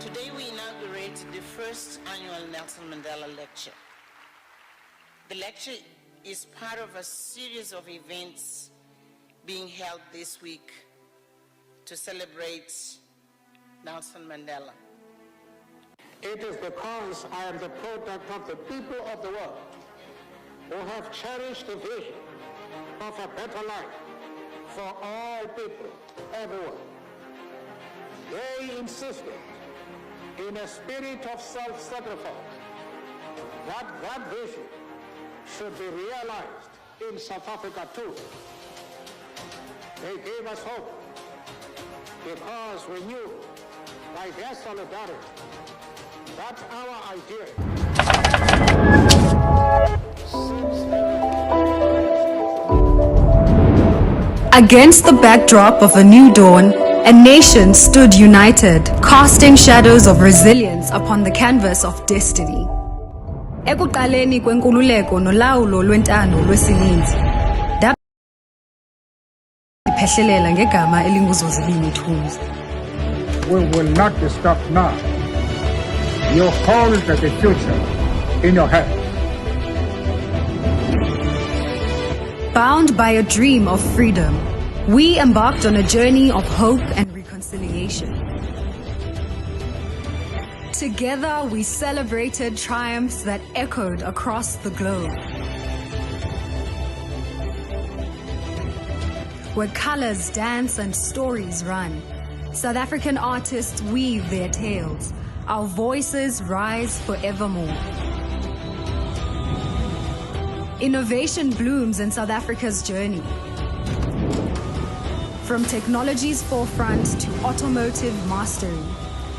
Today we inaugurate the first annual Nelson Mandela Lecture. The lecture is part of a series of events being held this week to celebrate Nelson Mandela. It is because I am the product of the people of the world who have cherished the vision of a better life for all people everywhere. They insisted in a spirit of self-sacrifice that vision should be realized in South Africa too. They gave us hope because we knew by their solidarity that our idea Against the backdrop of a new dawn, a nation stood united, casting shadows of resilience upon the canvas of destiny. Ekuqaleni kwenkululeko nolawulo lwentando lwesininzi, daphehlelela ngegama elinguzozibini ithunzi. We will not be stopped now. You hold the future in your hand. Bound by a dream of freedom, we embarked on a journey of hope and reconciliation. Together, we celebrated triumphs that echoed across the globe. Where colors dance and stories run, South African artists weave their tales. Our voices rise forevermore. Innovation blooms in South Africa's journey. From technology's forefront to automotive mastery,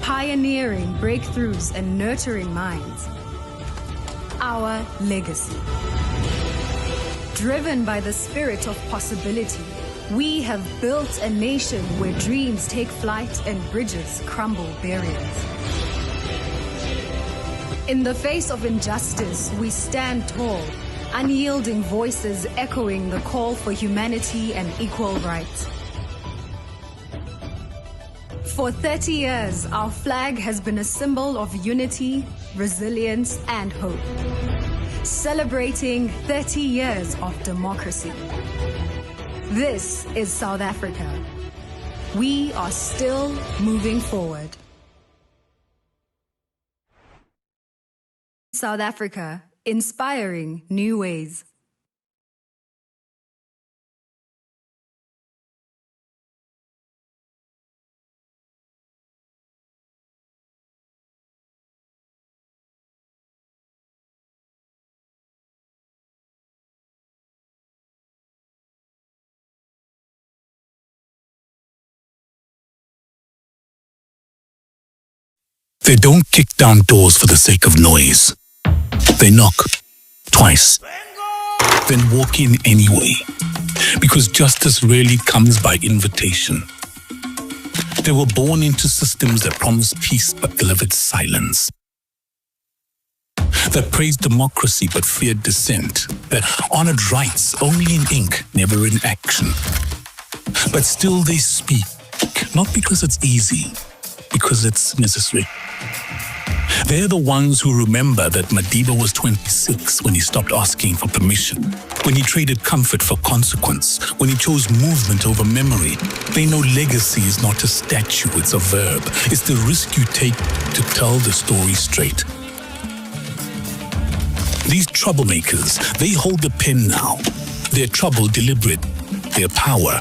pioneering breakthroughs and nurturing minds. Our legacy. Driven by the spirit of possibility, we have built a nation where dreams take flight and bridges crumble barriers. In the face of injustice, we stand tall, unyielding voices echoing the call for humanity and equal rights. For 30 years, our flag has been a symbol of unity, resilience, and hope. Celebrating 30 years of democracy. This is South Africa. We are still moving forward. South Africa, inspiring new ways. They don't kick down doors for the sake of noise. They knock twice, then walk in anyway, because justice rarely comes by invitation. They were born into systems that promised peace but delivered silence, that praised democracy but feared dissent, that honored rights only in ink, never in action. But still they speak, not because it's easy, because it's necessary. They're the ones who remember that Madiba was 26 when he stopped asking for permission, when he traded comfort for consequence, when he chose movement over memory. They know legacy is not a statue, it's a verb. It's the risk you take to tell the story straight. These troublemakers, they hold the pen now. Their trouble deliberate, their power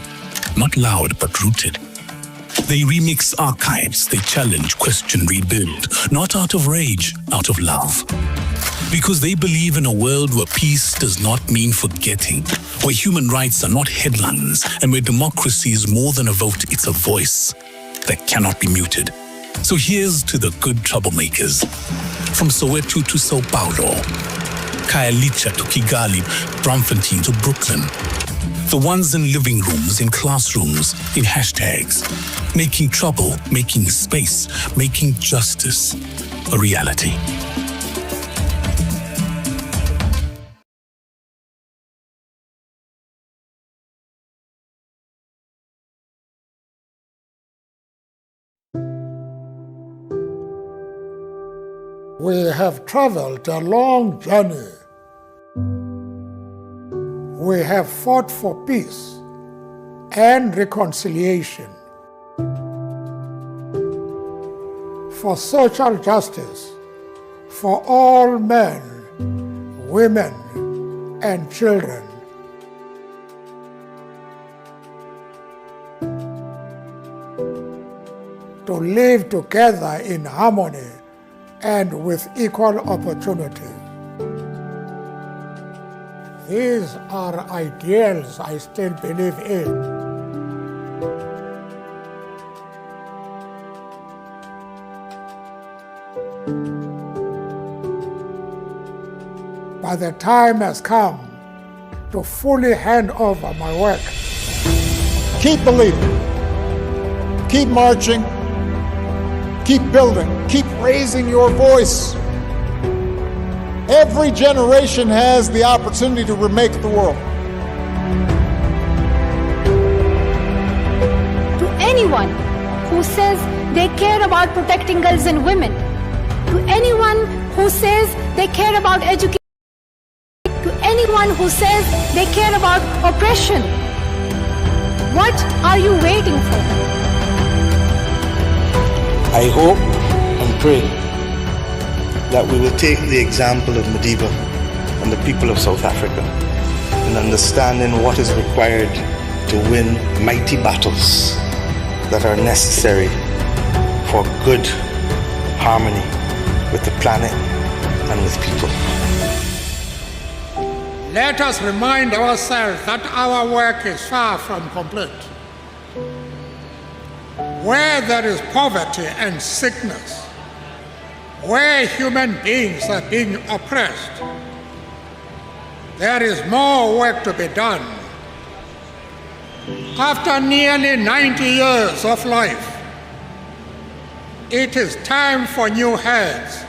not loud but rooted. They remix archives, they challenge, question, rebuild, not out of rage, out of love. Because they believe in a world where peace does not mean forgetting, where human rights are not headlines, and where democracy is more than a vote, it's a voice that cannot be muted. So here's to the good troublemakers. From Soweto to Sao Paulo, Khayelitsha to Kigali, Braamfontein to Brooklyn. The ones in living rooms, in classrooms, in hashtags. Making trouble, making space, making justice a reality. We have traveled a long journey. We have fought for peace and reconciliation, for social justice, for all men, women, and children. To live together in harmony and with equal opportunity. These are ideals I still believe in. But the time has come to fully hand over my work. Keep believing. Keep marching. Keep building. Keep raising your voice. Every generation has the opportunity to remake the world. To anyone who says they care about protecting girls and women, to anyone who says they care about education, to anyone who says they care about oppression, what are you waiting for? I hope and pray that we will take the example of Madiba and the people of South Africa in understanding what is required to win mighty battles that are necessary for good harmony with the planet and with people. Let us remind ourselves that our work is far from complete. Where there is poverty and sickness, where human beings are being oppressed, there is more work to be done. After nearly 90 years of life, it is time for new heads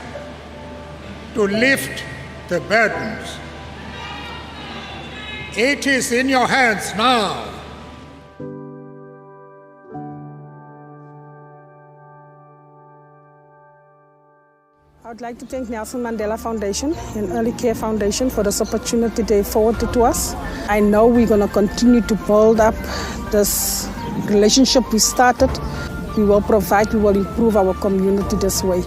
to lift the burdens. It is in your hands now. I would like to thank Nelson Mandela Foundation and Early Care Foundation for this opportunity they forwarded to us. I know we're going to continue to build up this relationship we started. We will provide, we will improve our community this way,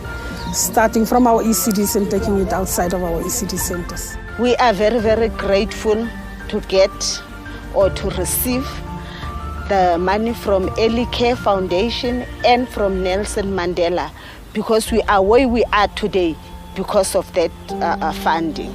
starting from our ECDs and taking it outside of our ECD centers. We are very, very grateful to get or to receive the money from Early Care Foundation and from Nelson Mandela, because we are where we are today because of that funding.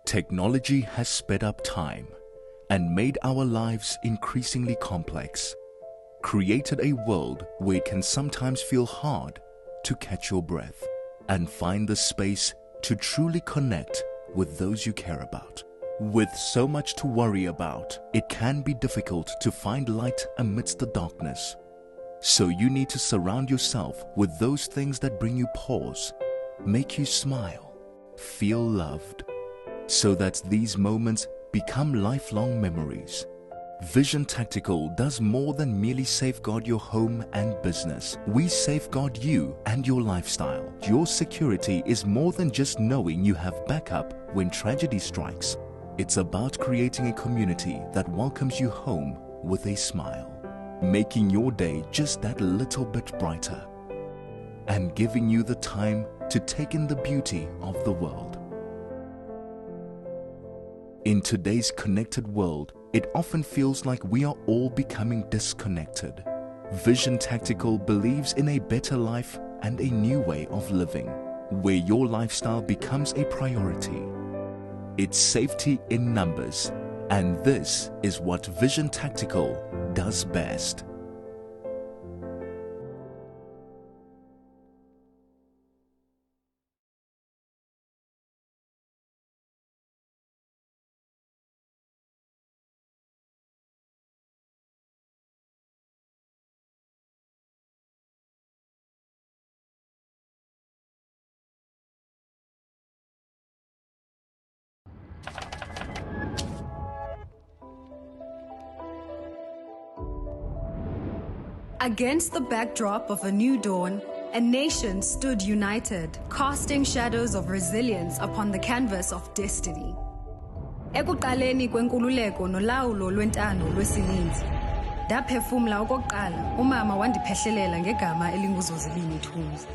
Technology has sped up time and made our lives increasingly complex, created a world where it can sometimes feel hard to catch your breath and find the space to truly connect with those you care about. With so much to worry about, it can be difficult to find light amidst the darkness. So you need to surround yourself with those things that bring you pause, make you smile, feel loved, so that these moments become lifelong memories. Vision Tactical does more than merely safeguard your home and business. We safeguard you and your lifestyle. Your security is more than just knowing you have backup when tragedy strikes. It's about creating a community that welcomes you home with a smile, making your day just that little bit brighter, and giving you the time to take in the beauty of the world. In today's connected world, it often feels like we are all becoming disconnected. Vision Tactical believes in a better life and a new way of living, where your lifestyle becomes a priority. It's safety in numbers, and this is what Vision Tactical does best. Against the backdrop of a new dawn, a nation stood united, casting shadows of resilience upon the canvas of destiny. Ekuqaleni kwenkululeko nolawulo lwentando lwesininzi, ndaphefumla okokuqala umama wandiphehlelela ngegama elinguzozibini Thunzi.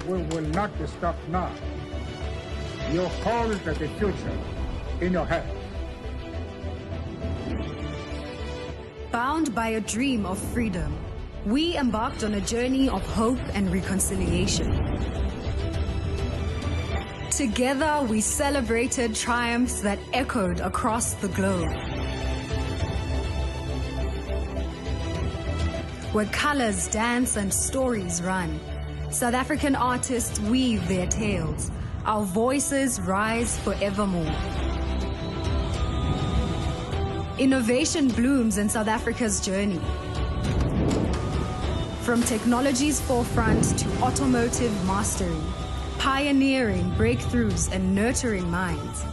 We will not be stopped now. You hold the future in your hands. Bound by a dream of freedom, we embarked on a journey of hope and reconciliation. Together, we celebrated triumphs that echoed across the globe. Where colors dance and stories run, South African artists weave their tales. Our voices rise forevermore. Innovation blooms in South Africa's journey. From technology's forefront to automotive mastery, pioneering breakthroughs and nurturing minds.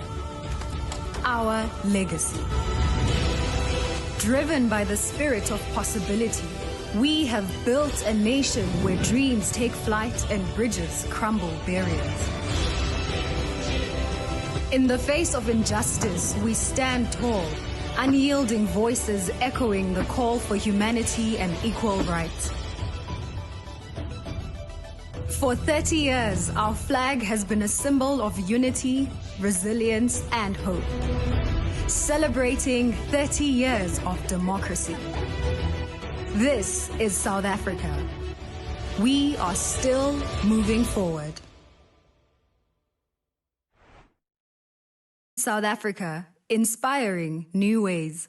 Our legacy. Driven by the spirit of possibility, we have built a nation where dreams take flight and bridges crumble barriers. In the face of injustice, we stand tall, unyielding voices echoing the call for humanity and equal rights. For 30 years, our flag has been a symbol of unity, resilience, and hope. Celebrating 30 years of democracy. This is South Africa. We are still moving forward. South Africa, inspiring new ways.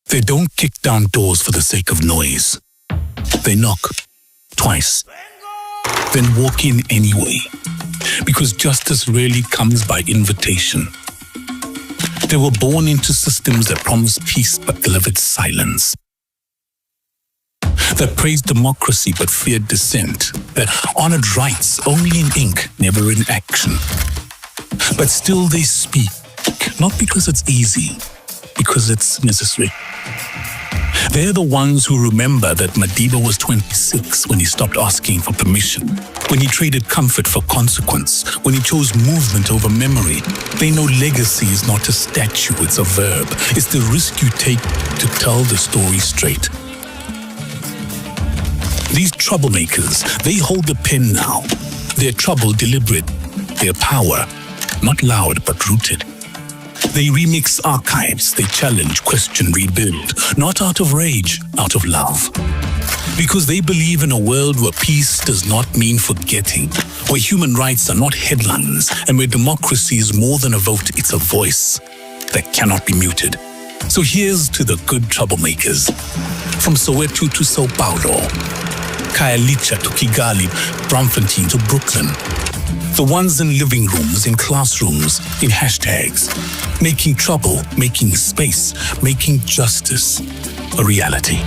They don't kick down doors for the sake of noise. They knock twice, then walk in anyway, because justice rarely comes by invitation. They were born into systems that promised peace but delivered silence, that praised democracy but feared dissent, that honored rights only in ink, never in action. But still they speak, not because it's easy, because it's necessary. They're the ones who remember that Madiba was 26 when he stopped asking for permission, when he traded comfort for consequence, when he chose movement over memory. They know legacy is not a statue, it's a verb. It's the risk you take to tell the story straight. These troublemakers, they hold the pen now. Their trouble deliberate, their power not loud but rooted. They remix archives, they challenge, question, rebuild, not out of rage, out of love. Because they believe in a world where peace does not mean forgetting, where human rights are not headlines, and where democracy is more than a vote, it's a voice that cannot be muted. So here's to the good troublemakers. From Soweto to Sao Paulo, Khayelitsha to Kigali, Braamfontein to Brooklyn. The ones in living rooms, in classrooms, in hashtags. Making trouble, making space, making justice a reality.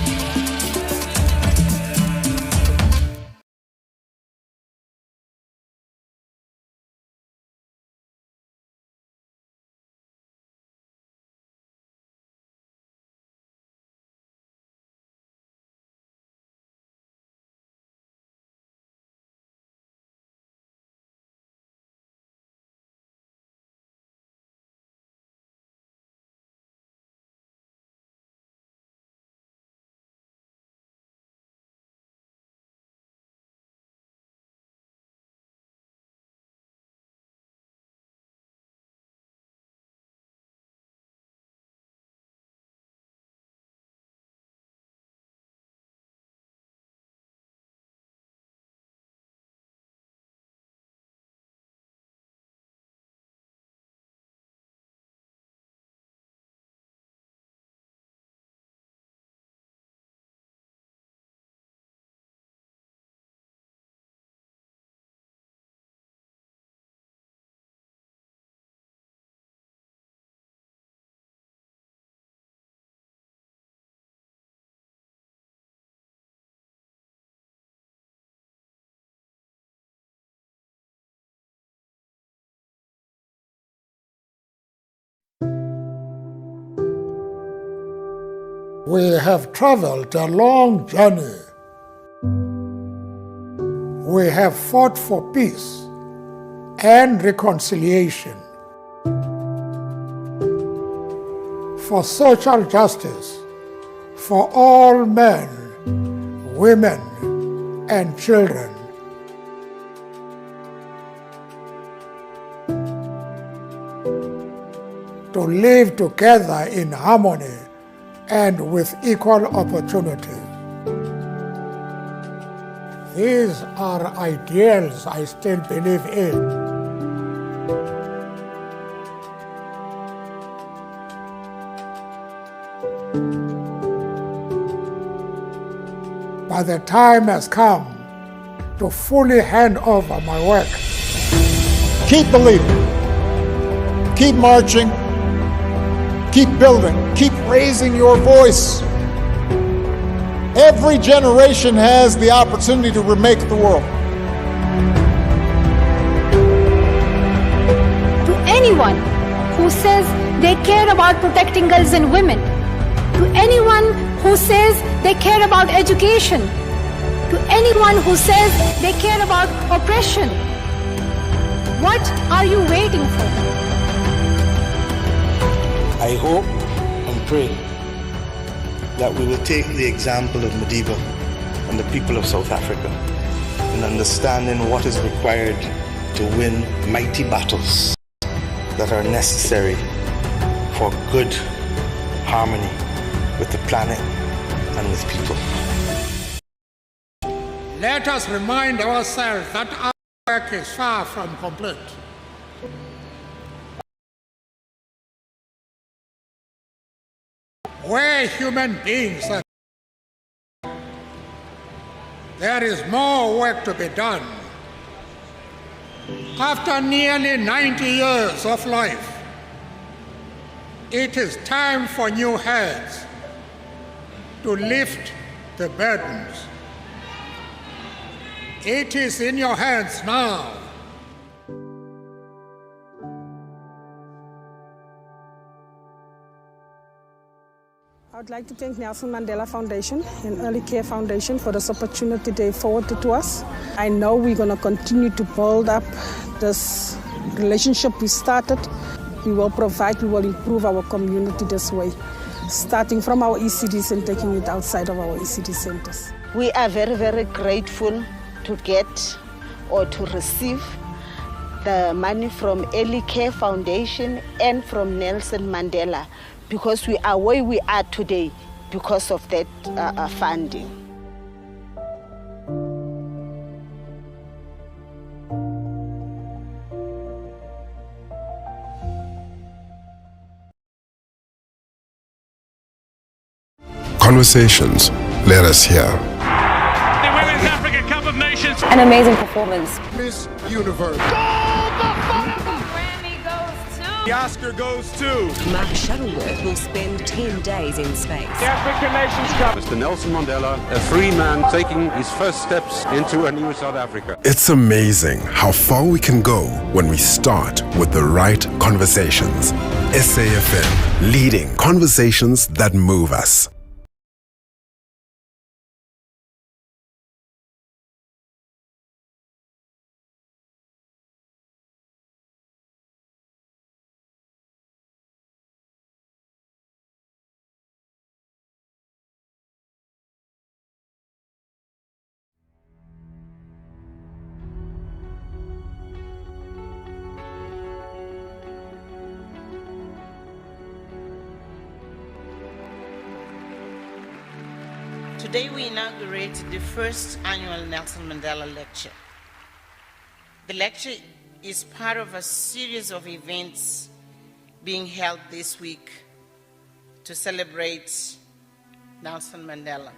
We have traveled a long journey. We have fought for peace and reconciliation, for social justice, for all men, women, and children. To live together in harmony and with equal opportunity. These are ideals I still believe in. But the time has come to fully hand over my work. Keep believing. Keep marching. Keep building. Keep raising your voice. Every generation has the opportunity to remake the world. To anyone who says they care about protecting girls and women, to anyone who says they care about education, to anyone who says they care about oppression, what are you waiting for? I hope and pray that we will take the example of Madiba and the people of South Africa in understanding what is required to win mighty battles that are necessary for good harmony with the planet and with people. Let us remind ourselves that our work is far from complete. Where human beings are, there is more work to be done. After nearly 90 years of life, it is time for new heads to lift the burdens. It is in your hands now. I would like to thank Nelson Mandela Foundation and Early Care Foundation for this opportunity they forwarded to us. I know we're going to continue to build up this relationship we started. We will provide, we will improve our community this way, starting from our ECDs and taking it outside of our ECD centers. We are very, very grateful to get or to receive the money from Early Care Foundation and from Nelson Mandela, because we are where we are today because of that funding. Conversations let us hear. The Women's African Cup of Nations. An amazing performance. Miss Universe. Grammy goes to... The Oscar goes to... Mark Shuttleworth will spend 10 days in space. The African Nations Cup. Mr. Nelson Mandela, a free man taking his first steps into a new South Africa. It's amazing how far we can go when we start with the right conversations. SAFM, leading conversations that move us. Today we inaugurate the first annual Nelson Mandela Lecture. The lecture is part of a series of events being held this week to celebrate Nelson Mandela.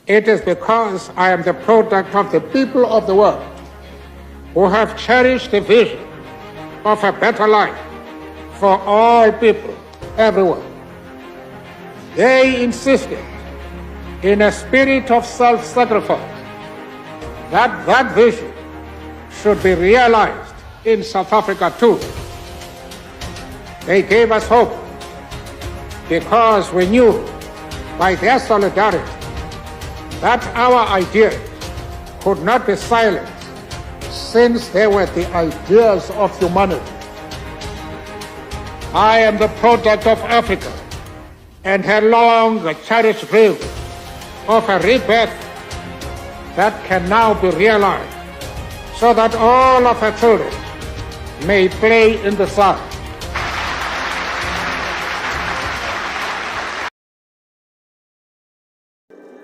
It is because I am the product of the people of the world who have cherished the vision of a better life for all people everywhere. They insisted in a spirit of self-sacrifice that vision should be realized in South Africa too. They gave us hope because we knew by their solidarity that our ideas could not be silenced, since they were the ideas of humanity. I am the product of Africa and her long cherished dream of a rebirth that can now be realized, so that all of her children may play in the sun.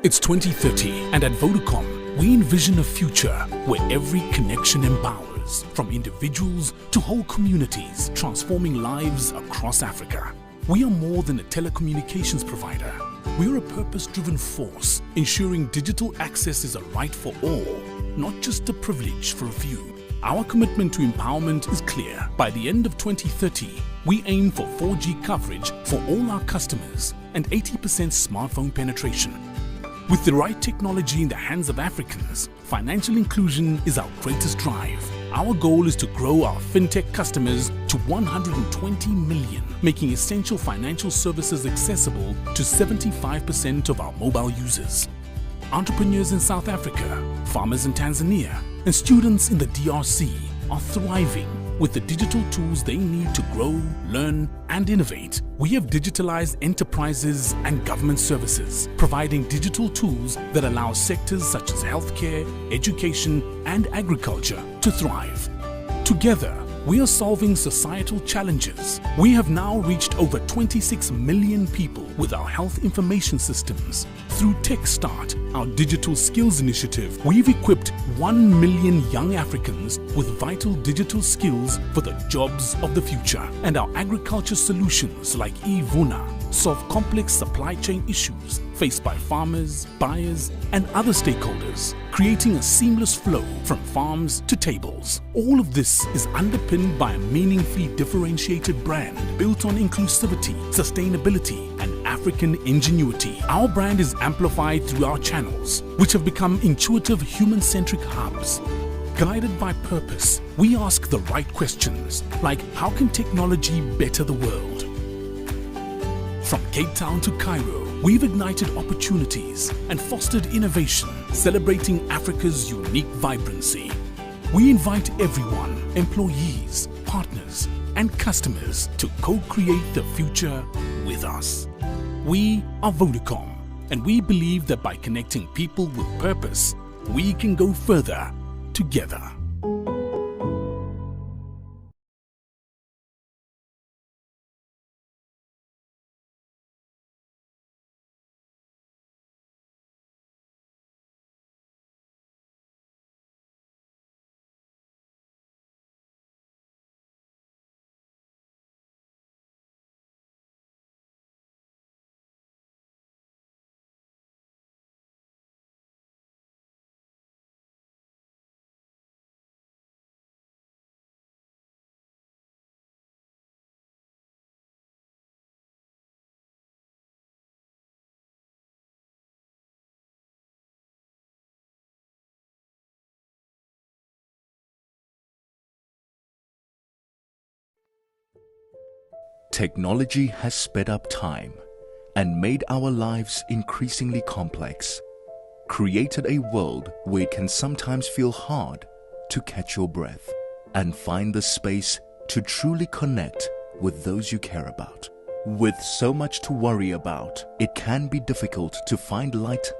It's 2030, and at Vodacom, we envision a future where every connection empowers, from individuals to whole communities, transforming lives across Africa. We are more than a telecommunications provider. We are a purpose-driven force, ensuring digital access is a right for all, not just a privilege for a few. Our commitment to empowerment is clear. By the end of 2030, we aim for 4G coverage for all our customers and 80% smartphone penetration. With the right technology in the hands of Africans, financial inclusion is our greatest drive. Our goal is to grow our fintech customers to 120 million, making essential financial services accessible to 75% of our mobile users. Entrepreneurs in South Africa, farmers in Tanzania, and students in the DRC are thriving with the digital tools they need to grow, learn, and innovate. We have digitalized enterprises and government services, providing digital tools that allow sectors such as healthcare, education, and agriculture to thrive. Together, we are solving societal challenges. We have now reached over 26 million people with our health information systems. Through Tech Start, our digital skills initiative, we've equipped 1 million young Africans with vital digital skills for the jobs of the future. And our agriculture solutions like eVuna solve complex supply chain issues faced by farmers, buyers, and other stakeholders, creating a seamless flow from farms to tables. All of this is underpinned by a meaningfully differentiated brand built on inclusivity, sustainability, and African ingenuity. Our brand is amplified through our channels, which have become intuitive human-centric hubs. Guided by purpose, we ask the right questions, like how can technology better the world? From Cape Town to Cairo, we've ignited opportunities and fostered innovation, celebrating Africa's unique vibrancy. We invite everyone, employees, partners, and customers to co-create the future with us. We are Vodacom, and we believe that by connecting people with purpose, we can go further together. Technology has sped up time and made our lives increasingly complex, created a world where it can sometimes feel hard to catch your breath and find the space to truly connect with those you care about. With so much to worry about, it can be difficult to find light.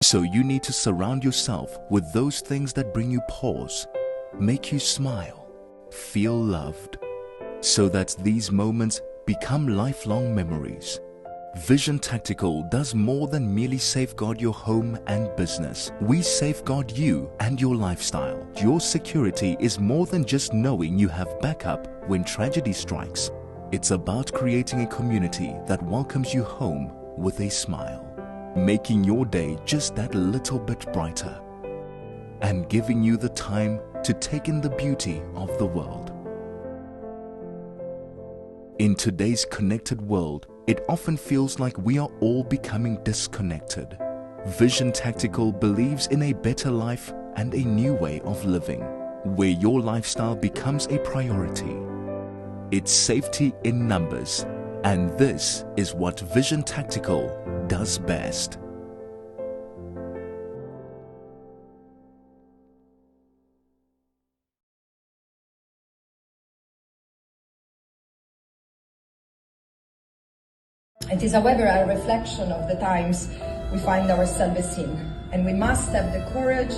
So you need to surround yourself with those things that bring you pause, make you smile, feel loved, so that these moments become lifelong memories. Vision Tactical does more than merely safeguard your home and business. We safeguard you and your lifestyle. Your security is more than just knowing you have backup when tragedy strikes. It's about creating a community that welcomes you home with a smile, making your day just that little bit brighter, and giving you the time to take in the beauty of the world. In today's connected world, it often feels like we are all becoming disconnected. Vision Tactical believes in a better life and a new way of living, where your lifestyle becomes a priority. It's safety in numbers, and this is what Vision Tactical does best. It is, however, a reflection of the times we find ourselves in, and we must have the courage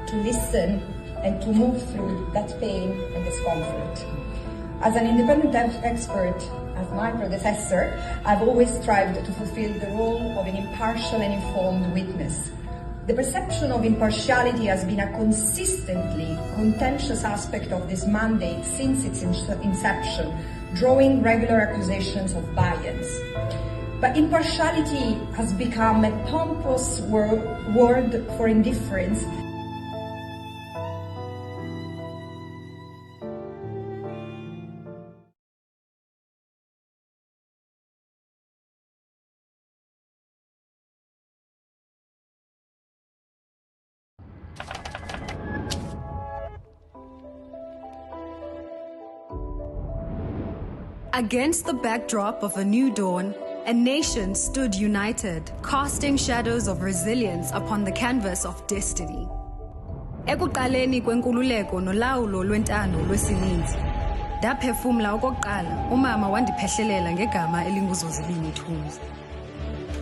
to listen and to move through that pain and discomfort. As an independent expert, as my predecessor, I've always strived to fulfill the role of an impartial and informed witness. The perception of impartiality has been a consistently contentious aspect of this mandate since its inception, drawing regular accusations of bias. But impartiality has become a pompous word for indifference. Against the backdrop of a new dawn, a nation stood united, casting shadows of resilience upon the canvas of destiny. Ekuqaleni kwenkululeko nolawulo lwentando lwesininzi, ndaphefumla okokuqala umama wandiphehlelela ngegama elinguzozibini Thunzi.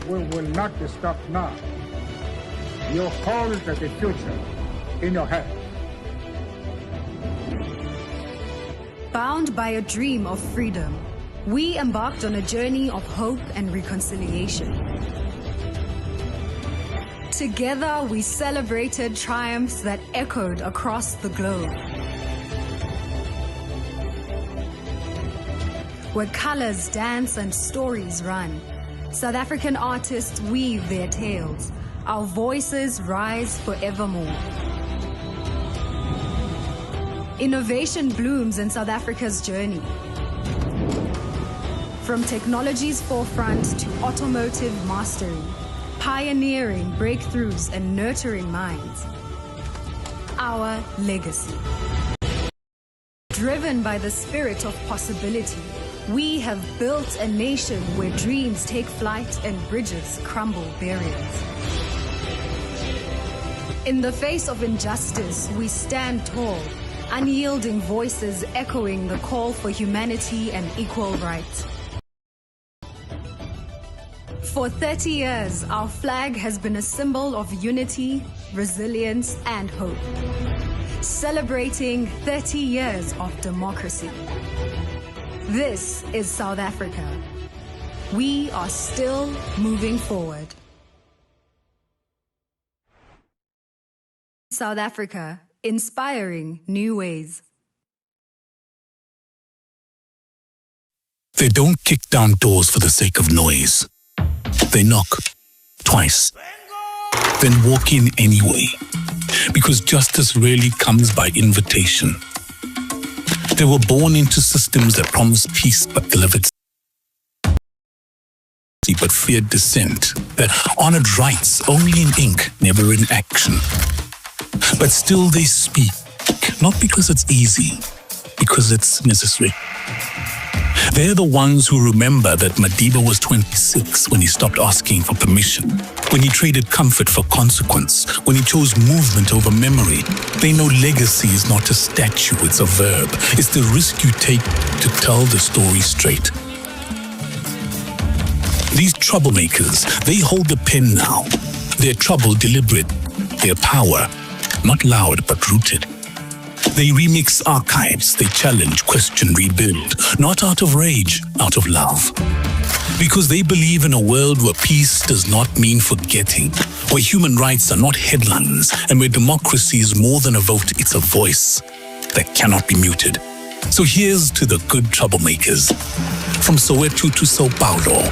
We will not be stopped now. You hold the future in your hand. Bound by a dream of freedom, we embarked on a journey of hope and reconciliation. Together, we celebrated triumphs that echoed across the globe. Where colors dance and stories run, South African artists weave their tales. Our voices rise forevermore. Innovation blooms in South Africa's journey. From technology's forefront to automotive mastery, pioneering breakthroughs and nurturing minds. Our legacy. Driven by the spirit of possibility, we have built a nation where dreams take flight and bridges crumble barriers. In the face of injustice, we stand tall, unyielding voices echoing the call for humanity and equal rights. For 30 years, our flag has been a symbol of unity, resilience, and hope. Celebrating 30 years of democracy. This is South Africa. We are still moving forward. South Africa, inspiring new ways. They don't kick down doors for the sake of noise. They knock twice, then walk in anyway, because justice rarely comes by invitation. They were born into systems that promised peace but delivered but feared dissent, that honored rights only in ink, never in action. But still they speak, not because it's easy, because it's necessary. They're the ones who remember that Madiba was 26 when he stopped asking for permission, when he traded comfort for consequence, when he chose movement over memory. They know legacy is not a statue, it's a verb. It's the risk you take to tell the story straight. These troublemakers, they hold the pen now. Their trouble deliberate, their power not loud but rooted. They remix archives, they challenge, question, rebuild, not out of rage, out of love. Because they believe in a world where peace does not mean forgetting, where human rights are not headlines, and where democracy is more than a vote, it's a voice that cannot be muted. So here's to the good troublemakers. From Soweto to Sao Paulo,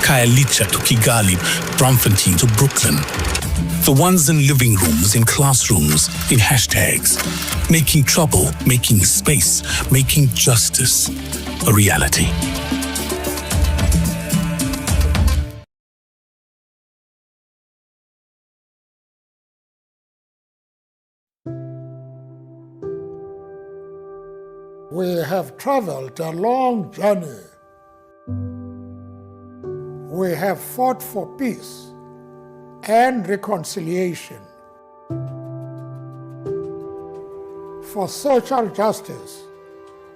Khayelitsha to Kigali, Braamfontein to Brooklyn. The ones in living rooms, in classrooms, in hashtags. Making trouble, making space, making justice a reality. We have traveled a long journey. We have fought for peace and reconciliation, for social justice,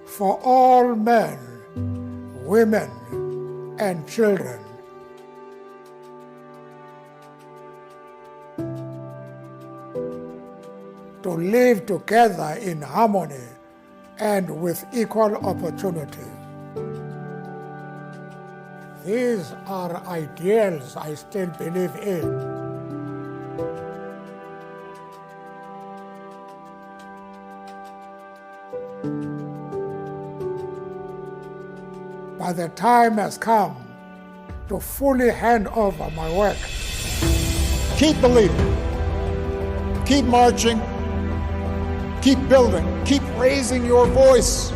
for all men, women, and children. To live together in harmony and with equal opportunity. These are ideals I still believe in. But the time has come to fully hand over my work. Keep believing. Keep marching. Keep building. Keep raising your voice.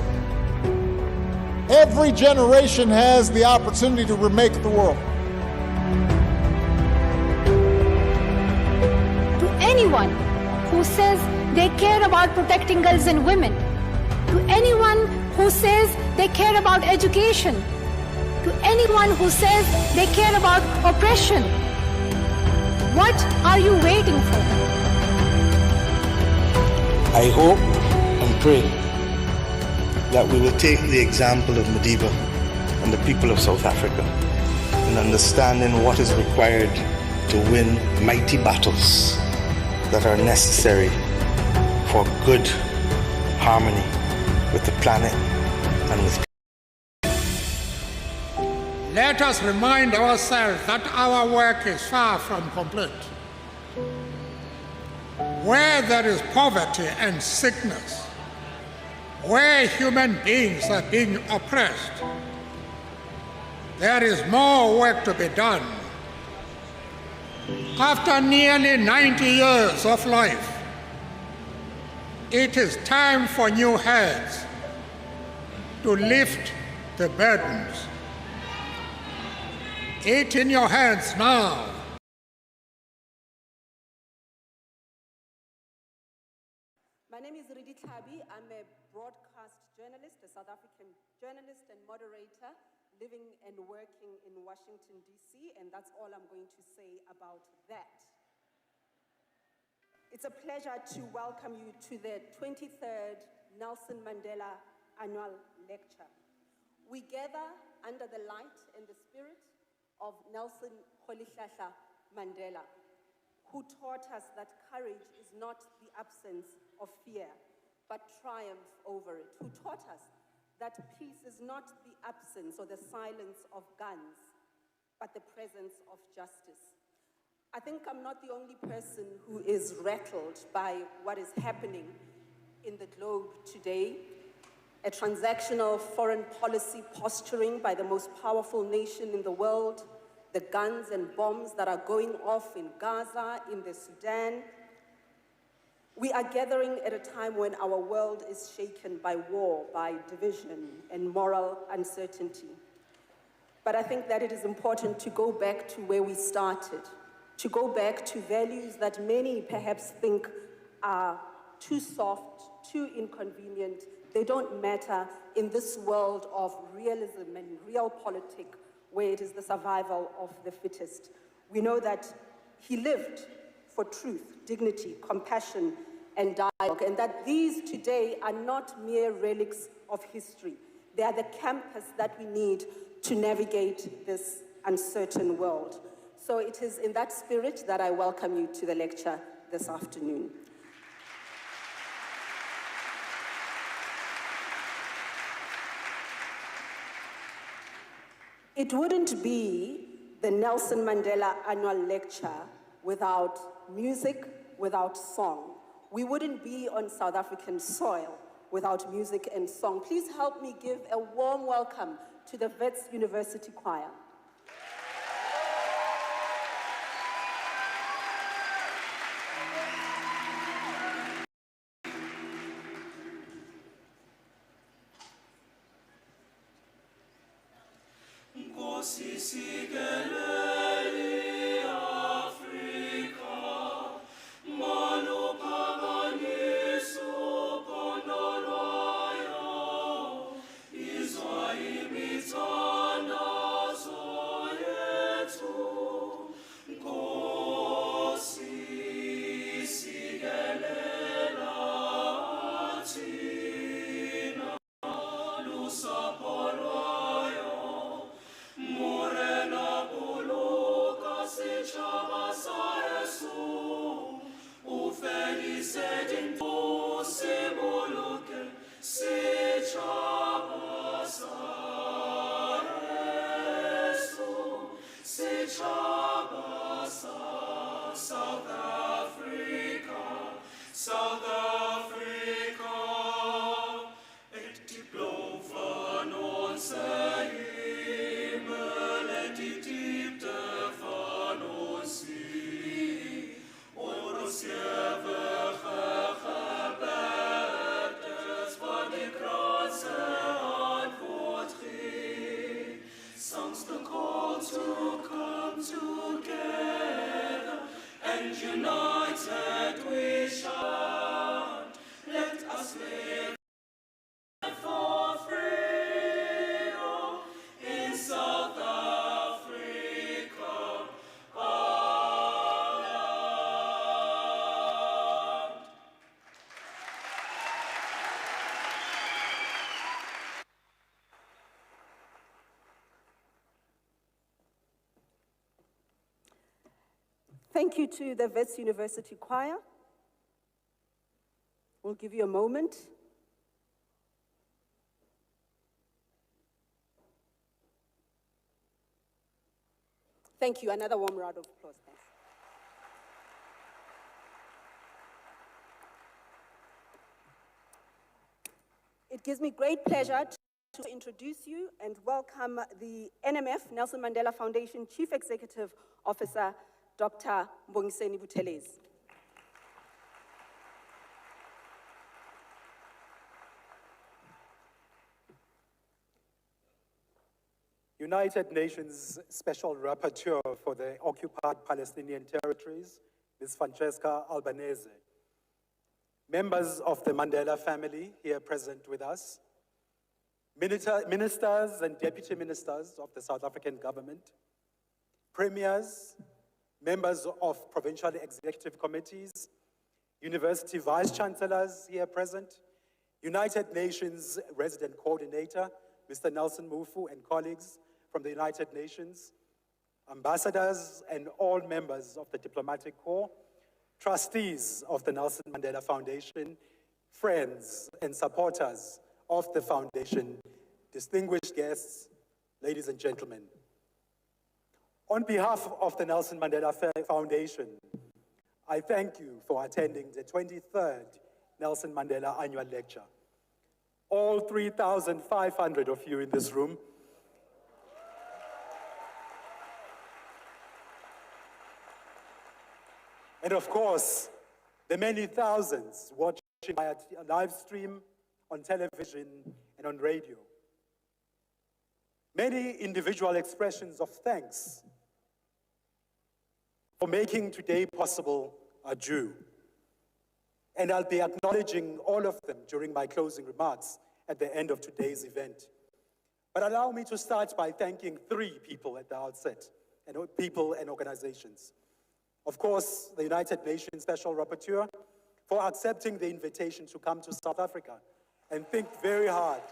Every generation has the opportunity to remake the world. To anyone who says they care about protecting girls and women, to anyone who says they care about education, to anyone who says they care about oppression, what are you waiting for? I hope and pray that we will take the example of Madiba and the people of South Africa in understanding what is required to win mighty battles that are necessary for good harmony with the planet and with people. Let us remind ourselves that our work is far from complete. Where there is poverty and sickness, where human beings are being oppressed, there is more work to be done. After nearly 90 years of life, it is time for new heads to lift the burdens. It in your hands now. My name is Ridi Tabi. I'm a broadcast journalist, a South African journalist and moderator living and working in Washington, D.C., and that's all I'm going to say about that. It's a pleasure to welcome you to the 23rd Nelson Mandela Annual Lecture. We gather under the light and the spirit of Nelson Rolihlahla Mandela, who taught us that courage is not the absence of fear, but triumph over it, who taught us that peace is not the absence or the silence of guns, but the presence of justice. I think I'm not the only person who is rattled by what is happening in the globe today, a transactional foreign policy posturing by the most powerful nation in the world, the guns and bombs that are going off in Gaza, in the Sudan. We are gathering at a time when our world is shaken by war, by division, and moral uncertainty. But I think that it is important to go back to where we started, to go back to values that many perhaps think are too soft, too inconvenient, They don't matter in this world of realism and realpolitik, where it is the survival of the fittest. We know that he lived for truth, dignity, compassion, and dialogue, and that these today are not mere relics of history. They are the campus that we need to navigate this uncertain world. So it is in that spirit that I welcome you to the lecture this afternoon. It wouldn't be the Nelson Mandela Annual Lecture without music, without song. We wouldn't be on South African soil without music and song. Please help me give a warm welcome to the Wits University Choir. United we shall, let us live for freedom in South Africa, our land. Thank you to the Wits University Choir. We'll give you a moment. Thank you. Another warm round of applause. Thanks. It gives me great pleasure to introduce you and welcome the NMF, Nelson Mandela Foundation Chief Executive Officer, Dr. Mbongiseni Buthelezi. United Nations Special Rapporteur for the occupied Palestinian territories, Ms. Francesca Albanese. Members of the Mandela family here present with us, ministers and deputy ministers of the South African government, premiers, members of provincial executive committees, university vice-chancellors here present, United Nations resident coordinator, Mr. Nelson Mufu, and colleagues from the United Nations, ambassadors and all members of the diplomatic corps, trustees of the Nelson Mandela Foundation, friends and supporters of the foundation, distinguished guests, ladies and gentlemen. On behalf of the Nelson Mandela Foundation, I thank you for attending the 23rd Nelson Mandela Annual Lecture. All 3,500 of you in this room, and of course, the many thousands watching via live stream on television and on radio. Many individual expressions of thanks for making today possible are due. and I'll be acknowledging all of them during my closing remarks at the end of today's event. But allow me to start by thanking three people at the outset, and people and organizations. Of course, the United Nations Special Rapporteur for accepting the invitation to come to South Africa and think very hard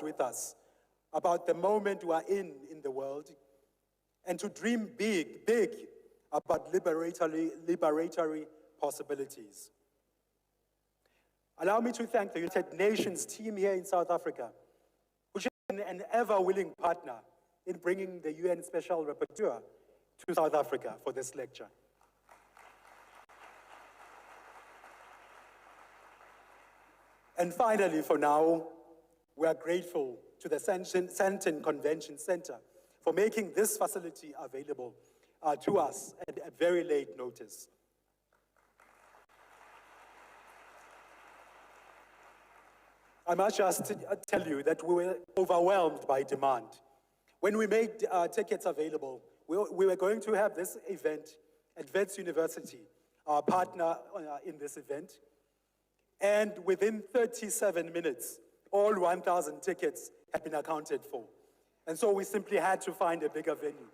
with us about the moment we are in the world, and to dream big about liberatory possibilities. Allow me to thank the United Nations team here in South Africa, which has been an ever-willing partner in bringing the UN Special Rapporteur to South Africa for this lecture. And finally, for now, we are grateful to the Sandton Convention Center for making this facility available to us at a very late notice. I must just tell you that we were overwhelmed by demand. When we made tickets available, we were going to have this event at Wits University, our partner in this event, and within 37 minutes, all 1,000 tickets had been accounted for. And so we simply had to find a bigger venue.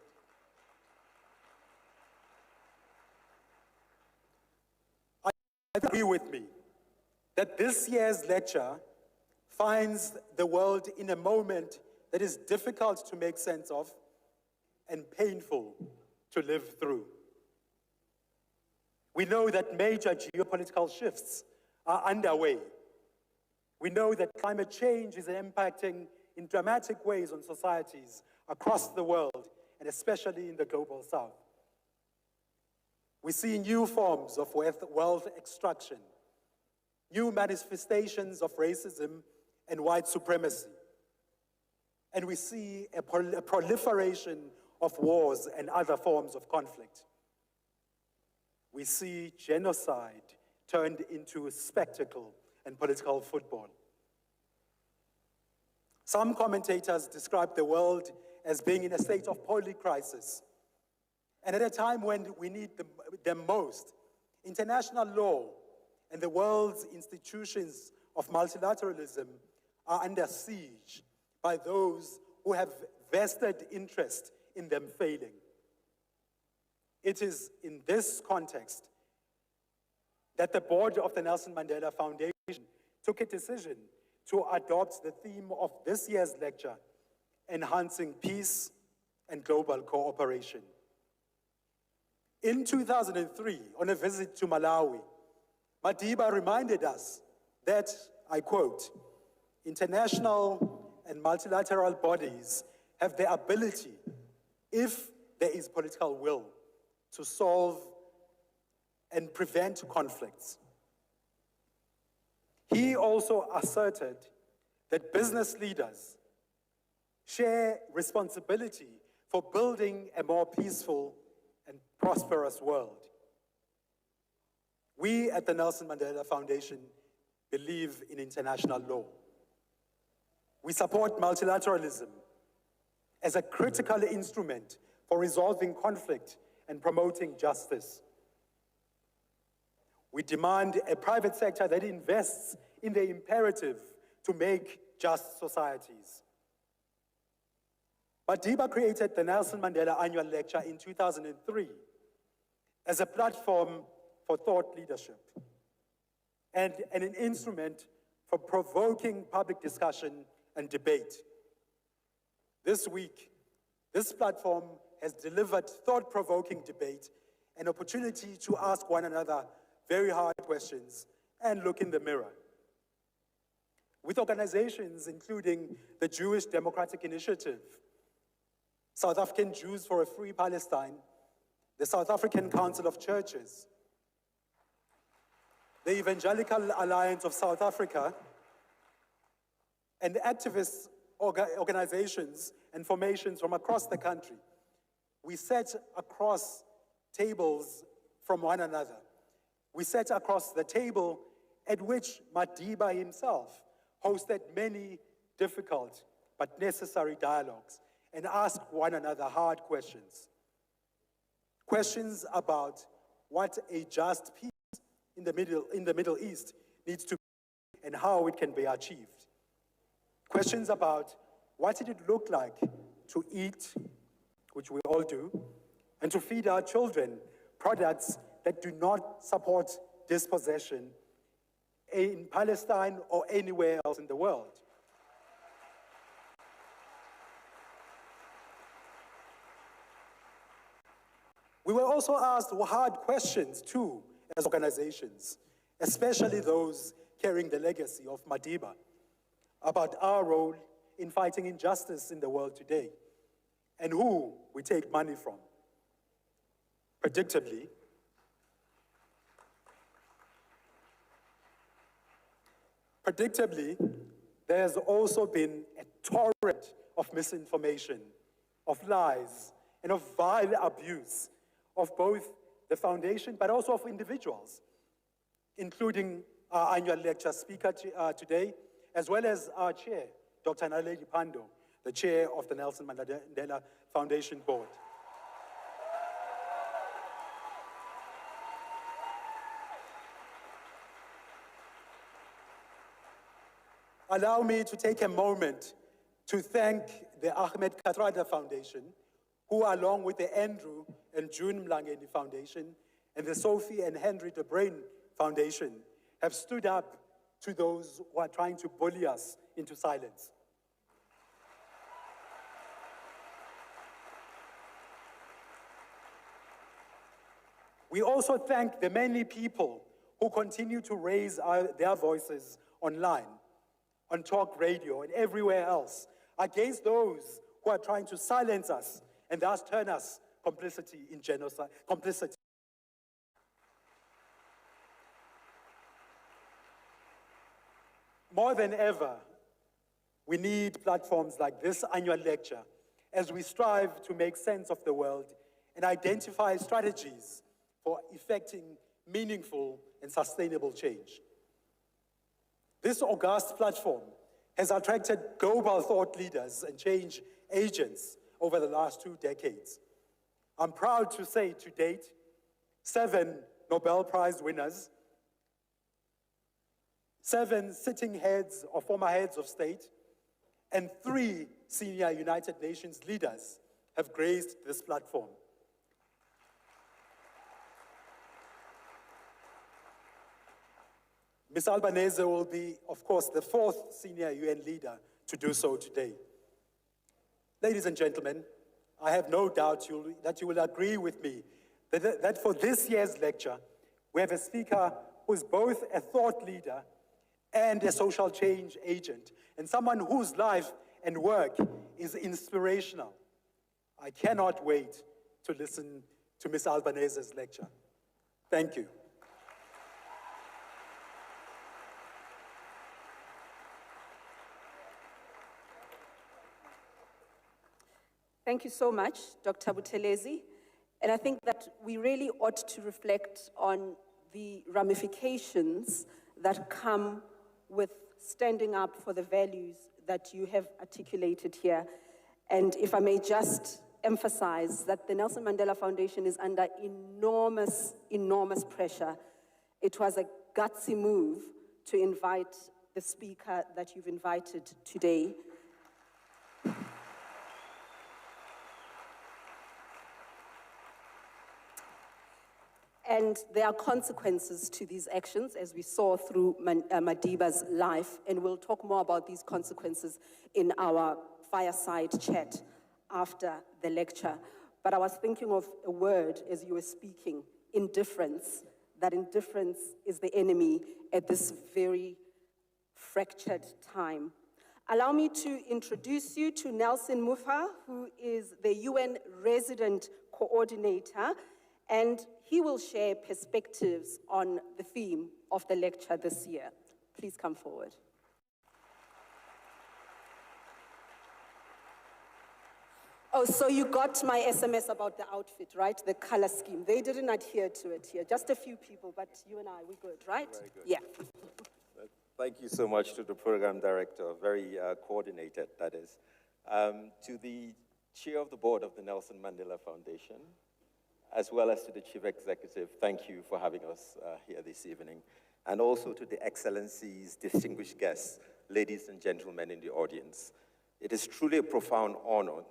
I agree with me that this year's lecture finds the world in a moment that is difficult to make sense of and painful to live through. We know that major geopolitical shifts are underway. We know that climate change is impacting in dramatic ways on societies across the world, and especially in the global south. We see new forms of wealth extraction, new manifestations of racism and white supremacy. And we see a proliferation of wars and other forms of conflict. We see genocide turned into a spectacle and political football. Some commentators describe the world as being in a state of polycrisis. And at a time when we need them most, international law and the world's institutions of multilateralism are under siege by those who have vested interest in them failing. It is in this context that the board of the Nelson Mandela Foundation took a decision to adopt the theme of this year's lecture, Enhancing Peace and Global Cooperation. In 2003, on a visit to Malawi, Madiba reminded us that, I quote, international and multilateral bodies have the ability, if there is political will, to solve and prevent conflicts. He also asserted that business leaders share responsibility for building a more peaceful and prosperous world. We at the Nelson Mandela Foundation believe in international law. We support multilateralism as a critical instrument for resolving conflict and promoting justice. We demand a private sector that invests in the imperative to make just societies. Madiba created the Nelson Mandela Annual Lecture in 2003 as a platform for thought leadership and an instrument for provoking public discussion and debate. This week, this platform has delivered thought-provoking debate, an opportunity to ask one another very hard questions and look in the mirror. With organizations including the Jewish Democratic Initiative, South African Jews for a Free Palestine, the South African Council of Churches, the Evangelical Alliance of South Africa, and activist organizations and formations from across the country. We sat across tables from one another. We sat across the table at which Madiba himself hosted many difficult but necessary dialogues and ask one another hard questions. Questions about what a just peace in the Middle East needs to be and how it can be achieved. Questions about what did it look like to eat, which we all do, and to feed our children products that do not support dispossession in Palestine or anywhere else in the world. We were also asked hard questions too as organizations, especially those carrying the legacy of Madiba, about our role in fighting injustice in the world today and who we take money from. Predictably, there's also been a torrent of misinformation, of lies, and of vile abuse of both the foundation, but also of individuals, including our annual lecture speaker today, as well as our chair, Dr. Naledi Pandor, the chair of the Nelson Mandela Foundation Board. Allow me to take a moment to thank the Ahmed Kathrada Foundation, who along with the Andrew and June Mlangeni Foundation and the Sophie and Henry de Bruyn Foundation have stood up to those who are trying to bully us into silence. We also thank the many people who continue to raise their voices online, on talk radio and everywhere else, against those who are trying to silence us and thus turn us complicit in genocide. More than ever, we need platforms like this annual lecture as we strive to make sense of the world and identify strategies for effecting meaningful and sustainable change. This august platform has attracted global thought leaders and change agents over the last 2 decades. I'm proud to say to date, 7 Nobel Prize winners, 7 sitting heads or former heads of state, and 3 senior United Nations leaders have graced this platform. Ms. Albanese will be, of course, the 4th senior UN leader to do so today. Ladies and gentlemen, I have no doubt that you will agree with me that for this year's lecture, we have a speaker who is both a thought leader and a social change agent, and someone whose life and work is inspirational. I cannot wait to listen to Ms. Albanese's lecture. Thank you. Thank you so much, Dr. Buthelezi. And I think that we really ought to reflect on the ramifications that come with standing up for the values that you have articulated here. And if I may just emphasize that the Nelson Mandela Foundation is under enormous, enormous pressure. It was a gutsy move to invite the speaker that you've invited today. And there are consequences to these actions, as we saw through Madiba's life, and we'll talk more about these consequences in our fireside chat after the lecture. But I was thinking of a word as you were speaking, indifference, that indifference is the enemy at this very fractured time. Allow me to introduce you to Nelson Mufa, who is the UN Resident Coordinator, and he will share perspectives on the theme of the lecture this year. Please come forward. Oh, so you got my SMS about the outfit, right? The color scheme. They didn't adhere to it here. Just a few people, but you and I, we're good, right? Very good. Yeah. Thank you so much to the program director, very coordinated, that is. To the chair of the board of the Nelson Mandela Foundation, as well as to the chief executive, thank you for having us here this evening. And also to the excellencies, distinguished guests, ladies and gentlemen in the audience. It is truly a profound honor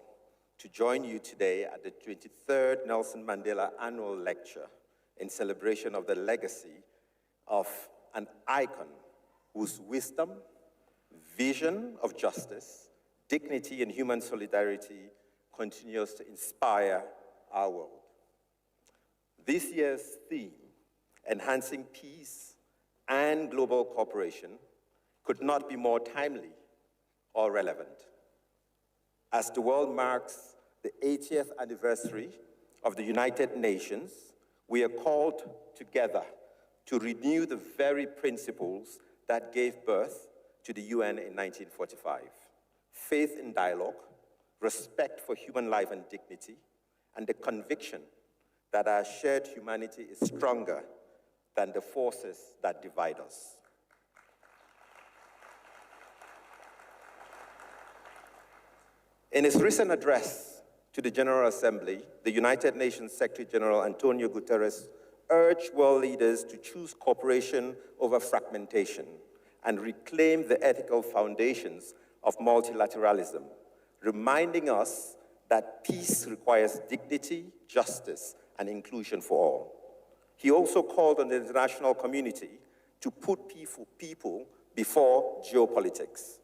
to join you today at the 23rd Nelson Mandela Annual Lecture in celebration of the legacy of an icon whose wisdom, vision of justice, dignity, and human solidarity continues to inspire our world. This year's theme, Enhancing Peace and Global Cooperation, could not be more timely or relevant. As the world marks the 80th anniversary of the United Nations, we are called together to renew the very principles that gave birth to the UN in 1945. Faith in dialogue, respect for human life and dignity, and the conviction that our shared humanity is stronger than the forces that divide us. In his recent address to the General Assembly, the United Nations Secretary General Antonio Guterres urged world leaders to choose cooperation over fragmentation and reclaim the ethical foundations of multilateralism, reminding us that peace requires dignity, justice, and inclusion for all. He also called on the international community to put people before geopolitics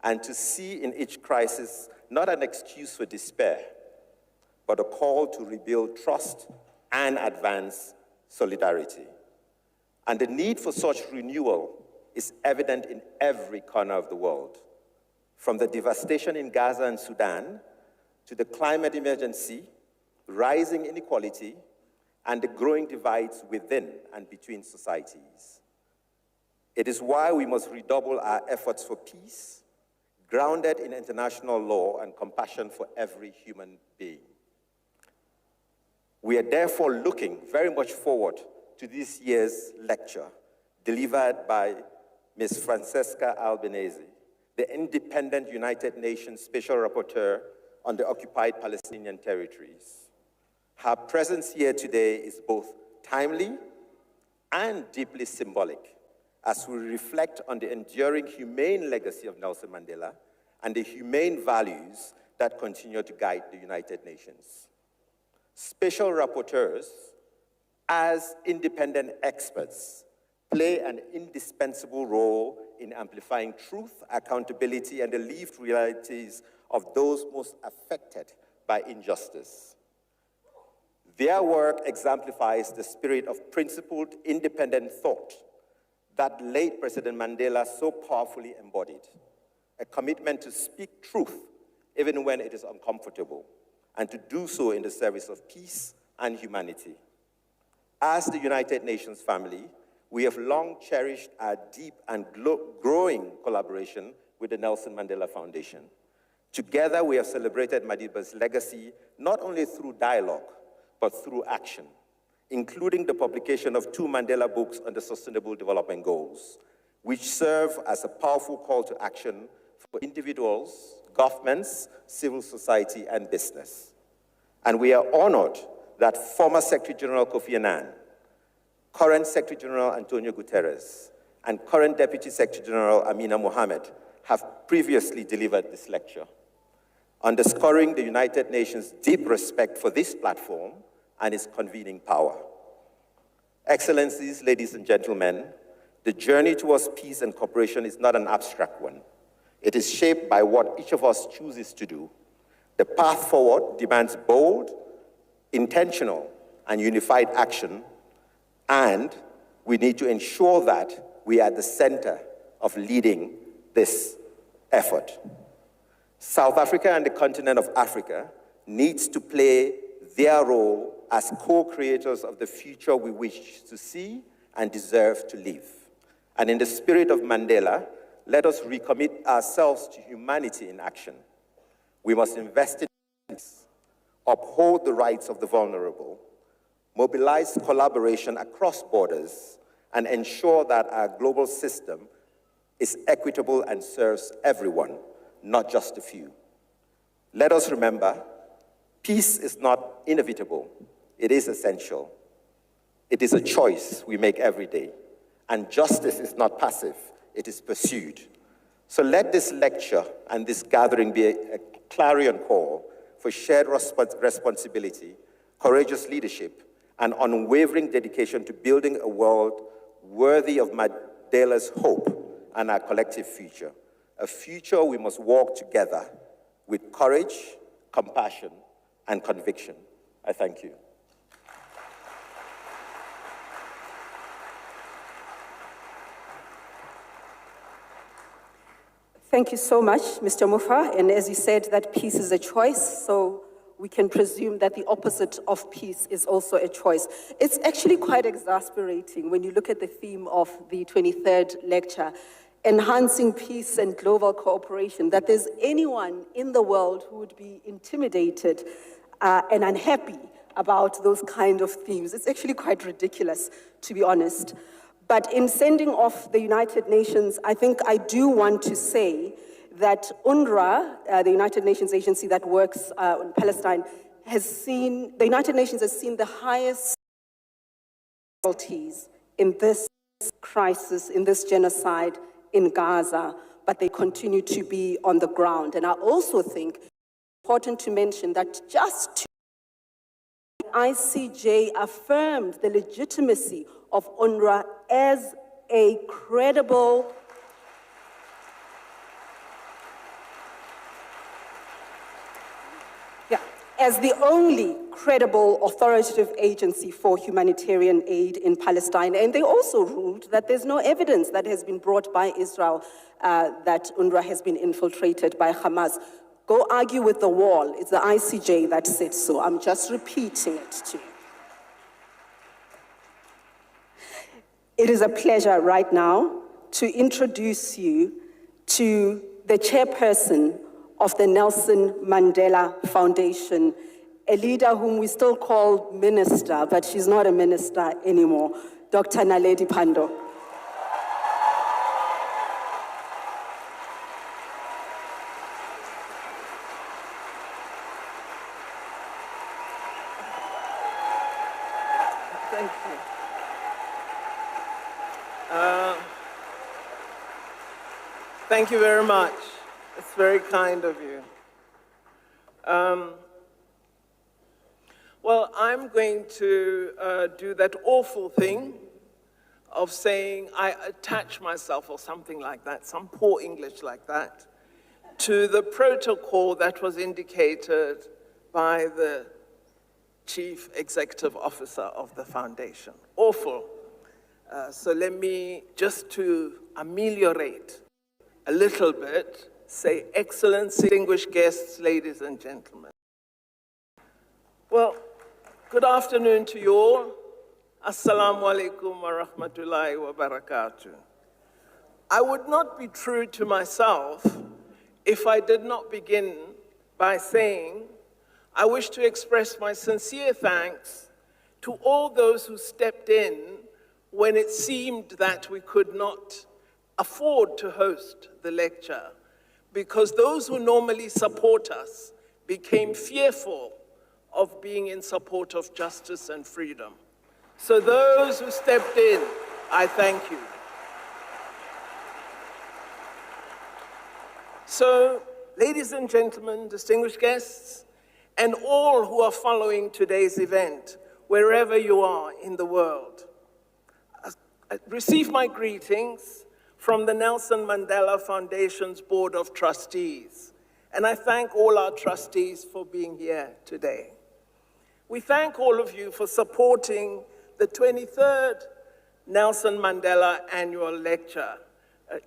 and to see in each crisis not an excuse for despair, but a call to rebuild trust and advance solidarity. And the need for such renewal is evident in every corner of the world, from the devastation in Gaza and Sudan to the climate emergency, rising inequality, and the growing divides within and between societies. It is why we must redouble our efforts for peace, grounded in international law and compassion for every human being. We are therefore looking very much forward to this year's lecture, delivered by Ms. Francesca Albanese, the independent United Nations Special Rapporteur on the occupied Palestinian territories. Her presence here today is both timely and deeply symbolic as we reflect on the enduring humane legacy of Nelson Mandela and the humane values that continue to guide the United Nations. Special rapporteurs, as independent experts, play an indispensable role in amplifying truth, accountability, and the lived realities of those most affected by injustice. Their work exemplifies the spirit of principled, independent thought that late President Mandela so powerfully embodied, a commitment to speak truth even when it is uncomfortable, and to do so in the service of peace and humanity. As the United Nations family, we have long cherished our deep and growing collaboration with the Nelson Mandela Foundation. Together, we have celebrated Madiba's legacy not only through dialogue, but through action, including the publication of 2 Mandela books on the Sustainable Development Goals, which serve as a powerful call to action for individuals, governments, civil society, and business. And we are honored that former Secretary General Kofi Annan, current Secretary General Antonio Guterres, and current Deputy Secretary General Amina Mohammed have previously delivered this lecture, underscoring the United Nations' deep respect for this platform and its convening power. Excellencies, ladies and gentlemen, the journey towards peace and cooperation is not an abstract one. It is shaped by what each of us chooses to do. The path forward demands bold, intentional, and unified action, and we need to ensure that we are at the center of leading this effort. South Africa and the continent of Africa needs to play their role as co-creators of the future we wish to see and deserve to live. And in the spirit of Mandela, let us recommit ourselves to humanity in action. We must invest in peace, uphold the rights of the vulnerable, mobilize collaboration across borders, and ensure that our global system is equitable and serves everyone, not just a few. Let us remember, peace is not inevitable, it is essential. It is a choice we make every day, and justice is not passive, it is pursued. So let this lecture and this gathering be a clarion call for shared responsibility, courageous leadership, and unwavering dedication to building a world worthy of Mandela's hope and our collective future. A future we must walk together with courage, compassion, and conviction. I thank you. Thank you so much, Mr. Mufa. And as you said, that peace is a choice, so we can presume that the opposite of peace is also a choice. It's actually quite exasperating when you look at the theme of the 23rd lecture, enhancing peace and global cooperation, that there's anyone in the world who would be intimidated and unhappy about those kind of themes. It's actually quite ridiculous, to be honest. But in sending off the United Nations, I think I do want to say that UNRWA, the United Nations agency that works in Palestine, the United Nations has seen the highest casualties in this crisis, in this genocide in Gaza, but they continue to be on the ground. And I also think it's important to mention that just the ICJ affirmed the legitimacy of UNRWA as a credible as the only credible authoritative agency for humanitarian aid in Palestine. And they also ruled that there's no evidence that has been brought by Israel that UNRWA has been infiltrated by Hamas. Go argue with the wall. It's the ICJ that said so. I'm just repeating it to you. It is a pleasure right now to introduce you to the chairperson of the Nelson Mandela Foundation, a leader whom we still call minister, but she's not a minister anymore, Dr. Naledi Pandor. Thank you. Thank you very much. It's very kind of you. Well, I'm going to do that awful thing of saying I attach myself or something like that, some poor English like that, to the protocol that was indicated by the Chief Executive Officer of the Foundation. Awful. So let me, just to ameliorate a little bit, say, Excellency, distinguished guests, ladies and gentlemen. Well, good afternoon to you all. Assalamu alaikum wa rahmatullahi wa barakatuh. I would not be true to myself if I did not begin by saying I wish to express my sincere thanks to all those who stepped in when it seemed that we could not afford to host the lecture, because those who normally support us became fearful of being in support of justice and freedom. So those who stepped in, I thank you. So, ladies and gentlemen, distinguished guests, and all who are following today's event, wherever you are in the world, receive my greetings from the Nelson Mandela Foundation's Board of Trustees. And I thank all our trustees for being here today. We thank all of you for supporting the 23rd Nelson Mandela Annual Lecture.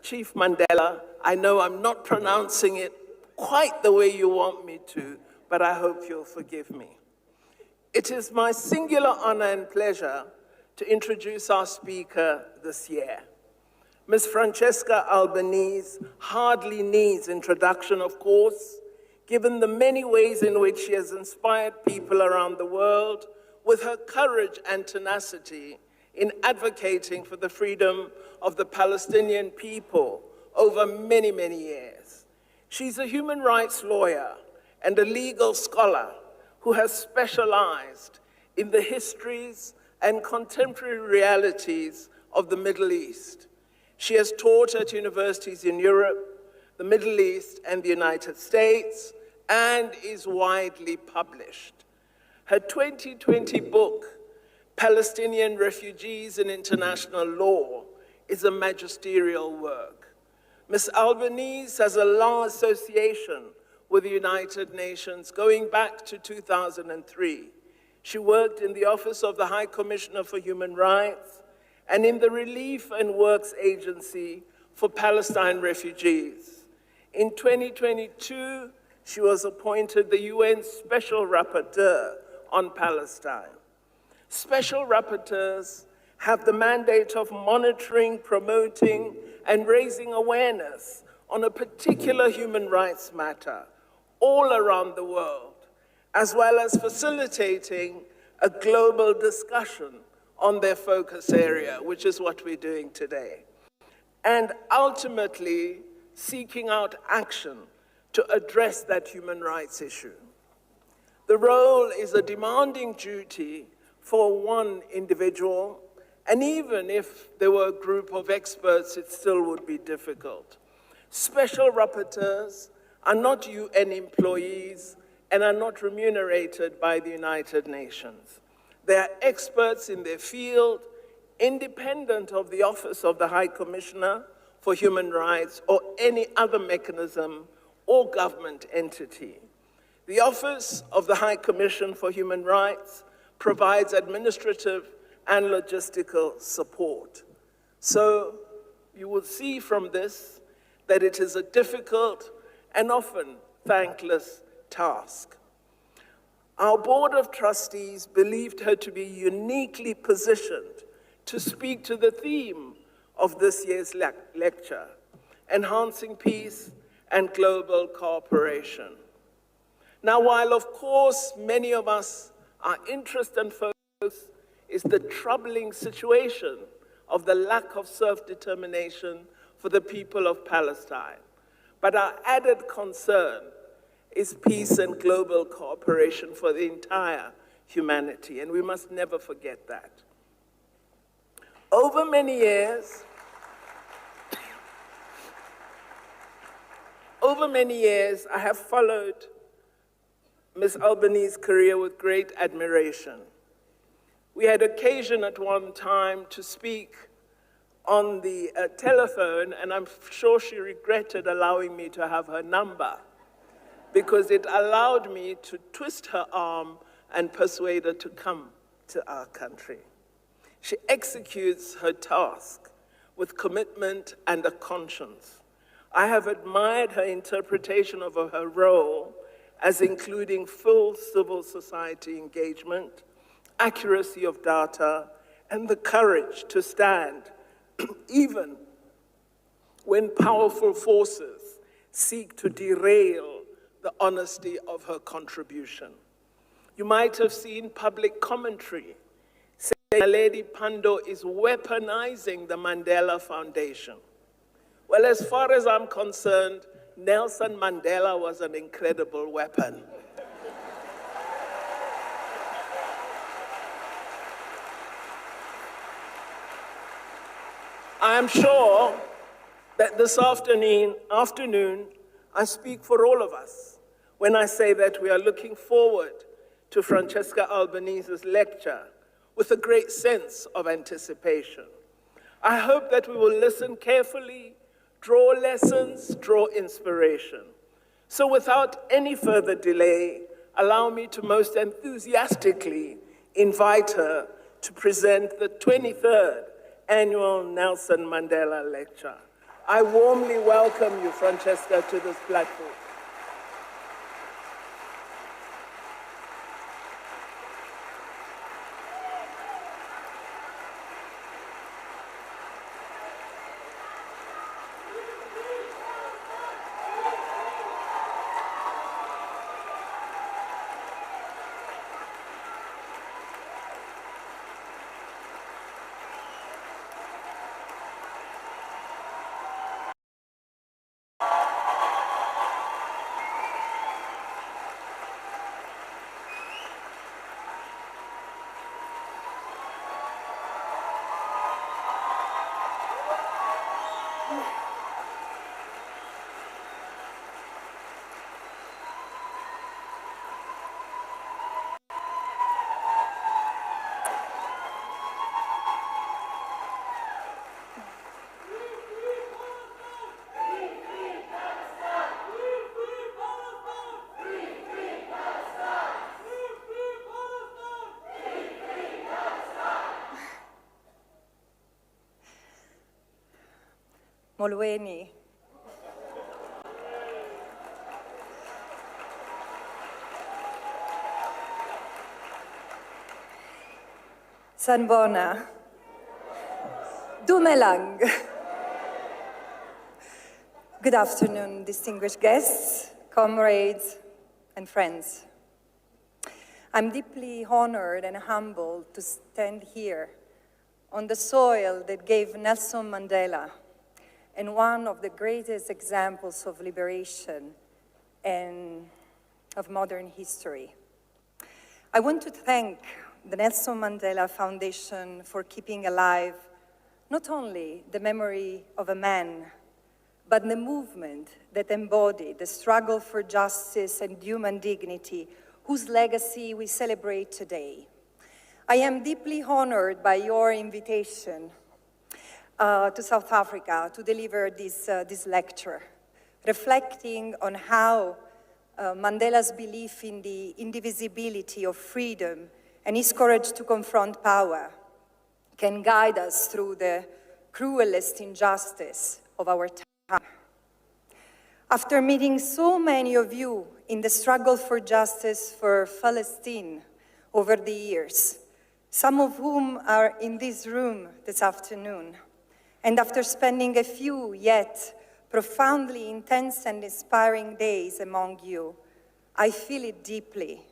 Chief Mandela, I know I'm not pronouncing it quite the way you want me to, but I hope you'll forgive me. It is my singular honor and pleasure to introduce our speaker this year. Ms. Francesca Albanese hardly needs introduction, of course, given the many ways in which she has inspired people around the world with her courage and tenacity in advocating for the freedom of the Palestinian people, over many, many years. She's a human rights lawyer and a legal scholar who has specialized in the histories and contemporary realities of the Middle East. She has taught at universities in Europe, the Middle East, and the United States, and is widely published. Her 2020 book, Palestinian Refugees in International Law, is a magisterial work. Ms. Albanese has a long association with the United Nations going back to 2003. She worked in the Office of the High Commissioner for Human Rights and in the Relief and Works Agency for Palestine refugees. In 2022, she was appointed the UN Special Rapporteur on Palestine. Special rapporteurs have the mandate of monitoring, promoting, and raising awareness on a particular human rights matter all around the world, as well as facilitating a global discussion on their focus area, which is what we're doing today, and ultimately seeking out action to address that human rights issue. The role is a demanding duty for one individual, and even if there were a group of experts, it still would be difficult. Special rapporteurs are not UN employees and are not remunerated by the United Nations. They are experts in their field, independent of the Office of the High Commissioner for Human Rights or any other mechanism or government entity. The Office of the High Commission for Human Rights provides administrative and logistical support. So you will see from this that it is a difficult and often thankless task. Our Board of Trustees believed her to be uniquely positioned to speak to the theme of this year's lecture, enhancing peace and global cooperation. Now, while of course many of us, our interest and focus is the troubling situation of the lack of self-determination for the people of Palestine, but our added concern is peace and global cooperation for the entire humanity, and we must never forget that. Over many years, I have followed Ms. Albanese's career with great admiration. We had occasion at one time to speak on the telephone, and I'm sure she regretted allowing me to have her number, because it allowed me to twist her arm and persuade her to come to our country. She executes her task with commitment and a conscience. I have admired her interpretation of her role as including full civil society engagement, accuracy of data, and the courage to stand even when powerful forces seek to derail the honesty of her contribution. You might have seen public commentary saying Lady Pandor is weaponizing the Mandela Foundation. Well, as far as I'm concerned, Nelson Mandela was an incredible weapon. I am sure that this afternoon, I speak for all of us when I say that we are looking forward to Francesca Albanese's lecture with a great sense of anticipation. I hope that we will listen carefully, draw lessons, draw inspiration. So without any further delay, allow me to most enthusiastically invite her to present the 23rd Annual Nelson Mandela Lecture. I warmly welcome you, Francesca, to this platform. Molweni. Sanbona. Dumelang. Good afternoon, distinguished guests, comrades, and friends. I'm deeply honored and humbled to stand here on the soil that gave Nelson Mandela and one of the greatest examples of liberation and of modern history. I want to thank the Nelson Mandela Foundation for keeping alive not only the memory of a man, but the movement that embodied the struggle for justice and human dignity, whose legacy we celebrate today. I am deeply honored by your invitation to South Africa to deliver this lecture, reflecting on how Mandela's belief in the indivisibility of freedom and his courage to confront power can guide us through the cruelest injustice of our time. After meeting so many of you in the struggle for justice for Palestine over the years, some of whom are in this room this afternoon, and after spending a few yet profoundly intense and inspiring days among you, I feel it deeply.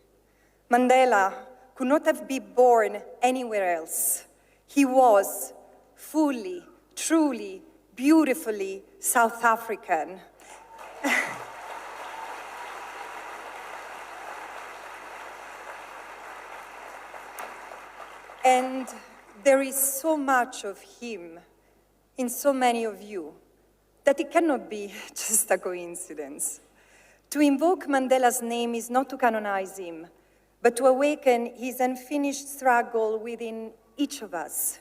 Mandela could not have been born anywhere else. He was fully, truly, beautifully South African. And there is so much of him in so many of you that it cannot be just a coincidence. To invoke Mandela's name is not to canonize him, but to awaken his unfinished struggle within each of us.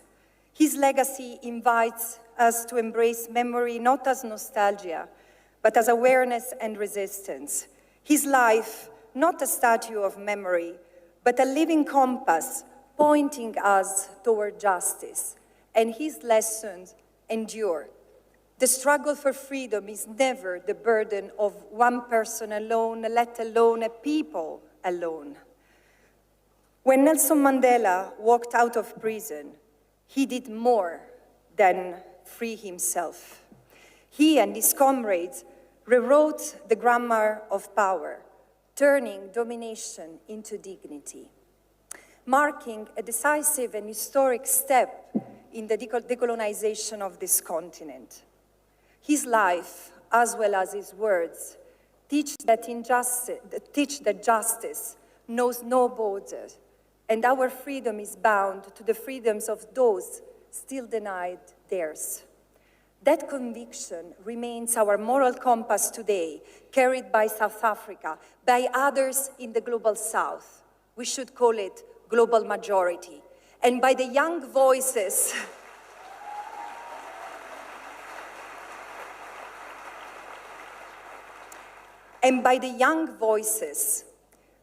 His legacy invites us to embrace memory not as nostalgia, but as awareness and resistance. His life, not a statue of memory, but a living compass pointing us toward justice, and his lessons endure. The struggle for freedom is never the burden of one person alone, let alone a people alone. When Nelson Mandela walked out of prison, he did more than free himself. He and his comrades rewrote the grammar of power, turning domination into dignity, marking a decisive and historic step in the decolonization of this continent. His life, as well as his words, teach that justice knows no borders, and our freedom is bound to the freedoms of those still denied theirs. That conviction remains our moral compass today, carried by South Africa, by others in the global South. We should call it global majority, and by the young voices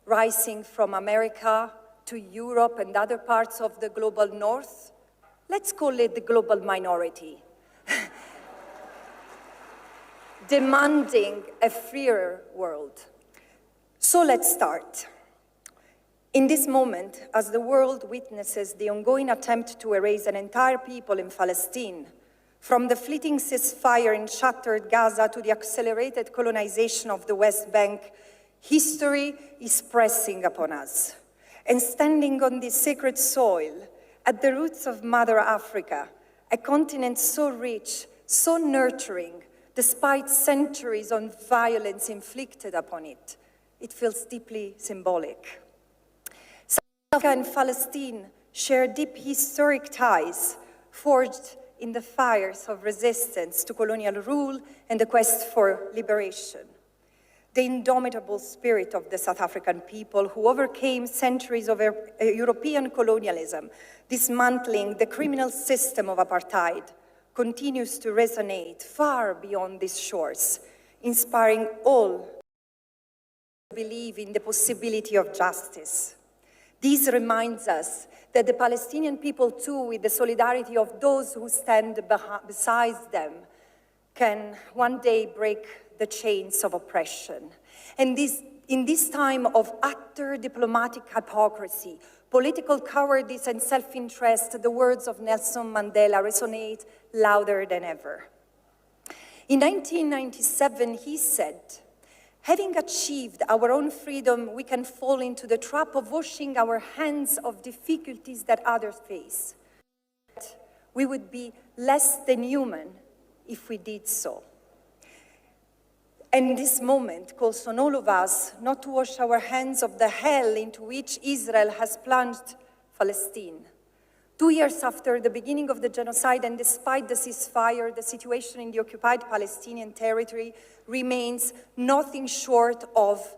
rising from America to Europe and other parts of the global North. Let's call it the global minority, demanding a freer world. So let's start. In this moment, as the world witnesses the ongoing attempt to erase an entire people in Palestine, from the fleeting ceasefire in shattered Gaza to the accelerated colonization of the West Bank, history is pressing upon us. And standing on this sacred soil, at the roots of Mother Africa, a continent so rich, so nurturing, despite centuries of violence inflicted upon it, it feels deeply symbolic. South Africa and Palestine share deep historic ties, forged in the fires of resistance to colonial rule and the quest for liberation. The indomitable spirit of the South African people who overcame centuries of European colonialism, dismantling the criminal system of apartheid, continues to resonate far beyond these shores, inspiring all to believe in the possibility of justice. This reminds us that the Palestinian people too, with the solidarity of those who stand beside them, can one day break the chains of oppression. And in this time of utter diplomatic hypocrisy, political cowardice and self-interest, the words of Nelson Mandela resonate louder than ever. In 1997, he said, "Having achieved our own freedom, we can fall into the trap of washing our hands of difficulties that others face. We would be less than human if we did so." And this moment calls on all of us not to wash our hands of the hell into which Israel has plunged Palestine. 2 years after the beginning of the genocide, and despite the ceasefire, the situation in the occupied Palestinian territory remains nothing short of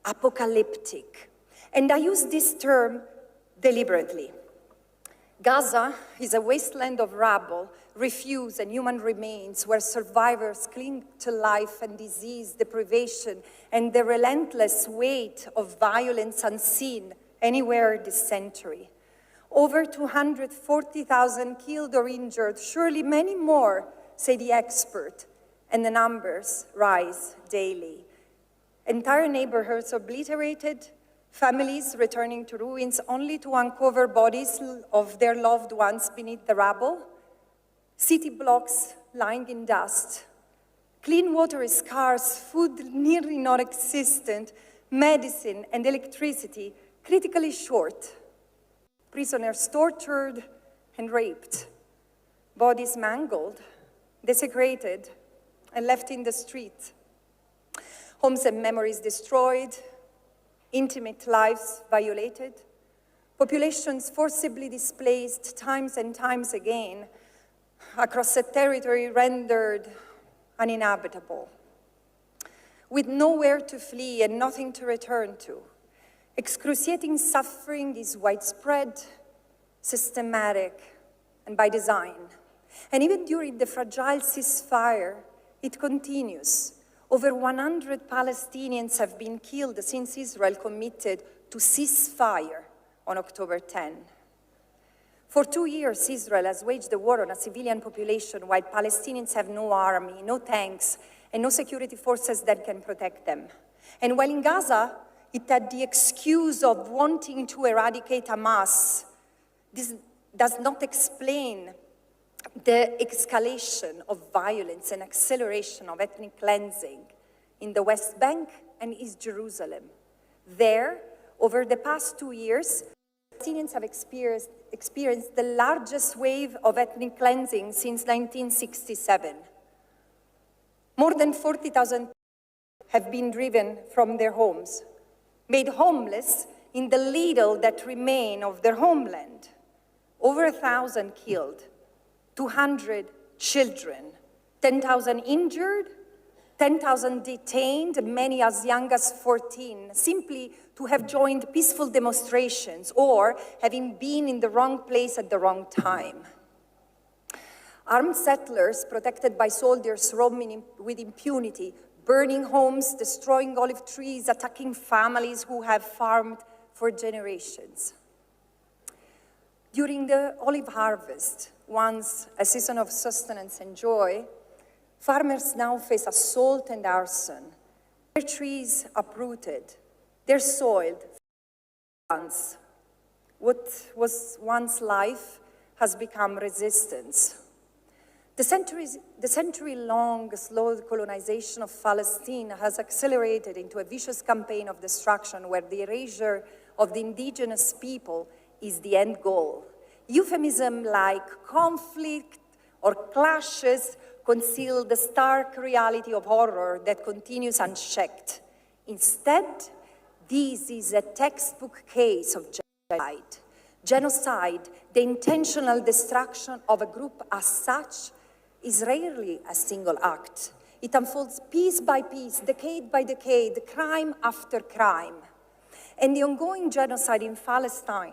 apocalyptic. And I use this term deliberately. Gaza is a wasteland of rubble, refuse, and human remains where survivors cling to life and disease, deprivation, and the relentless weight of violence unseen anywhere this century. Over 240,000 killed or injured, surely many more, say the expert, and the numbers rise daily. Entire neighborhoods obliterated, families returning to ruins only to uncover bodies of their loved ones beneath the rubble, city blocks lying in dust. Clean water is scarce, food nearly non-existent, medicine and electricity critically short. Prisoners tortured and raped, bodies mangled, desecrated, and left in the street. Homes and memories destroyed, intimate lives violated, populations forcibly displaced times and times again across a territory rendered uninhabitable, with nowhere to flee and nothing to return to. Excruciating suffering is widespread, systematic, and by design. And even during the fragile ceasefire, it continues. Over 100 Palestinians have been killed since Israel committed to ceasefire on October 10. For 2 years, Israel has waged a war on a civilian population while Palestinians have no army, no tanks, and no security forces that can protect them. And while in Gaza, it had the excuse of wanting to eradicate Hamas, this does not explain the escalation of violence and acceleration of ethnic cleansing in the West Bank and East Jerusalem. There, over the past 2 years, Palestinians have experienced the largest wave of ethnic cleansing since 1967. More than 40,000 have been driven from their homes, made homeless in the little that remain of their homeland. Over 1,000 killed, 200 children, 10,000 injured, 10,000 detained, many as young as 14, simply to have joined peaceful demonstrations or having been in the wrong place at the wrong time. Armed settlers protected by soldiers roaming with impunity, burning homes, destroying olive trees, attacking families who have farmed for generations. During the olive harvest, once a season of sustenance and joy, farmers now face assault and arson. Their trees uprooted, their soil once. What was once life has become resistance. The century-long slow colonization of Palestine has accelerated into a vicious campaign of destruction where the erasure of the indigenous people is the end goal. Euphemism like conflict or clashes conceal the stark reality of horror that continues unchecked. Instead, this is a textbook case of genocide. Genocide, the intentional destruction of a group as such, is rarely a single act. It unfolds piece by piece, decade by decade, crime after crime. And the ongoing genocide in Palestine,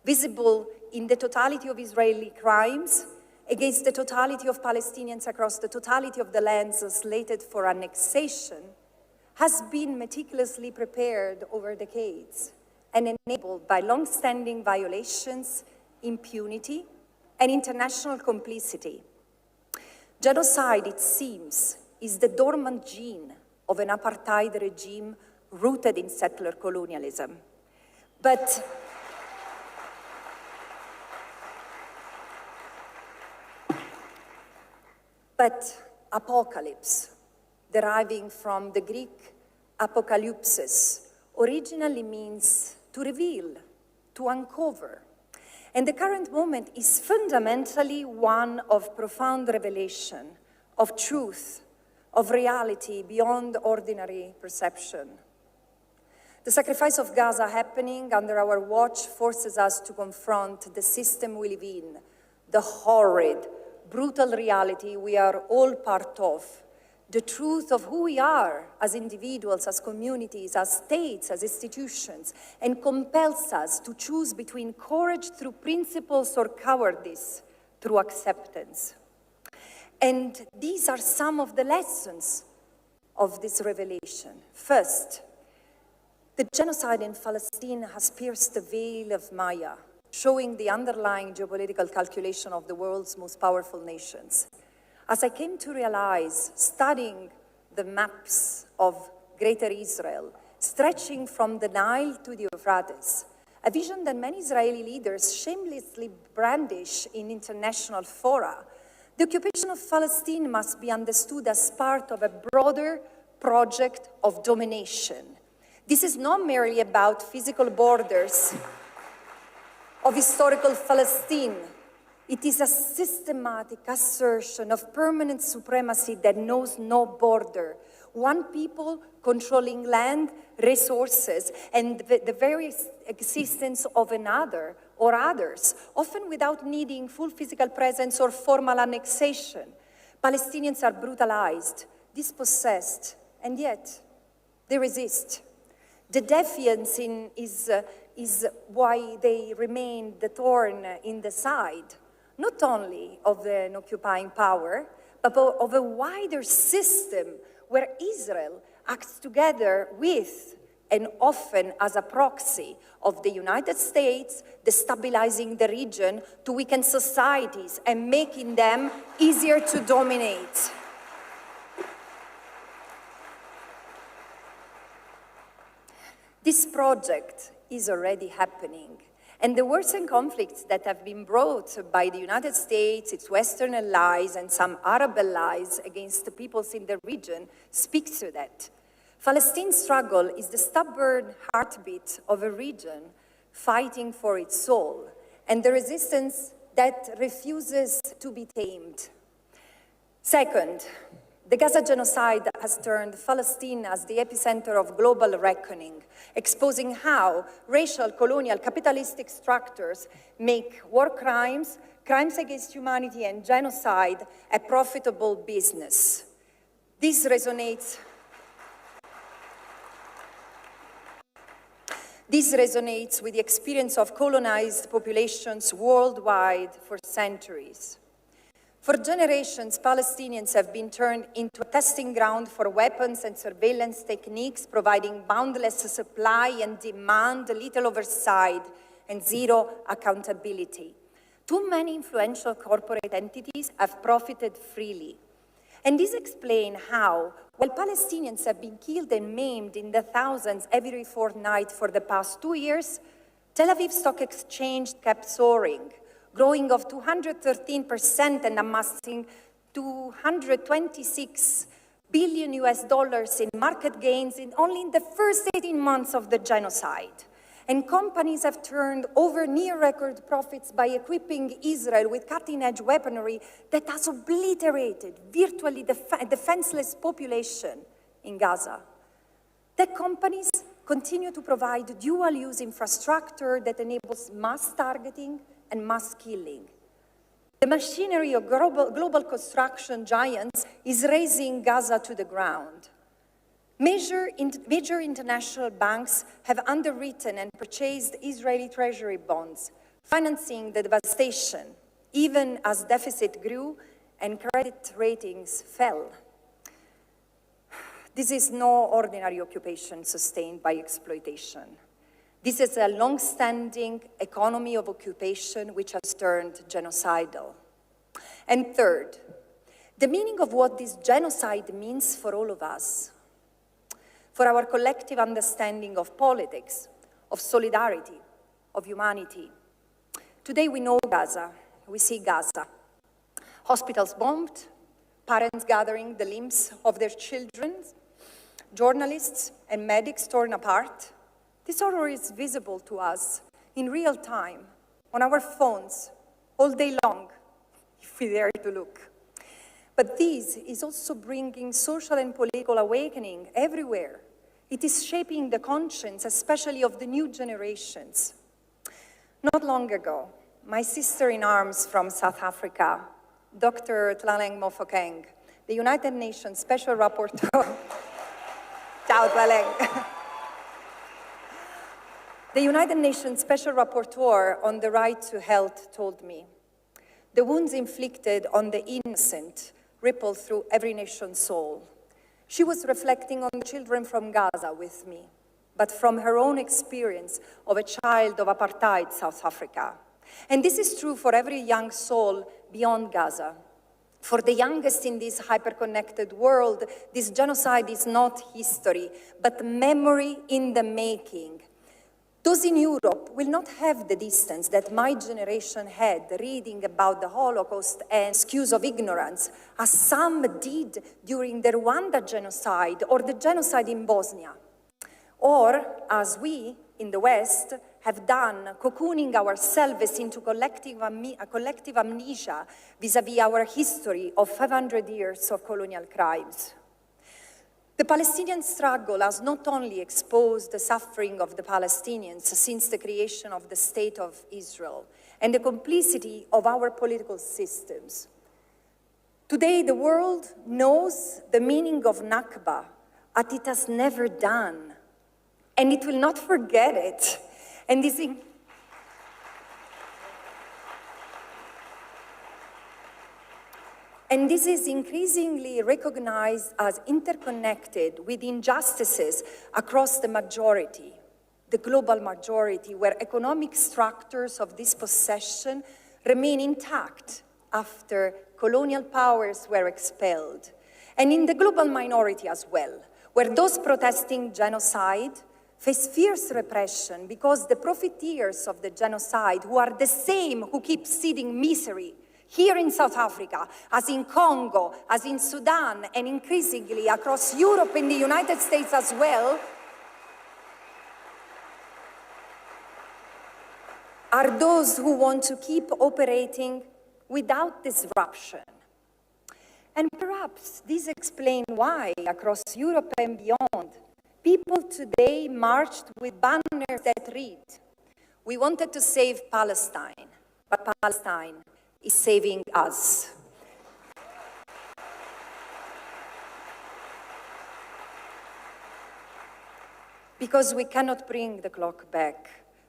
visible in the totality of Israeli crimes against the totality of Palestinians across the totality of the lands slated for annexation, has been meticulously prepared over decades and enabled by long-standing violations, impunity, and international complicity. Genocide, it seems, is the dormant gene of an apartheid regime rooted in settler colonialism. But apocalypse, deriving from the Greek apokalypsis, originally means to reveal, to uncover. And the current moment is fundamentally one of profound revelation, of truth, of reality beyond ordinary perception. The sacrifice of Gaza happening under our watch forces us to confront the system we live in, the horrid, brutal reality we are all part of, the truth of who we are as individuals, as communities, as states, as institutions, and compels us to choose between courage through principles or cowardice through acceptance. And these are some of the lessons of this revelation. First, the genocide in Palestine has pierced the veil of Maya, showing the underlying geopolitical calculation of the world's most powerful nations. As I came to realize, studying the maps of Greater Israel, stretching from the Nile to the Euphrates, a vision that many Israeli leaders shamelessly brandish in international fora, the occupation of Palestine must be understood as part of a broader project of domination. This is not merely about physical borders of historical Palestine. It is a systematic assertion of permanent supremacy that knows no border. One people controlling land, resources, and the very existence of another or others, often without needing full physical presence or formal annexation. Palestinians are brutalized, dispossessed, and yet they resist. The defiance is why they remain the thorn in the side, not only of an occupying power, but of a wider system where Israel acts together with and often as a proxy of the United States, destabilizing the region to weaken societies and making them easier to dominate. This project is already happening. And the wars and conflicts that have been brought by the United States, its Western allies, and some Arab allies against the peoples in the region speak to that. Palestine's struggle is the stubborn heartbeat of a region fighting for its soul, and the resistance that refuses to be tamed. Second, the Gaza genocide has turned Palestine as the epicenter of global reckoning, exposing how racial, colonial, capitalistic structures make war crimes, crimes against humanity, and genocide a profitable business. This resonates with the experience of colonized populations worldwide for centuries. For generations, Palestinians have been turned into a testing ground for weapons and surveillance techniques, providing boundless supply and demand, little oversight, and zero accountability. Too many influential corporate entities have profited freely. And this explains how, while Palestinians have been killed and maimed in the thousands every fortnight for the past 2 years, Tel Aviv Stock Exchange kept soaring, growing of 213% and amassing $226 billion in market gains only in the first 18 months of the genocide. And companies have turned over near-record profits by equipping Israel with cutting-edge weaponry that has obliterated virtually the defenseless population in Gaza. Tech companies continue to provide dual-use infrastructure that enables mass targeting and mass killing. The machinery of global construction giants is razing Gaza to the ground. Major international banks have underwritten and purchased Israeli treasury bonds, financing the devastation, even as deficit grew and credit ratings fell. This is no ordinary occupation sustained by exploitation. This is a long-standing economy of occupation which has turned genocidal. And third, the meaning of what this genocide means for all of us, for our collective understanding of politics, of solidarity, of humanity. Today we know Gaza, we see Gaza. Hospitals bombed, parents gathering the limbs of their children, journalists and medics torn apart. This horror is visible to us in real time, on our phones, all day long, if we dare to look. But this is also bringing social and political awakening everywhere. It is shaping the conscience, especially of the new generations. Not long ago, my sister-in-arms from South Africa, Dr. Tlaleng Mofokeng, the United Nations Special Rapporteur, Ciao, Tlaleng. The United Nations Special Rapporteur on the right to health told me, the wounds inflicted on the innocent ripple through every nation's soul. She was reflecting on the children from Gaza with me, but from her own experience of a child of apartheid South Africa. And this is true for every young soul beyond Gaza. For the youngest in this hyper-connected world, this genocide is not history, but memory in the making. Those in Europe will not have the distance that my generation had reading about the Holocaust and excuse of ignorance, as some did during the Rwanda genocide or the genocide in Bosnia. Or, as we, in the West, have done, cocooning ourselves into collective amnesia vis-à-vis our history of 500 years of colonial crimes. The Palestinian struggle has not only exposed the suffering of the Palestinians since the creation of the State of Israel and the complicity of our political systems. Today, the world knows the meaning of Nakba, as it has never done, and it will not forget it. And this is increasingly recognized as interconnected with injustices across the majority, the global majority, where economic structures of dispossession remain intact after colonial powers were expelled, and in the global minority as well, where those protesting genocide face fierce repression because the profiteers of the genocide, who are the same who keep seeding misery here in South Africa, as in Congo, as in Sudan, and increasingly across Europe and the United States as well, are those who want to keep operating without disruption. And perhaps this explains why, across Europe and beyond, people today marched with banners that read, "We wanted to save Palestine, but Palestine is saving us." Because we cannot bring the clock back.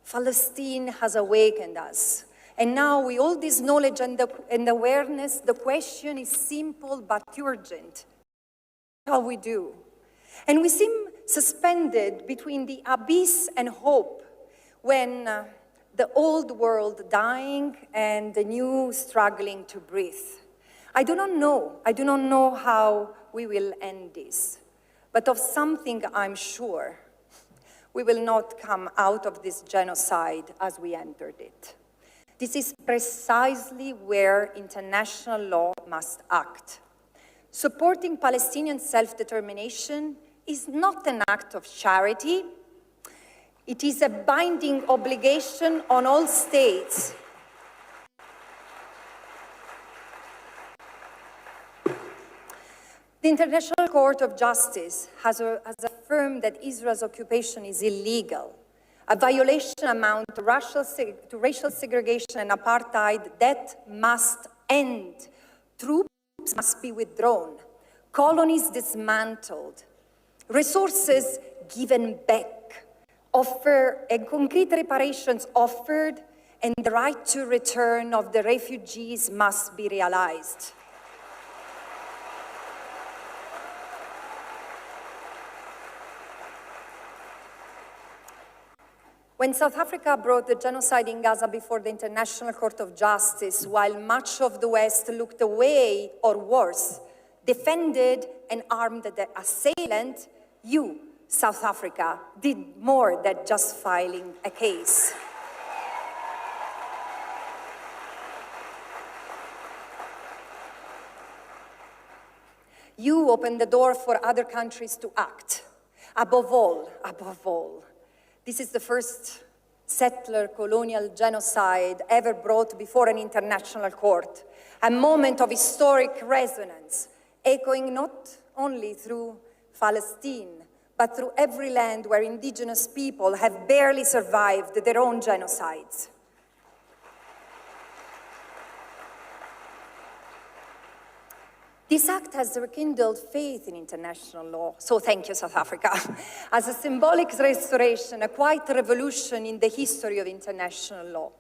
Palestine has awakened us. And now, with all this knowledge and awareness, the question is simple but urgent. What shall we do? And we seem suspended between the abyss and hope when the old world dying and the new struggling to breathe. I do not know how we will end this, but of something I'm sure. We will not come out of this genocide as we entered it. This is precisely where international law must act. Supporting Palestinian self-determination is not an act of charity. It is a binding obligation on all states. The International Court of Justice has affirmed that Israel's occupation is illegal, a violation amounting to racial segregation and apartheid that must end. Troops must be withdrawn, colonies dismantled, resources given back, and concrete reparations offered, and the right to return of the refugees must be realized. When South Africa brought the genocide in Gaza before the International Court of Justice, while much of the West looked away, or worse, defended and armed the assailant, you, South Africa, did more than just filing a case. You opened the door for other countries to act. Above all, this is the first settler colonial genocide ever brought before an international court, a moment of historic resonance, echoing not only through Palestine, but through every land where indigenous people have barely survived their own genocides. This act has rekindled faith in international law, so thank you, South Africa. As a symbolic restoration, a quiet revolution in the history of international law.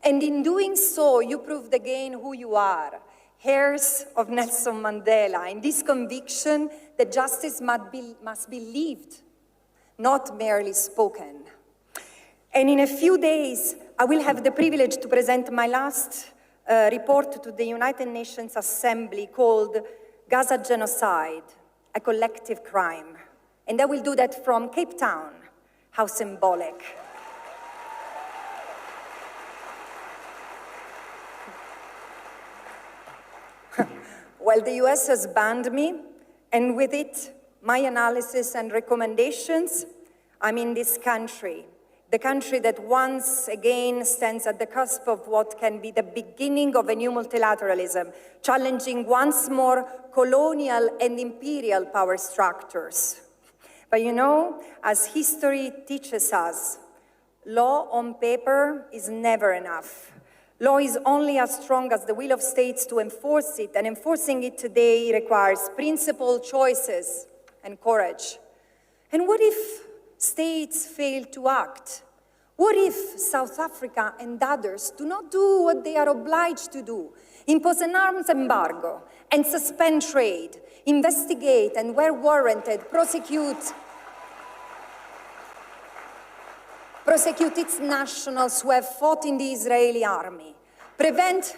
And in doing so, you proved again who you are, heirs of Nelson Mandela, in this conviction that justice must be lived, not merely spoken. And in a few days, I will have the privilege to present my last report to the United Nations Assembly called Gaza Genocide, a Collective Crime. And I will do that from Cape Town. How symbolic. Well, the US has banned me, and with it, my analysis and recommendations, I'm in this country. The country that once again stands at the cusp of what can be the beginning of a new multilateralism, challenging once more colonial and imperial power structures. But you know, as history teaches us, law on paper is never enough. Law is only as strong as the will of states to enforce it, and enforcing it today requires principled choices and courage. And what if states fail to act? What if South Africa and others do not do what they are obliged to do? Impose an arms embargo and suspend trade, investigate and, where warranted, prosecute its nationals who have fought in the Israeli army, prevent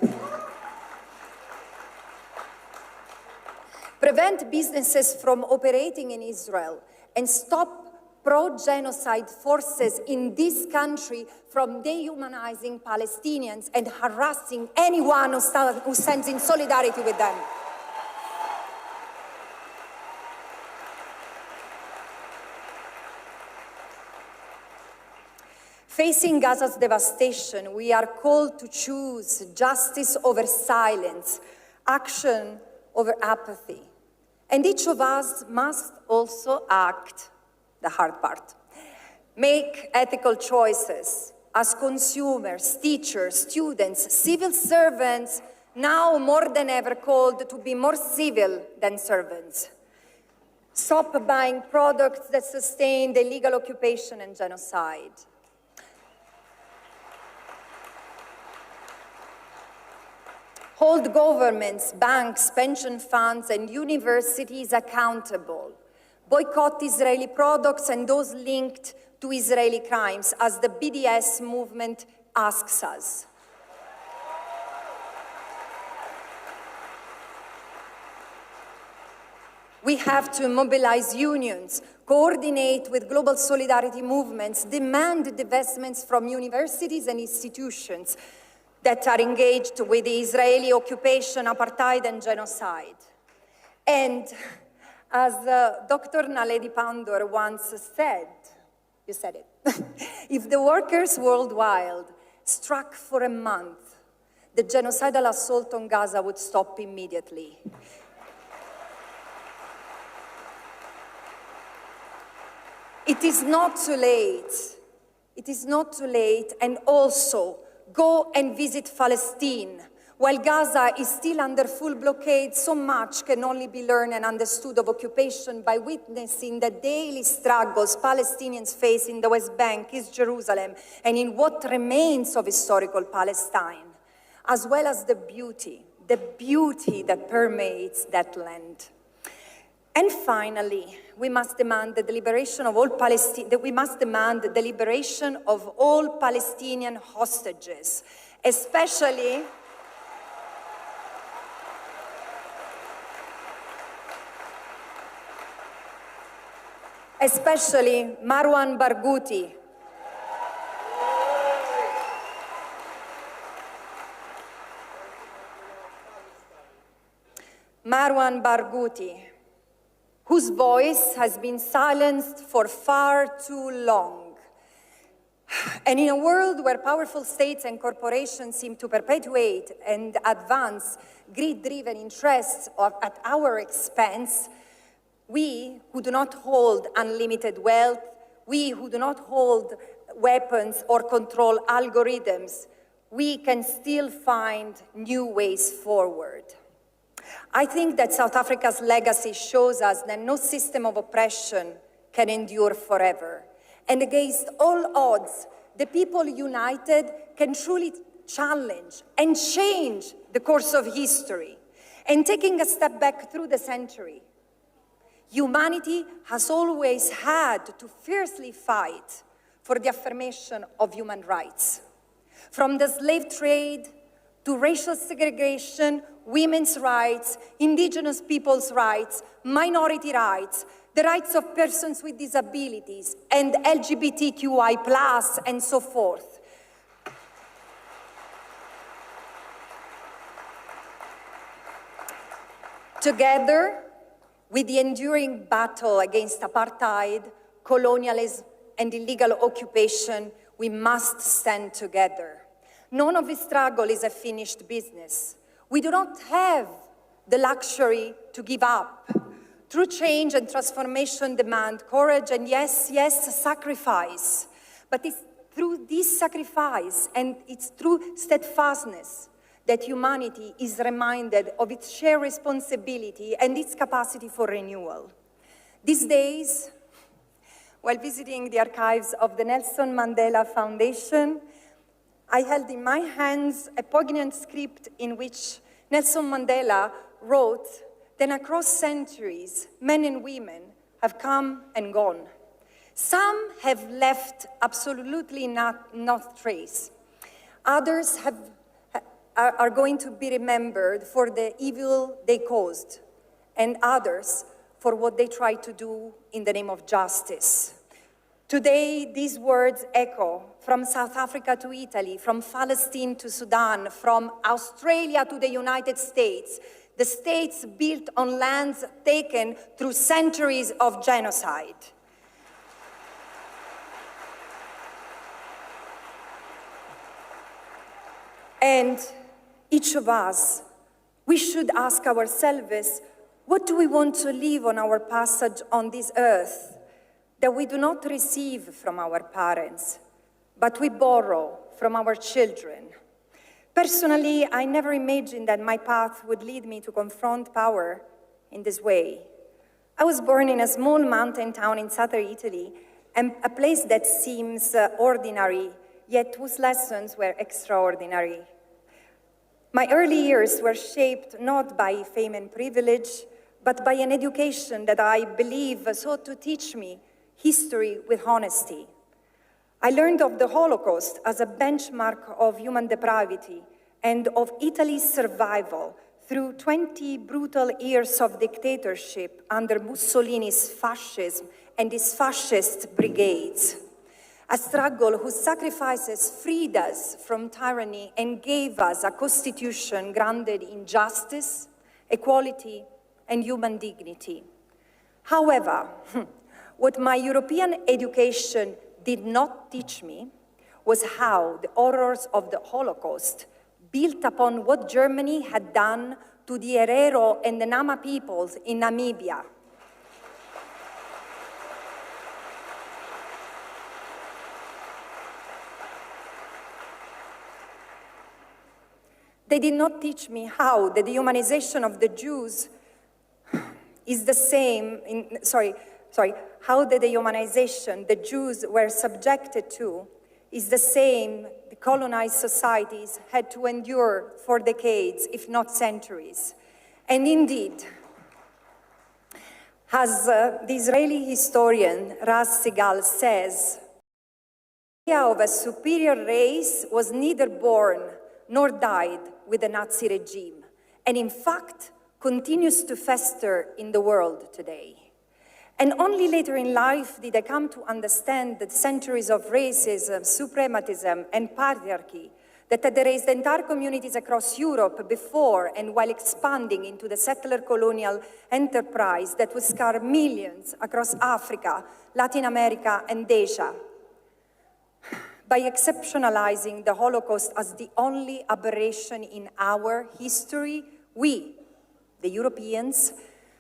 businesses from operating in Israel, and stop pro-genocide forces in this country from dehumanizing Palestinians and harassing anyone who stands in solidarity with them. Facing Gaza's devastation, we are called to choose justice over silence, action over apathy. And each of us must also act. The hard part. Make ethical choices as consumers, teachers, students, civil servants, now more than ever called to be more civil than servants. Stop buying products that sustain the illegal occupation and genocide. Hold governments, banks, pension funds, and universities accountable. Boycott Israeli products and those linked to Israeli crimes, as the BDS movement asks us. We have to mobilize unions, coordinate with global solidarity movements, demand divestments from universities and institutions that are engaged with the Israeli occupation, apartheid, and genocide. And as Dr. Naledi Pandor once said, you said it, if the workers worldwide struck for a month, the genocidal assault on Gaza would stop immediately. It is not too late. It is not too late. And also, go and visit Palestine. While Gaza is still under full blockade, so much can only be learned and understood of occupation by witnessing the daily struggles Palestinians face in the West Bank, East Jerusalem, and in what remains of historical Palestine, as well as the beauty that permeates that land. And finally, we must demand the liberation of all Palestinian hostages, especially Marwan Barghouti. Marwan Barghouti, whose voice has been silenced for far too long. And in a world where powerful states and corporations seem to perpetuate and advance greed-driven interests at our expense, we who do not hold unlimited wealth, we who do not hold weapons or control algorithms, we can still find new ways forward. I think that South Africa's legacy shows us that no system of oppression can endure forever. And against all odds, the people united can truly challenge and change the course of history. And taking a step back through the century, humanity has always had to fiercely fight for the affirmation of human rights. From the slave trade to racial segregation, women's rights, indigenous people's rights, minority rights, the rights of persons with disabilities, and LGBTQI+, and so forth. Together, with the enduring battle against apartheid, colonialism, and illegal occupation, we must stand together. None of this struggle is a finished business. We do not have the luxury to give up. True change and transformation demand courage and yes, sacrifice. But it's through this sacrifice and it's through steadfastness that humanity is reminded of its shared responsibility and its capacity for renewal. These days, while visiting the archives of the Nelson Mandela Foundation, I held in my hands a poignant script in which Nelson Mandela wrote that across centuries, men and women have come and gone. Some have left absolutely not trace. Others are going to be remembered for the evil they caused, and others for what they tried to do in the name of justice. Today, these words echo from South Africa to Italy, from Palestine to Sudan, from Australia to the United States, the states built on lands taken through centuries of genocide. And each of us, we should ask ourselves, what do we want to leave on our passage on this earth that we do not receive from our parents, but we borrow from our children? Personally, I never imagined that my path would lead me to confront power in this way. I was born in a small mountain town in southern Italy, and a place that seems ordinary, yet whose lessons were extraordinary. My early years were shaped not by fame and privilege, but by an education that I believe sought to teach me history with honesty. I learned of the Holocaust as a benchmark of human depravity and of Italy's survival through 20 brutal years of dictatorship under Mussolini's fascism and his fascist brigades. A struggle whose sacrifices freed us from tyranny and gave us a constitution grounded in justice, equality, and human dignity. However, what my European education did not teach me was how the horrors of the Holocaust, built upon what Germany had done to the Herero and the Nama peoples in Namibia, They did not teach me how the dehumanization of the Jews is the same, how the dehumanization the Jews were subjected to is the same the colonized societies had to endure for decades, if not centuries. And indeed, as the Israeli historian Raz Segal says, the idea of a superior race was neither born nor died with the Nazi regime, and in fact continues to fester in the world today. And only later in life did I come to understand that centuries of racism, suprematism, and patriarchy that had erased entire communities across Europe before and while expanding into the settler colonial enterprise that would scar millions across Africa, Latin America, and Asia. By exceptionalizing the Holocaust as the only aberration in our history, we, the Europeans,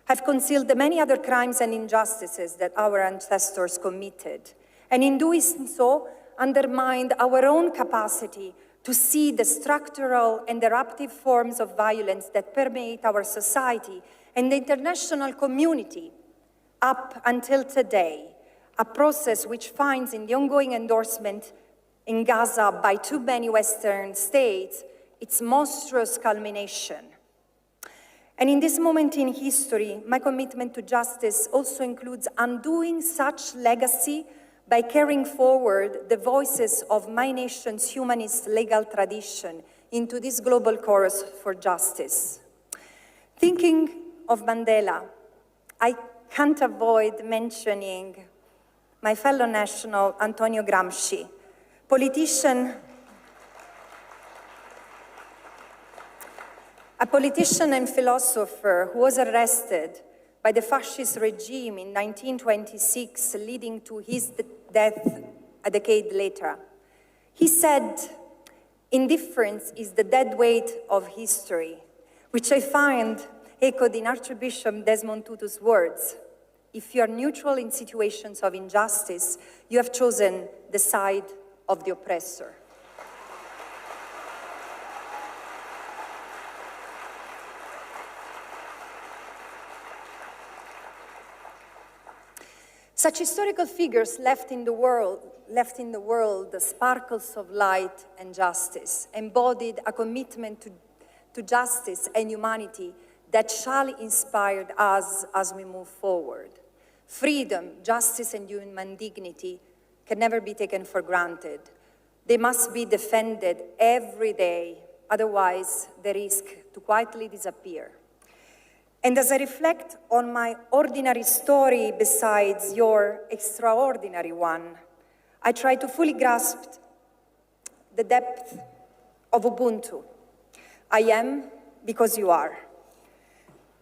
have concealed the many other crimes and injustices that our ancestors committed, and in doing so, undermined our own capacity to see the structural and eruptive forms of violence that permeate our society and the international community up until today, a process which finds in the ongoing endorsement in Gaza by too many Western states its monstrous culmination. And in this moment in history, my commitment to justice also includes undoing such legacy by carrying forward the voices of my nation's humanist legal tradition into this global chorus for justice. Thinking of Mandela, I can't avoid mentioning my fellow national Antonio Gramsci, a politician and philosopher who was arrested by the fascist regime in 1926, leading to his death a decade later. He said, "Indifference is the dead weight of history," which I find echoed in Archbishop Desmond Tutu's words. If you are neutral in situations of injustice, you have chosen the side of the oppressor. Such historical figures left in the world the sparkles of light and justice, embodied a commitment to justice and humanity that shall inspire us as we move forward. Freedom, justice, and human dignity can never be taken for granted. They must be defended every day, otherwise they risk to quietly disappear. And as I reflect on my ordinary story besides your extraordinary one, I try to fully grasp the depth of Ubuntu. I am because you are.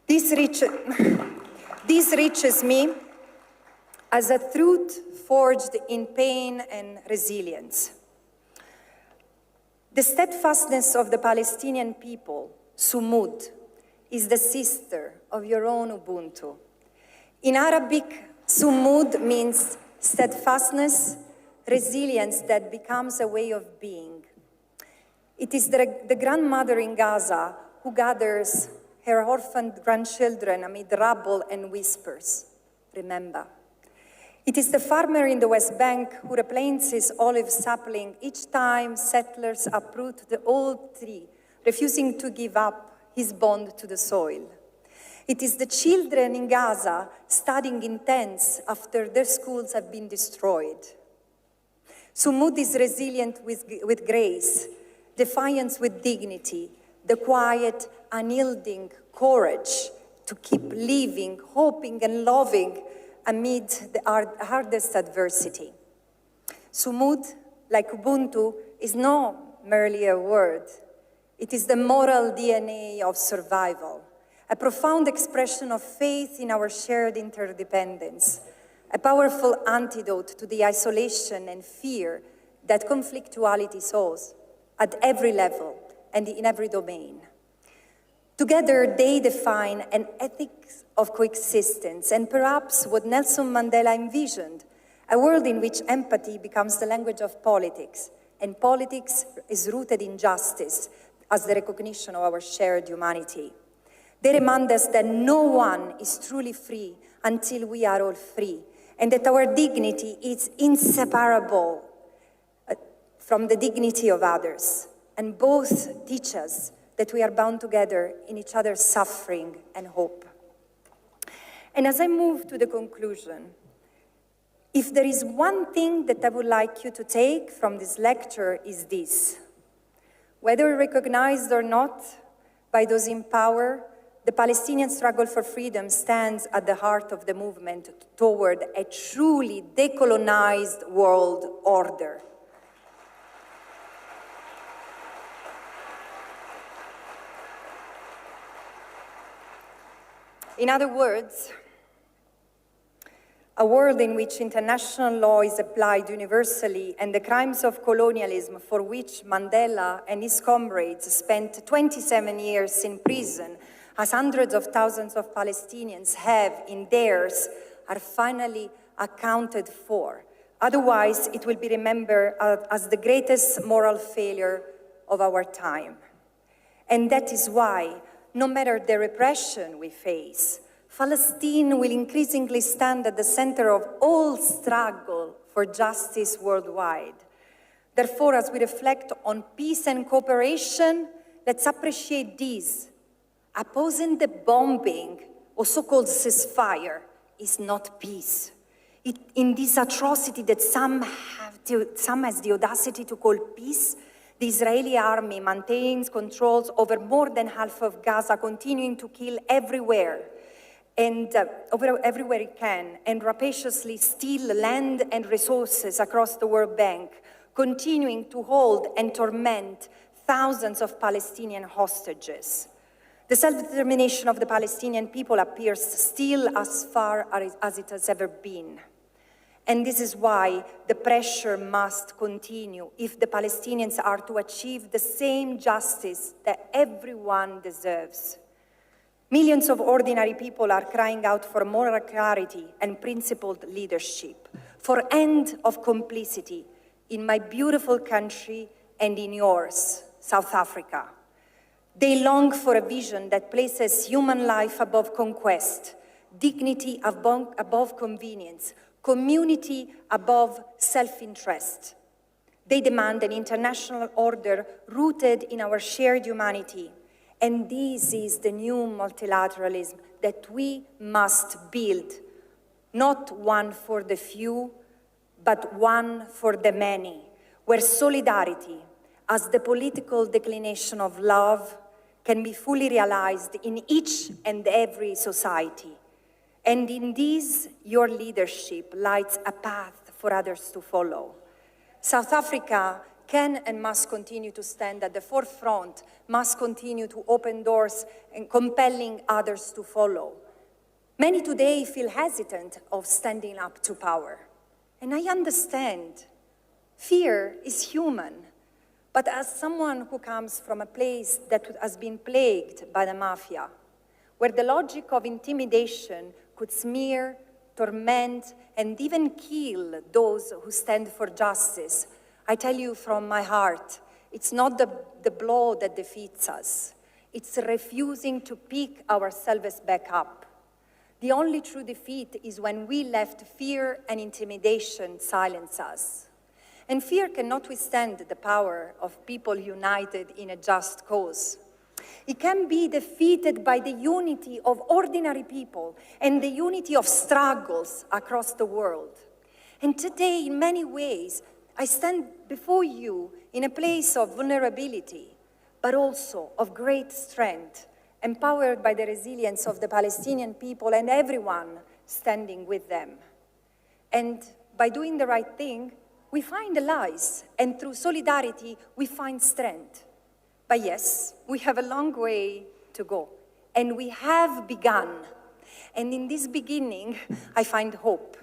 This reaches me as a truth forged in pain and resilience. The steadfastness of the Palestinian people, Sumud, is the sister of your own Ubuntu. In Arabic, Sumud means steadfastness, resilience that becomes a way of being. It is the grandmother in Gaza who gathers her orphaned grandchildren amid rubble and whispers. Remember. It is the farmer in the West Bank who replants his olive sapling each time settlers uproot the old tree, refusing to give up his bond to the soil. It is the children in Gaza studying in tents after their schools have been destroyed. Sumud is resilient with grace, defiance with dignity, the quiet, unyielding courage to keep living, hoping, and loving amid the hardest adversity. Sumud, like Ubuntu, is not merely a word. It is the moral DNA of survival, a profound expression of faith in our shared interdependence, a powerful antidote to the isolation and fear that conflictuality sows at every level and in every domain. Together, they define an ethics of coexistence and perhaps what Nelson Mandela envisioned, a world in which empathy becomes the language of politics, and politics is rooted in justice, as the recognition of our shared humanity. They remind us that no one is truly free until we are all free, and that our dignity is inseparable from the dignity of others. And both teach us that we are bound together in each other's suffering and hope. And as I move to the conclusion, if there is one thing that I would like you to take from this lecture is this: whether recognized or not by those in power, the Palestinian struggle for freedom stands at the heart of the movement toward a truly decolonized world order. In other words, a world in which international law is applied universally and the crimes of colonialism for which Mandela and his comrades spent 27 years in prison, as hundreds of thousands of Palestinians have in theirs, are finally accounted for. Otherwise, it will be remembered as the greatest moral failure of our time. And that is why, no matter the repression we face, Palestine will increasingly stand at the center of all struggle for justice worldwide. Therefore, as we reflect on peace and cooperation, let's appreciate these. Opposing the bombing or so-called ceasefire is not peace. In this atrocity that some has the audacity to call peace, the Israeli army maintains controls over more than half of Gaza, continuing to kill everywhere, and everywhere it can, and rapaciously steal land and resources across the World Bank, continuing to hold and torment thousands of Palestinian hostages. The self-determination of the Palestinian people appears still as far as it has ever been. And this is why the pressure must continue if the Palestinians are to achieve the same justice that everyone deserves. Millions of ordinary people are crying out for moral clarity and principled leadership, for end of complicity in my beautiful country and in yours, South Africa. They long for a vision that places human life above conquest, dignity above convenience, community above self-interest. They demand an international order rooted in our shared humanity. And this is the new multilateralism that we must build, not one for the few, but one for the many, where solidarity, as the political declination of love, can be fully realized in each and every society. And in this, your leadership lights a path for others to follow. South Africa can and must continue to stand at the forefront, must continue to open doors and compelling others to follow. Many today feel hesitant of standing up to power. And I understand. Fear is human. But as someone who comes from a place that has been plagued by the mafia, where the logic of intimidation could smear, torment, and even kill those who stand for justice, I tell you from my heart, it's not the blow that defeats us. It's refusing to pick ourselves back up. The only true defeat is when we left fear and intimidation silence us. And fear cannot withstand the power of people united in a just cause. It can be defeated by the unity of ordinary people and the unity of struggles across the world. And today, in many ways, I stand before you in a place of vulnerability, but also of great strength, empowered by the resilience of the Palestinian people and everyone standing with them. And by doing the right thing, we find allies, and through solidarity, we find strength. But yes, we have a long way to go, and we have begun. And in this beginning, I find hope.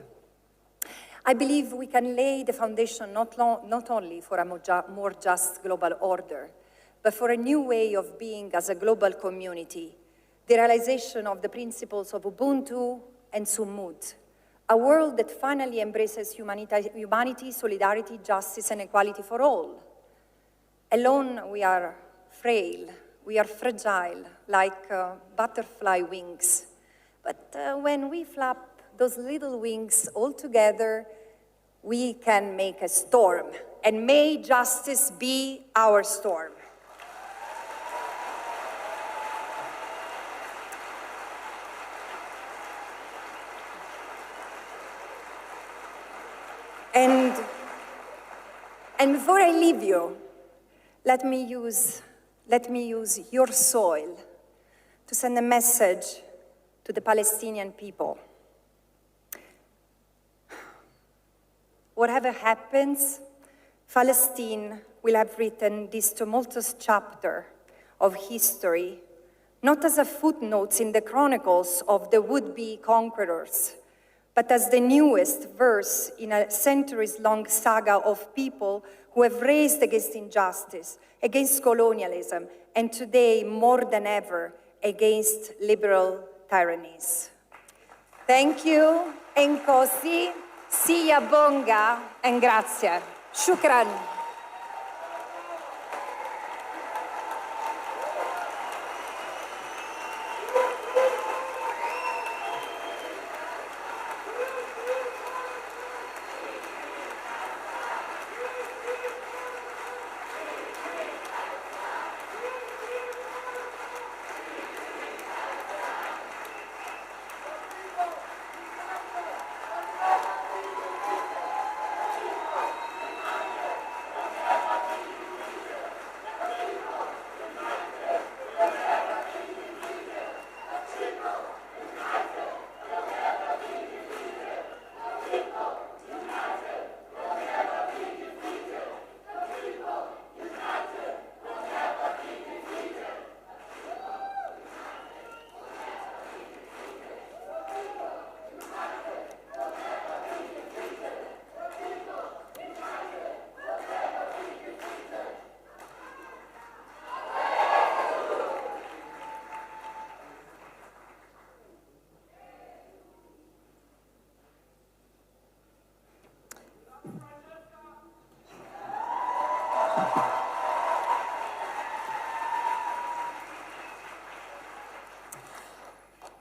I believe we can lay the foundation not only for a more just global order, but for a new way of being as a global community, the realization of the principles of Ubuntu and Sumud, a world that finally embraces humanity, solidarity, justice, and equality for all. Alone, we are frail, we are fragile, like butterfly wings. But when we flap those little wings all together, we can make a storm. And may justice be our storm. And before I leave you, let me use your soil to send a message to the Palestinian people. Whatever happens, Palestine will have written this tumultuous chapter of history, not as a footnote in the chronicles of the would-be conquerors, but as the newest verse in a centuries-long saga of people who have raised against injustice, against colonialism, and today, more than ever, against liberal tyrannies. Thank you, and così sia bonga, and grazie. Shukran.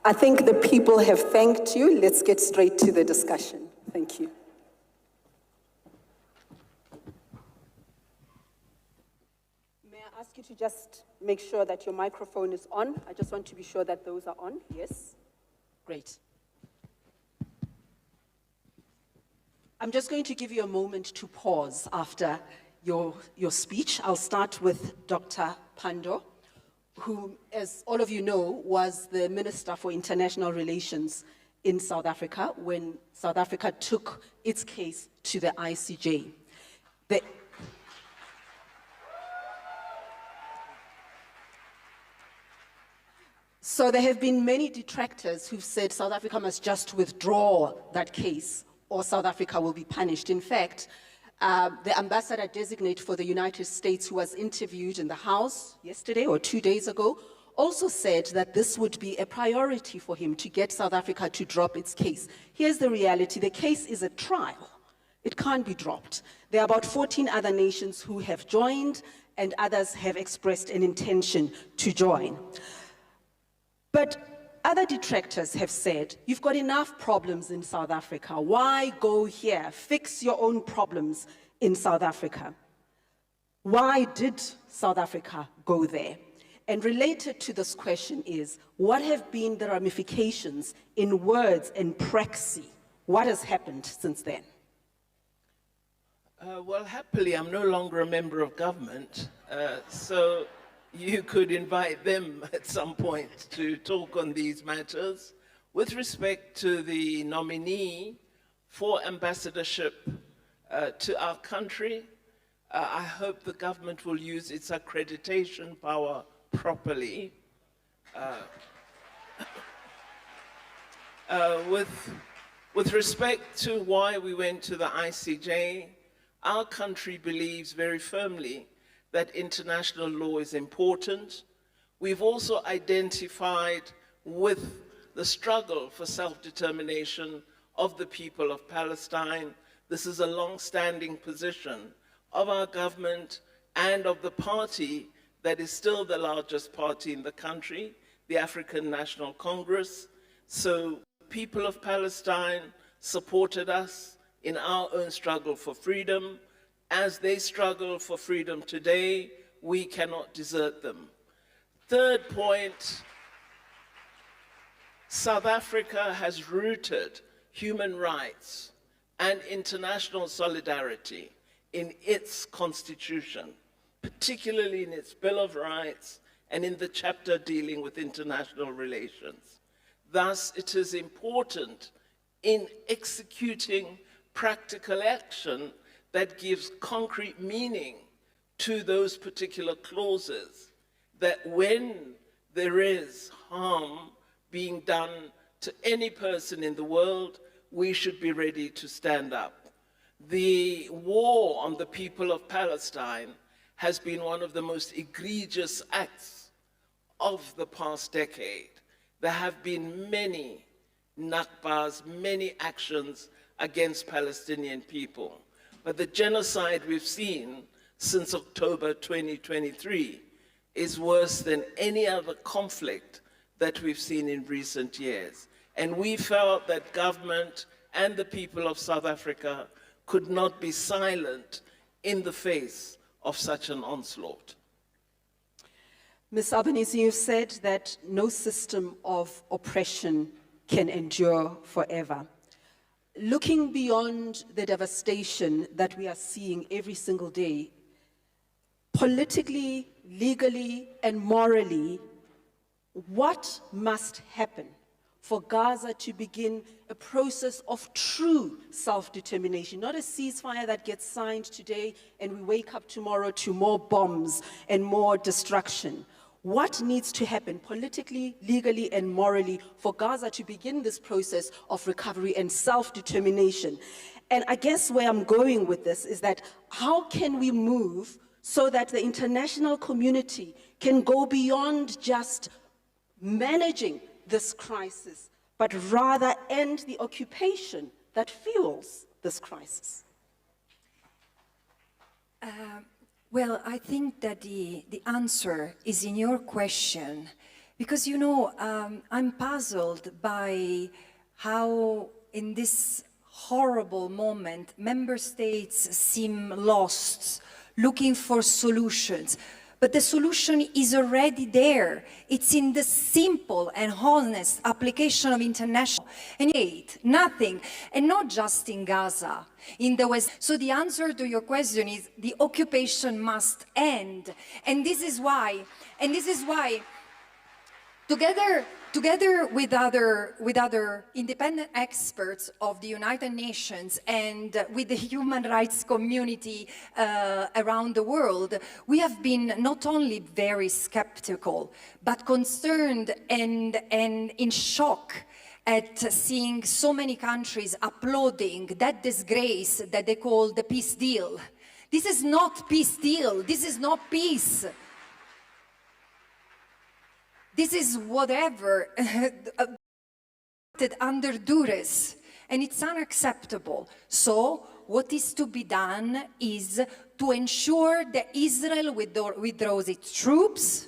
I think the people have thanked you. Let's get straight to the discussion. Thank you. May I ask you to just make sure that your microphone is on? I just want to be sure that those are on. Yes? Great. I'm just going to give you a moment to pause after your speech. I'll start with Dr. Pandor, who, as all of you know, was the Minister for International Relations in South Africa when South Africa took its case to the ICJ. So there have been many detractors who've said South Africa must just withdraw that case or South Africa will be punished. In fact, the ambassador designate for the United States, who was interviewed in the House yesterday or 2 days ago, also said that this would be a priority for him to get South Africa to drop its case. Here's the reality. The case is a trial. It can't be dropped. There are about 14 other nations who have joined, and others have expressed an intention to join. But other detractors have said, you've got enough problems in South Africa. Why go here? Fix your own problems in South Africa. Why did South Africa go there? And related to this question is, what have been the ramifications in words and praxis? What has happened since then? Well, happily, I'm no longer a member of government, so you could invite them at some point to talk on these matters. With respect to the nominee for ambassadorship to our country, I hope the government will use its accreditation power properly. With respect to why we went to the ICJ, our country believes very firmly that international law is important. We've also identified with the struggle for self-determination of the people of Palestine. This is a long-standing position of our government and of the party that is still the largest party in the country, the African National Congress. So people of Palestine supported us in our own struggle for freedom. As they struggle for freedom today, we cannot desert them. Third point, South Africa has rooted human rights and international solidarity in its constitution, particularly in its Bill of Rights and in the chapter dealing with international relations. Thus, it is important in executing practical action that gives concrete meaning to those particular clauses, that when there is harm being done to any person in the world, we should be ready to stand up. The war on the people of Palestine has been one of the most egregious acts of the past decade. There have been many Nakbas, many actions against Palestinian people. But the genocide we've seen since October 2023 is worse than any other conflict that we've seen in recent years. And we felt that government and the people of South Africa could not be silent in the face of such an onslaught. Ms. Albanese, you've said that no system of oppression can endure forever. Looking beyond the devastation that we are seeing every single day, politically, legally, and morally, what must happen for Gaza to begin a process of true self-determination, not a ceasefire that gets signed today and we wake up tomorrow to more bombs and more destruction? What needs to happen politically, legally, and morally for Gaza to begin this process of recovery and self-determination? And I guess where I'm going with this is that how can we move so that the international community can go beyond just managing this crisis, but rather end the occupation that fuels this crisis? Well, I think that the answer is in your question, because, you know, I'm puzzled by how in this horrible moment, member states seem lost, looking for solutions. But the solution is already there. It's in the simple and honest application of international and aid, nothing, and not just in Gaza, in the West. So the answer to your question is the occupation must end. And this is why, together with other independent experts of the United Nations and with the human rights community around the world, we have been not only very skeptical, but concerned and in shock at seeing so many countries applauding that disgrace that they call the peace deal. This is not peace deal. This is not peace. This is whatever under duress, and it's unacceptable. So what is to be done is to ensure that Israel withdraws its troops,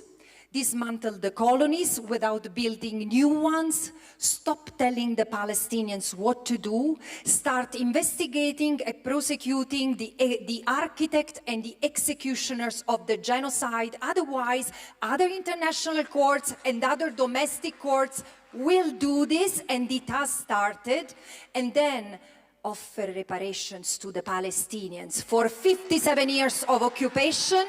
dismantle the colonies without building new ones, stop telling the Palestinians what to do, start investigating and prosecuting the architect and the executioners of the genocide. Otherwise, other international courts and other domestic courts will do this, and it has started, and then offer reparations to the Palestinians for 57 years of occupation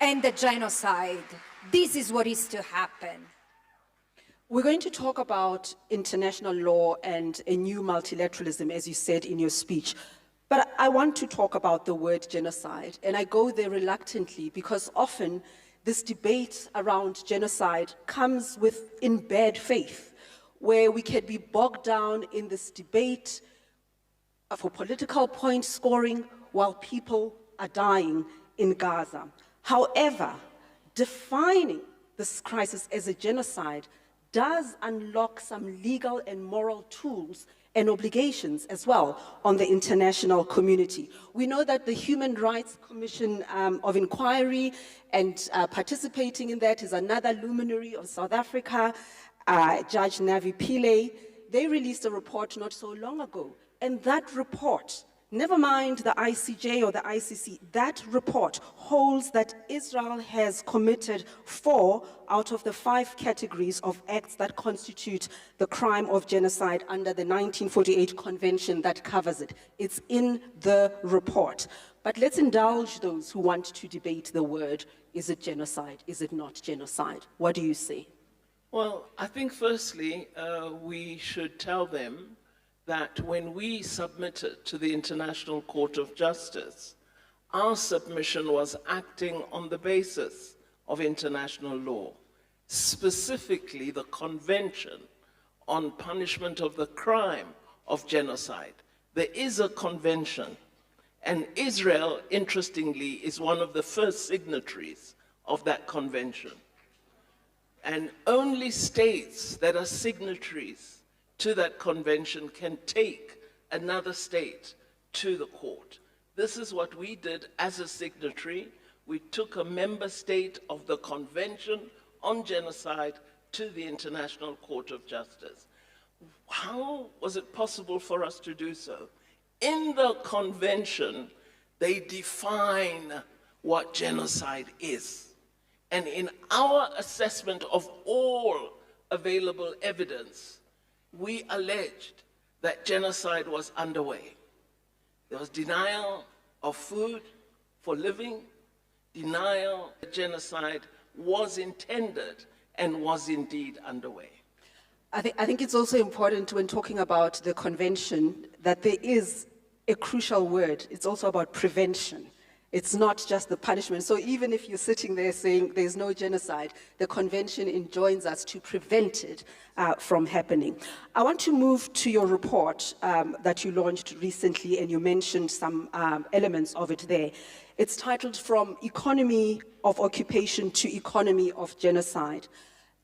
and the genocide. This is what is to happen. We're going to talk about international law and a new multilateralism, as you said in your speech. But I want to talk about the word genocide, and I go there reluctantly because often this debate around genocide comes in bad faith, where we can be bogged down in this debate for political point scoring while people are dying in Gaza. However, defining this crisis as a genocide does unlock some legal and moral tools and obligations as well on the international community. We know that the Human Rights Commission of Inquiry and participating in that is another luminary of South Africa, Judge Navi Pillay. They released a report not so long ago, and that report, never mind the ICJ or the ICC, that report holds that Israel has committed 4 out of the 5 categories of acts that constitute the crime of genocide under the 1948 convention that covers it. It's in the report. But let's indulge those who want to debate the word, is it genocide, is it not genocide? What do you say? Well, I think firstly, we should tell them that when we submitted to the International Court of Justice, our submission was acting on the basis of international law, specifically the Convention on Punishment of the Crime of Genocide. There is a convention, and Israel, interestingly, is one of the first signatories of that convention. And only states that are signatories to that convention can take another state to the court. This is what we did as a signatory. We took a member state of the Convention on Genocide to the International Court of Justice. How was it possible for us to do so? In the convention, they define what genocide is. And in our assessment of all available evidence, we alleged that genocide was underway. There was denial of food for living, denial that genocide was intended and was indeed underway. I think it's also important when talking about the convention that there is a crucial word. It's also about prevention. It's not just the punishment. So even if you're sitting there saying there's no genocide, the convention enjoins us to prevent it from happening. I want to move to your report that you launched recently, and you mentioned some elements of it there. It's titled From Economy of Occupation to Economy of Genocide.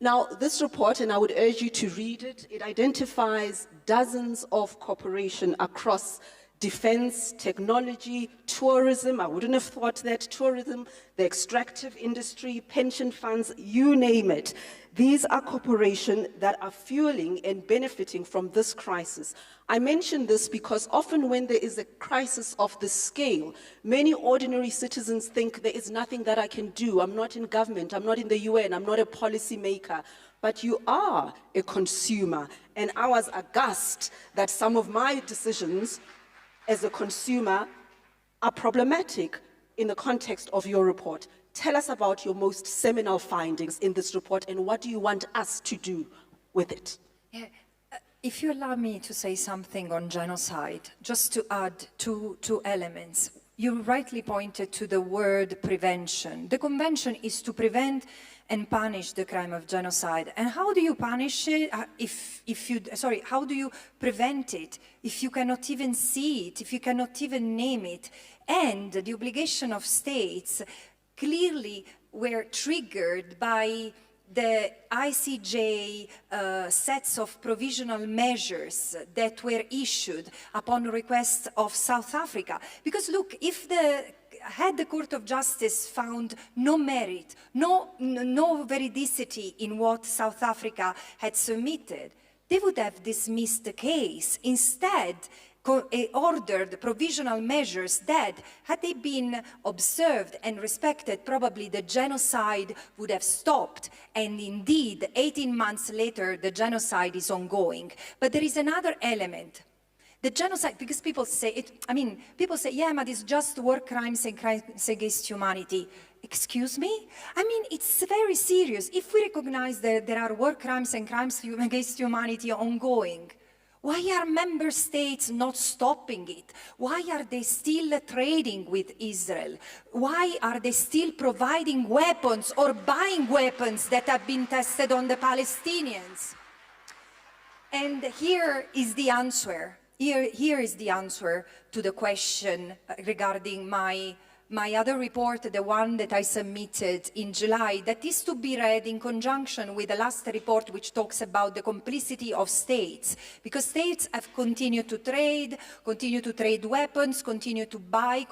Now, this report, and I would urge you to read it, it identifies dozens of cooperation across defense, technology, tourism. I wouldn't have thought that. Tourism, the extractive industry, pension funds, you name it. These are corporations that are fueling and benefiting from this crisis. I mention this because often when there is a crisis of this scale, many ordinary citizens think there is nothing that I can do. I'm not in government, I'm not in the UN, I'm not a policy maker. But you are a consumer. And I was aghast that some of my decisions as a consumer are problematic in the context of your report. Tell us about your most seminal findings in this report, and what do you want us to do with it? Yeah. If you allow me to say something on genocide, just to add two elements. You rightly pointed to the word prevention. The convention is to prevent and punish the crime of genocide. And how do you punish it how do you prevent it if you cannot even see it, if you cannot even name it? And the obligation of states clearly were triggered by the ICJ sets of provisional measures that were issued upon request of South Africa. Because look, if had the Court of Justice found no merit, no veridicity in what South Africa had submitted, they would have dismissed the case. Instead, ordered provisional measures that, had they been observed and respected, probably the genocide would have stopped. And indeed, 18 months later, the genocide is ongoing. But there is another element. The genocide, because people say, yeah, but it's just war crimes and crimes against humanity. Excuse me? I mean, it's very serious. If we recognize that there are war crimes and crimes against humanity ongoing, why are member states not stopping it? Why are they still trading with Israel? Why are they still providing weapons or buying weapons that have been tested on the Palestinians? And here is the answer. Here is the answer to the question regarding my my other report, the one that I submitted in July, that is to be read in conjunction with the last report which talks about the complicity of states, because states have continued to trade weapons, continue to buy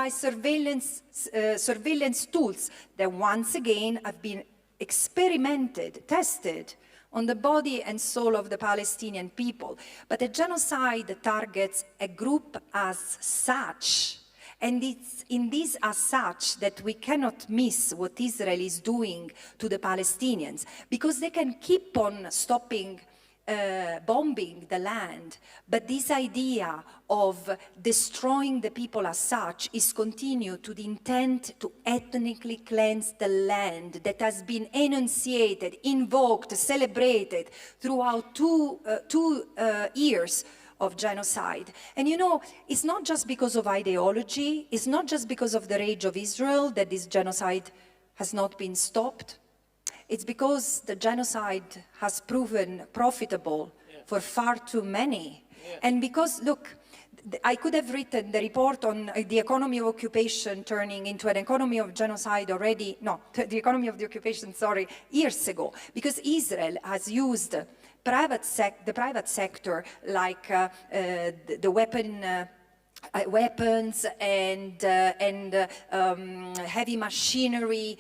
surveillance tools that once again have been experimented, tested on the body and soul of the Palestinian people. But a genocide targets a group as such. And it's in this as such that we cannot miss what Israel is doing to the Palestinians, because they can keep on stopping bombing the land, but this idea of destroying the people as such is continued to the intent to ethnically cleanse the land that has been enunciated, invoked, celebrated throughout two years of genocide. And you know, it's not just because of ideology, it's not just because of the rage of Israel that this genocide has not been stopped. It's because the genocide has proven profitable for far too many. And because, look, I could have written the report on the economy of occupation turning into an economy of genocide already, no, the economy of the occupation, sorry, years ago, because Israel has used the private sector like the weapons and heavy machinery,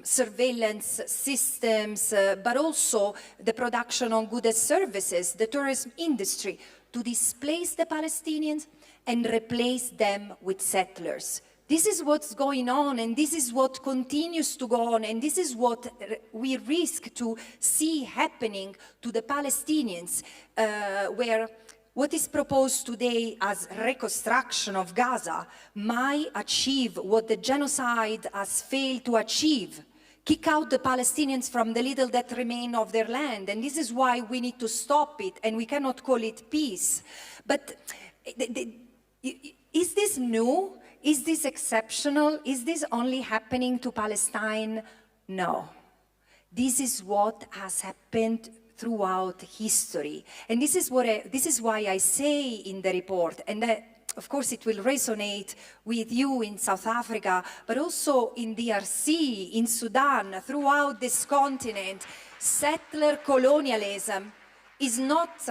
surveillance systems, but also the production of goods and services, the tourism industry, to displace the Palestinians and replace them with settlers. This is what's going on, and this is what continues to go on, and this is what we risk to see happening to the Palestinians, where what is proposed today as reconstruction of Gaza might achieve what the genocide has failed to achieve. Kick out the Palestinians from the little that remain of their land. And this is why we need to stop it, and we cannot call it peace. But is this new? Is this exceptional? Is this only happening to Palestine? No. This is what has happened throughout history. And this is why I say in the report, and of course it will resonate with you in South Africa, but also in DRC, in Sudan, throughout this continent, settler colonialism is not...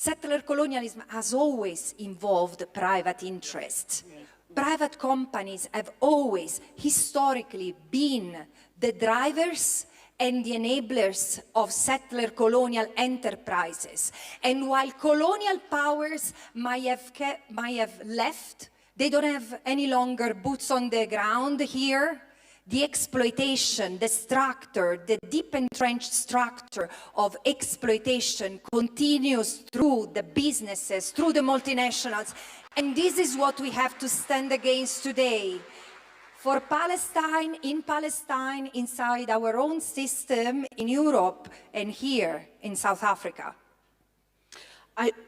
Settler colonialism has always involved private interests. Private companies have always, historically, been the drivers and the enablers of settler colonial enterprises. And while colonial powers might have left, they don't have any longer boots on the ground here. The exploitation, the structure, the deep entrenched structure of exploitation continues through the businesses, through the multinationals. And this is what we have to stand against today. For Palestine, inside our own system, in Europe, and here in South Africa.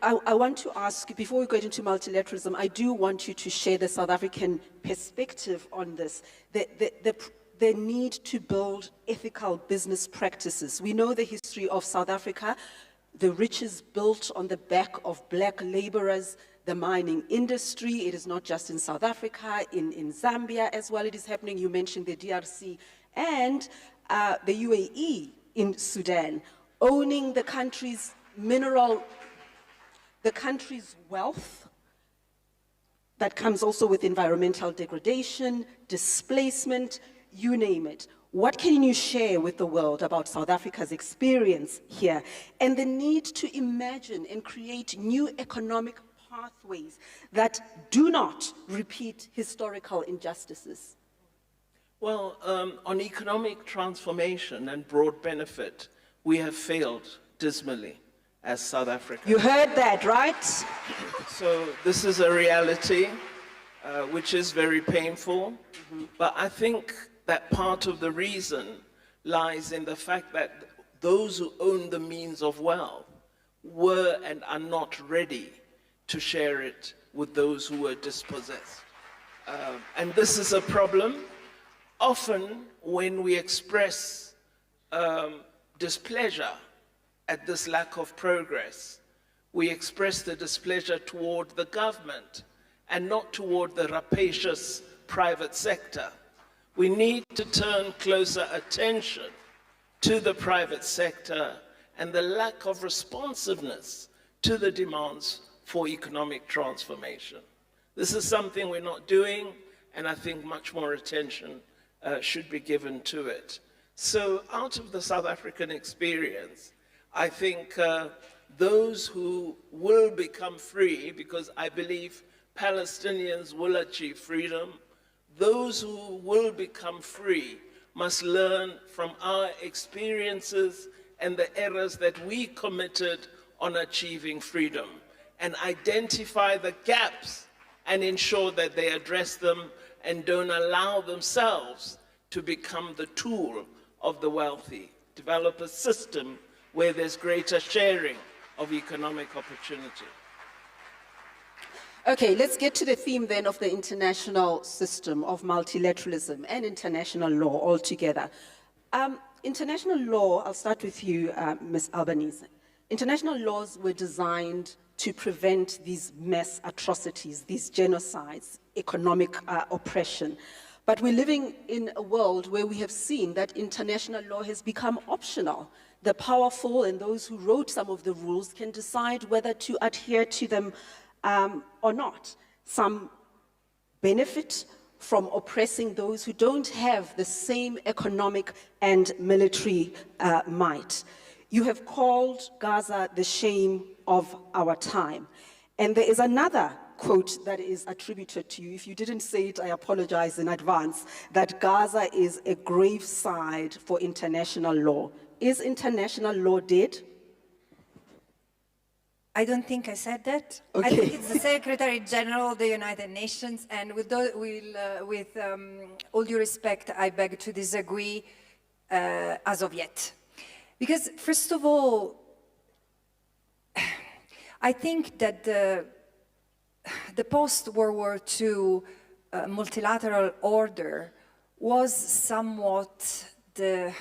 I want to ask, before we go into multilateralism, I do want you to share the South African perspective on this. The need to build ethical business practices. We know the history of South Africa, the riches built on the back of black laborers, the mining industry. It is not just in South Africa, in Zambia as well it is happening. You mentioned the DRC and the UAE in Sudan, owning the country's wealth. That comes also with environmental degradation, displacement, you name it. What can you share with the world about South Africa's experience here and the need to imagine and create new economic pathways that do not repeat historical injustices? Well, on economic transformation and broad benefit, we have failed dismally as South Africa. You heard that, right? So this is a reality which is very painful, but I think that part of the reason lies in the fact that those who own the means of wealth were and are not ready to share it with those who were dispossessed. And this is a problem. Often when we express displeasure at this lack of progress, we express the displeasure toward the government and not toward the rapacious private sector. We need to turn closer attention to the private sector and the lack of responsiveness to the demands for economic transformation. This is something we're not doing, and I think much more attention should be given to it. So out of the South African experience, I think those who will become free, because I believe Palestinians will achieve freedom, those who will become free must learn from our experiences and the errors that we committed on achieving freedom, and identify the gaps and ensure that they address them and don't allow themselves to become the tool of the wealthy. Develop a system where there's greater sharing of economic opportunity. Okay, let's get to the theme then of the international system of multilateralism and international law altogether. International law, I'll start with you, Ms. Albanese. International laws were designed to prevent these mass atrocities, these genocides, economic oppression. But we're living in a world where we have seen that international law has become optional. The powerful and those who wrote some of the rules can decide whether to adhere to them or not. Some benefit from oppressing those who don't have the same economic and military might. You have called Gaza the shame of our time. And there is another quote that is attributed to you. If you didn't say it, I apologize in advance, that Gaza is a graveside for international law. Is international law dead? I don't think I said that. Okay. I think it's the Secretary General of the United Nations, and with all due respect, I beg to disagree as of yet. Because, first of all, I think that the post-World War II multilateral order was somewhat the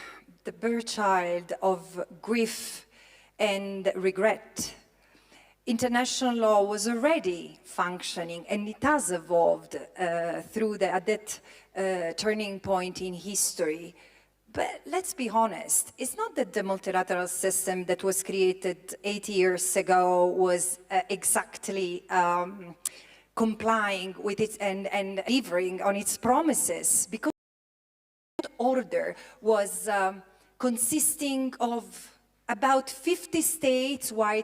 birthchild of grief and regret. International law was already functioning, and it has evolved at that turning point in history. But let's be honest, it's not that the multilateral system that was created 80 years ago was exactly complying with it and delivering on its promises, because the order was consisting of about 50 states, while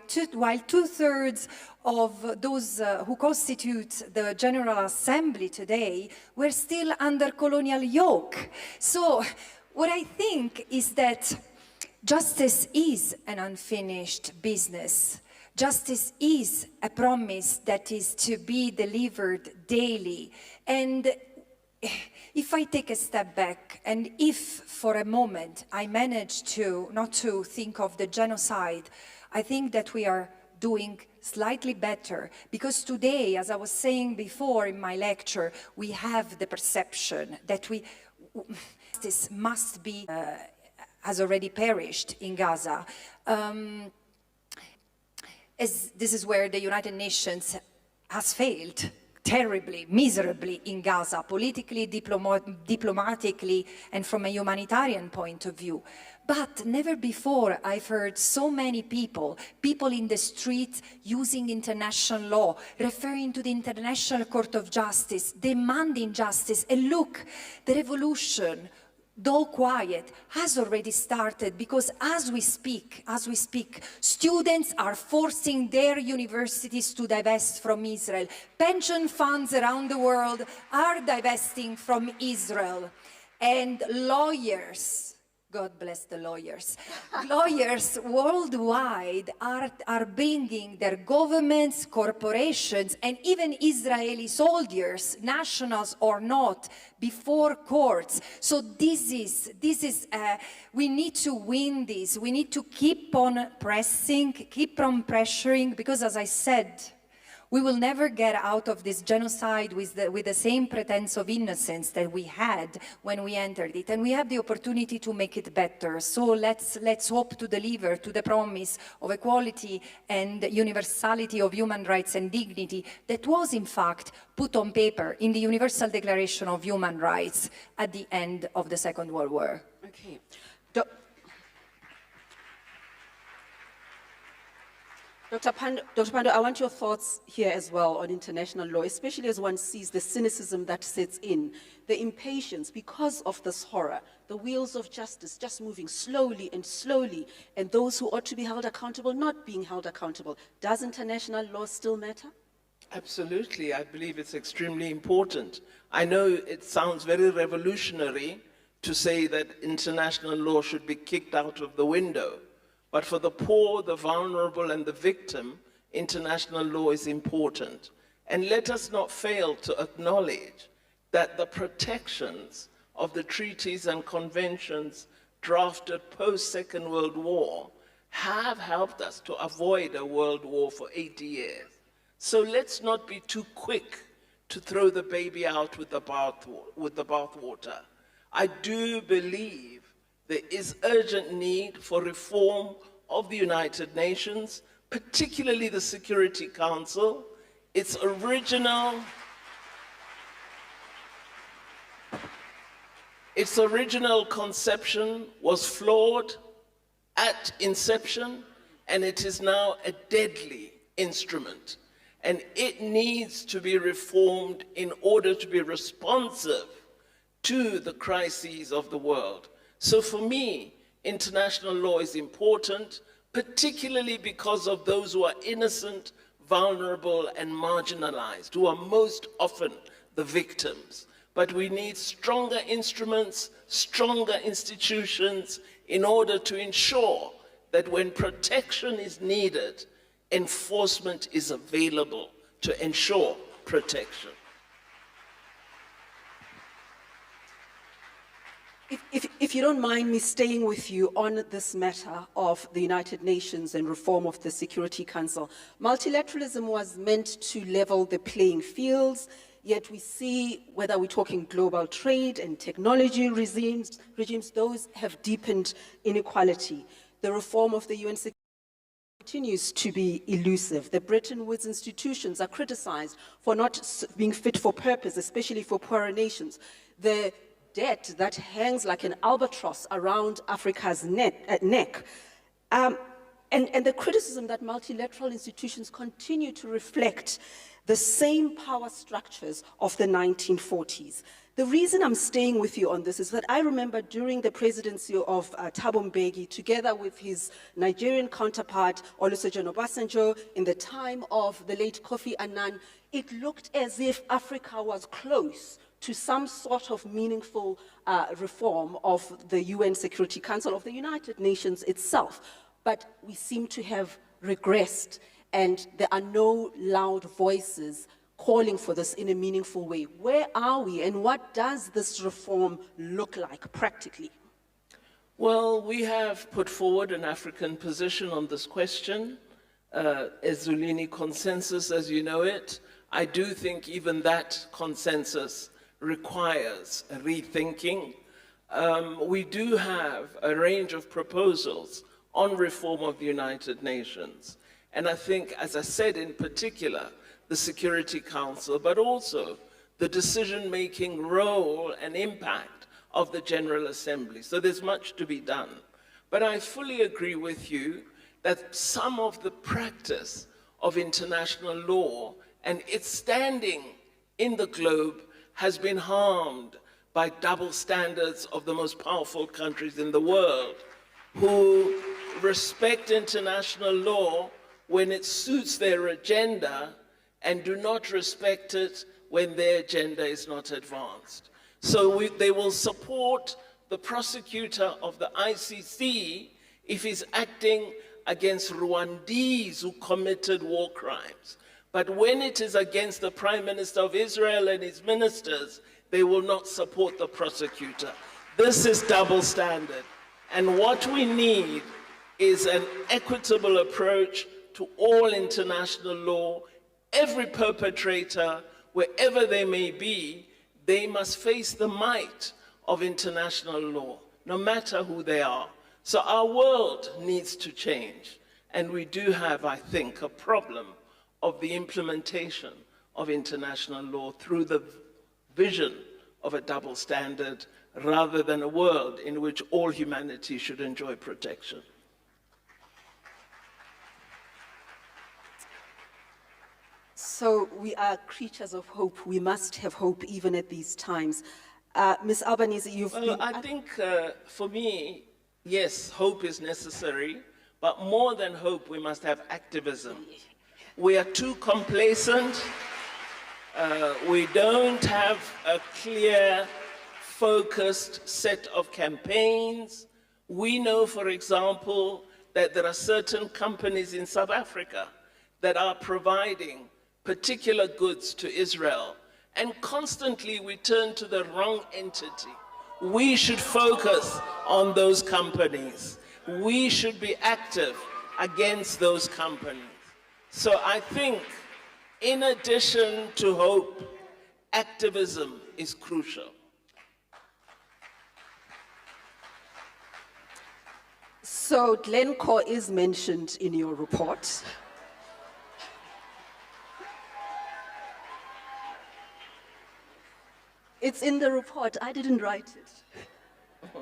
two-thirds of those who constitute the General Assembly today were still under colonial yoke. So what I think is that justice is an unfinished business. Justice is a promise that is to be delivered daily. And if I take a step back, and if for a moment I manage to not to think of the genocide, I think that we are doing slightly better, because today, as I was saying before in my lecture, we have the perception that justice must be, has already perished in Gaza. As this is where the United Nations has failed terribly, miserably in Gaza, politically, diplomatically, and from a humanitarian point of view. But never before I've heard so many people in the street using international law, referring to the International Court of Justice, demanding justice. And look, the revolution, though quiet, has already started, because as we speak, students are forcing their universities to divest from Israel. Pension funds around the world are divesting from Israel. And lawyers, God bless the lawyers, lawyers worldwide are bringing their governments, corporations, and even Israeli soldiers, nationals or not, before courts. So this is we need to win this. We need to keep on pressing, keep on pressuring, because as I said, We will never get out of this genocide with the same pretense of innocence that we had when we entered it, and we have the opportunity to make it better. So let's hope to deliver to the promise of equality and universality of human rights and dignity that was in fact put on paper in the Universal Declaration of Human Rights at the end of the Second World War. Okay. Dr. Pando, I want your thoughts here as well on international law, especially as one sees the cynicism that sets in, the impatience because of this horror, the wheels of justice just moving slowly and slowly, and those who ought to be held accountable not being held accountable. Does international law still matter? Absolutely. I believe it's extremely important. I know it sounds very revolutionary to say that international law should be kicked out of the window. But for the poor, the vulnerable, and the victim, international law is important. And let us not fail to acknowledge that the protections of the treaties and conventions drafted post-Second World War have helped us to avoid a world war for 80 years. So let's not be too quick to throw the baby out with the bathwater. I do believe there is urgent need for reform of the United Nations, particularly the Security Council. Its original conception was flawed at inception, and it is now a deadly instrument. And it needs to be reformed in order to be responsive to the crises of the world. So for me, international law is important, particularly because of those who are innocent, vulnerable, and marginalized, who are most often the victims. But we need stronger instruments, stronger institutions in order to ensure that when protection is needed, enforcement is available to ensure protection. If you don't mind me staying with you on this matter of the United Nations and reform of the Security Council, multilateralism was meant to level the playing fields, yet we see, whether we're talking global trade and technology regimes, those have deepened inequality. The reform of the UN Security continues to be elusive. The Bretton Woods institutions are criticized for not being fit for purpose, especially for poorer nations. The debt that hangs like an albatross around Africa's neck, and the criticism that multilateral institutions continue to reflect the same power structures of the 1940s. The reason I'm staying with you on this is that I remember during the presidency of Thabo Mbeki, together with his Nigerian counterpart, Olusegun Obasanjo, in the time of the late Kofi Annan, it looked as if Africa was close to some sort of meaningful reform of the UN Security Council, of the United Nations itself. But we seem to have regressed, and there are no loud voices calling for this in a meaningful way. Where are we, and what does this reform look like practically? Well, we have put forward an African position on this question, a Zuluini consensus as you know it. I do think even that consensus requires a rethinking. We do have a range of proposals on reform of the United Nations. And I think, as I said, in particular, the Security Council, but also the decision-making role and impact of the General Assembly. So there's much to be done. But I fully agree with you that some of the practice of international law and its standing in the globe has been harmed by double standards of the most powerful countries in the world, who respect international law when it suits their agenda and do not respect it when their agenda is not advanced. So they will support the prosecutor of the ICC if he's acting against Rwandese who committed war crimes. But when it is against the Prime Minister of Israel and his ministers, they will not support the prosecutor. This is double standard. And what we need is an equitable approach to all international law. every perpetrator, wherever they may be, they must face the might of international law, no matter who they are. So our world needs to change. And we do have, I think, a problem of the implementation of international law through the vision of a double standard rather than a world in which all humanity should enjoy protection. So we are creatures of hope. We must have hope even at these times. Ms. Albanese, I think for me, yes, hope is necessary, but more than hope, we must have activism. We are too complacent. We don't have a clear, focused set of campaigns. We know, for example, that there are certain companies in South Africa that are providing particular goods to Israel, and constantly we turn to the wrong entity. We should focus on those companies. We should be active against those companies. So I think, in addition to hope, activism is crucial. So Glencore is mentioned in your report. It's in the report. I didn't write it.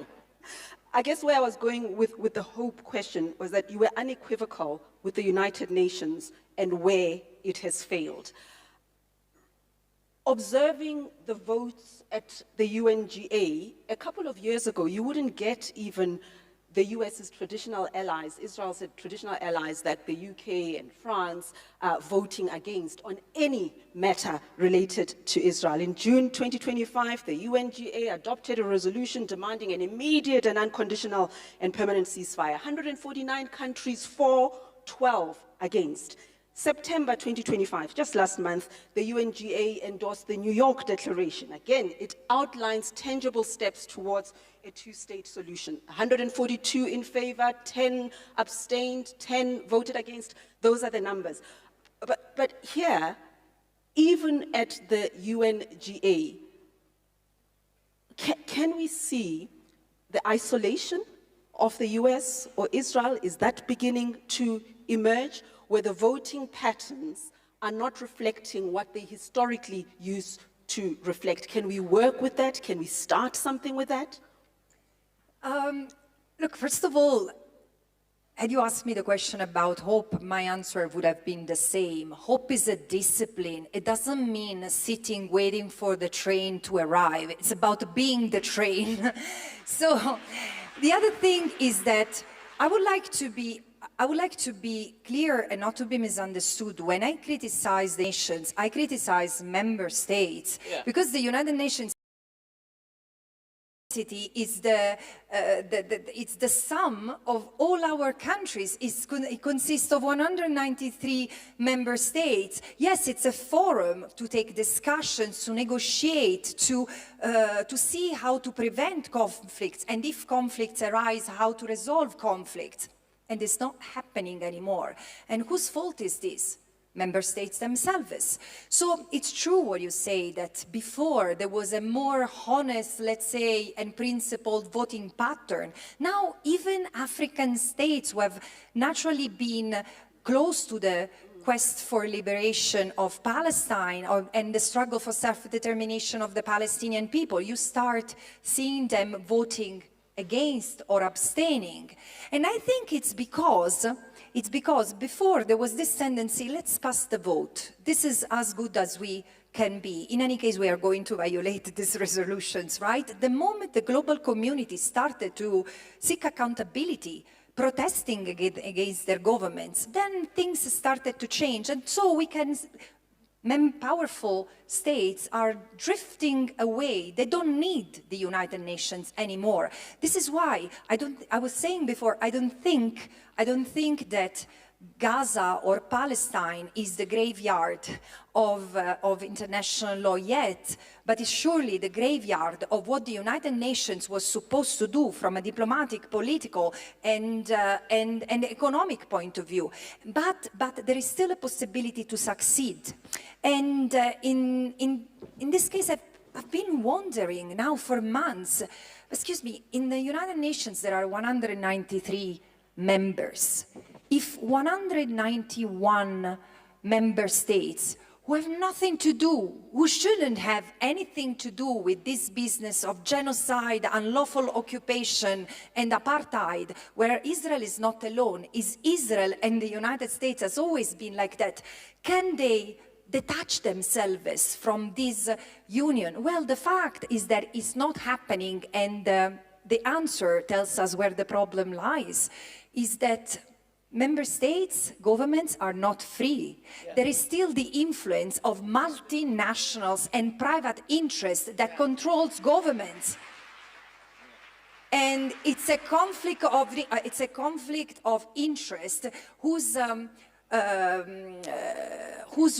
I guess where I was going with the hope question was that you were unequivocal with the United Nations and where it has failed. Observing the votes at the UNGA, a couple of years ago, you wouldn't get even the US's traditional allies, Israel's traditional allies, like the UK and France, voting against on any matter related to Israel. In June 2025, the UNGA adopted a resolution demanding an immediate and unconditional and permanent ceasefire. 149 countries for, 12 against. September 2025, just last month, the UNGA endorsed the New York Declaration. Again, it outlines tangible steps towards a two-state solution. 142 in favor, 10 abstained, 10 voted against. Those are the numbers. But here, even at the UNGA, can we see the isolation of the US or Israel? Is that beginning to emerge, where the voting patterns are not reflecting what they historically used to reflect? Can we work with that? Can we start something with that? Look, first of all, had you asked me the question about hope, my answer would have been the same. Hope is a discipline. It doesn't mean sitting waiting for the train to arrive. It's about being the train. So the other thing is that I would like to be clear and not to be misunderstood. When I criticize the nations, I criticize member states, because the United Nations is it's the sum of all our countries. It consists of 193 member states. Yes, it's a forum to take discussions, to negotiate, to see how to prevent conflicts, and if conflicts arise, how to resolve conflicts. And it's not happening anymore. And whose fault is this? Member states themselves. So it's true what you say, that before there was a more honest, let's say, and principled voting pattern. Now, even African states who have naturally been close to the quest for liberation of Palestine and the struggle for self-determination of the Palestinian people, you start seeing them voting against or abstaining. And I think it's because before there was this tendency, let's pass the vote. This is as good as we can be. In any case, we are going to violate these resolutions, right? The moment the global community started to seek accountability, protesting against their governments, then things started to change. And so we can... powerful states are drifting away. They don't need the United Nations anymore. This is why I was saying before, I don't think that Gaza or Palestine is the graveyard of international law yet, but it's surely the graveyard of what the United Nations was supposed to do from a diplomatic, political, and economic point of view. But there is still a possibility to succeed. And in this case, I've been wondering now for months, excuse me, in the United Nations there are 193 members. If 191 member states who have nothing to do, who shouldn't have anything to do with this business of genocide, unlawful occupation, and apartheid, where Israel is not alone, is Israel and the United States has always been like that, can they detach themselves from this union? Well, the fact is that it's not happening, and the answer tells us where the problem lies, is that member states, governments are not free. Yeah. There is still the influence of multinationals and private interests that controls governments. And it's a conflict of interest whose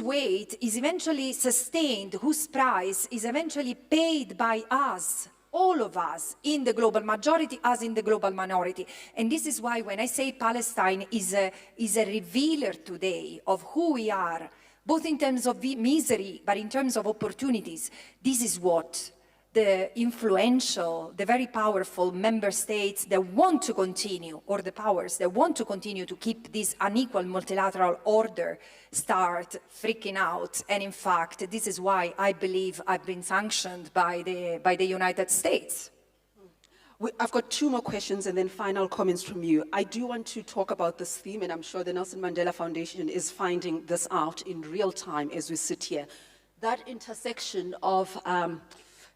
weight is eventually sustained, whose price is eventually paid by us, all of us, in the global majority, us in the global minority. And this is why when I say Palestine is a revealer today of who we are, both in terms of misery, but in terms of opportunities, this is what the influential, the very powerful member states that want to continue, or the powers that want to continue to keep this unequal multilateral order, start freaking out. And in fact, this is why I believe I've been sanctioned by the United States. I've got two more questions and then final comments from you. I do want to talk about this theme, and I'm sure the Nelson Mandela Foundation is finding this out in real time as we sit here. That intersection of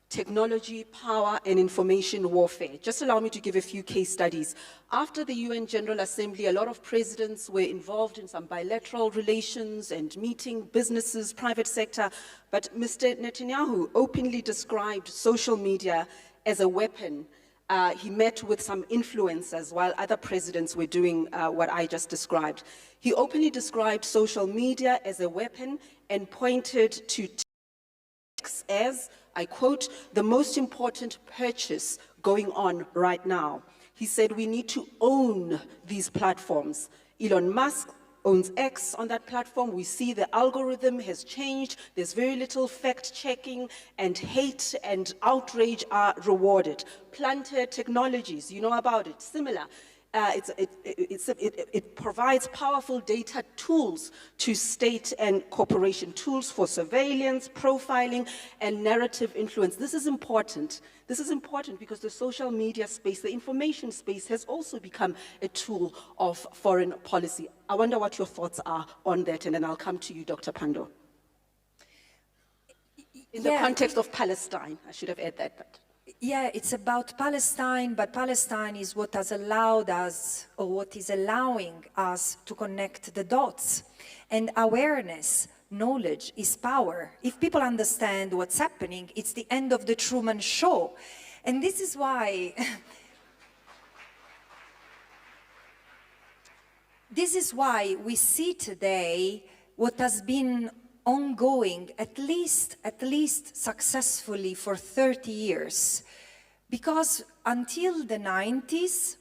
technology, power, and information warfare. Just allow me to give a few case studies. After the UN General Assembly, a lot of presidents were involved in some bilateral relations and meeting businesses, private sector, but Mr. Netanyahu openly described social media as a weapon. He met with some influencers while other presidents were doing what I just described. He openly described social media as a weapon and pointed to as, I quote, the most important purchase going on right now. He said we need to own these platforms. Elon Musk owns X on that platform. We see the algorithm has changed. There's very little fact-checking, and hate and outrage are rewarded. Planted technologies, you know about it, similar. It provides powerful data tools to state and corporation, tools for surveillance, profiling, and narrative influence. This is important. This is important because the social media space, the information space, has also become a tool of foreign policy. I wonder what your thoughts are on that, and then I'll come to you, Dr. Pandor. In the context of Palestine, I should have added that, but. Yeah, it's about Palestine, but Palestine is what has allowed us, or what is allowing us to connect the dots. And awareness, knowledge is power. If people understand what's happening, it's the end of the Truman Show. And this is why, we see today what has been ongoing, at least successfully for 30 years. Because until the 90s,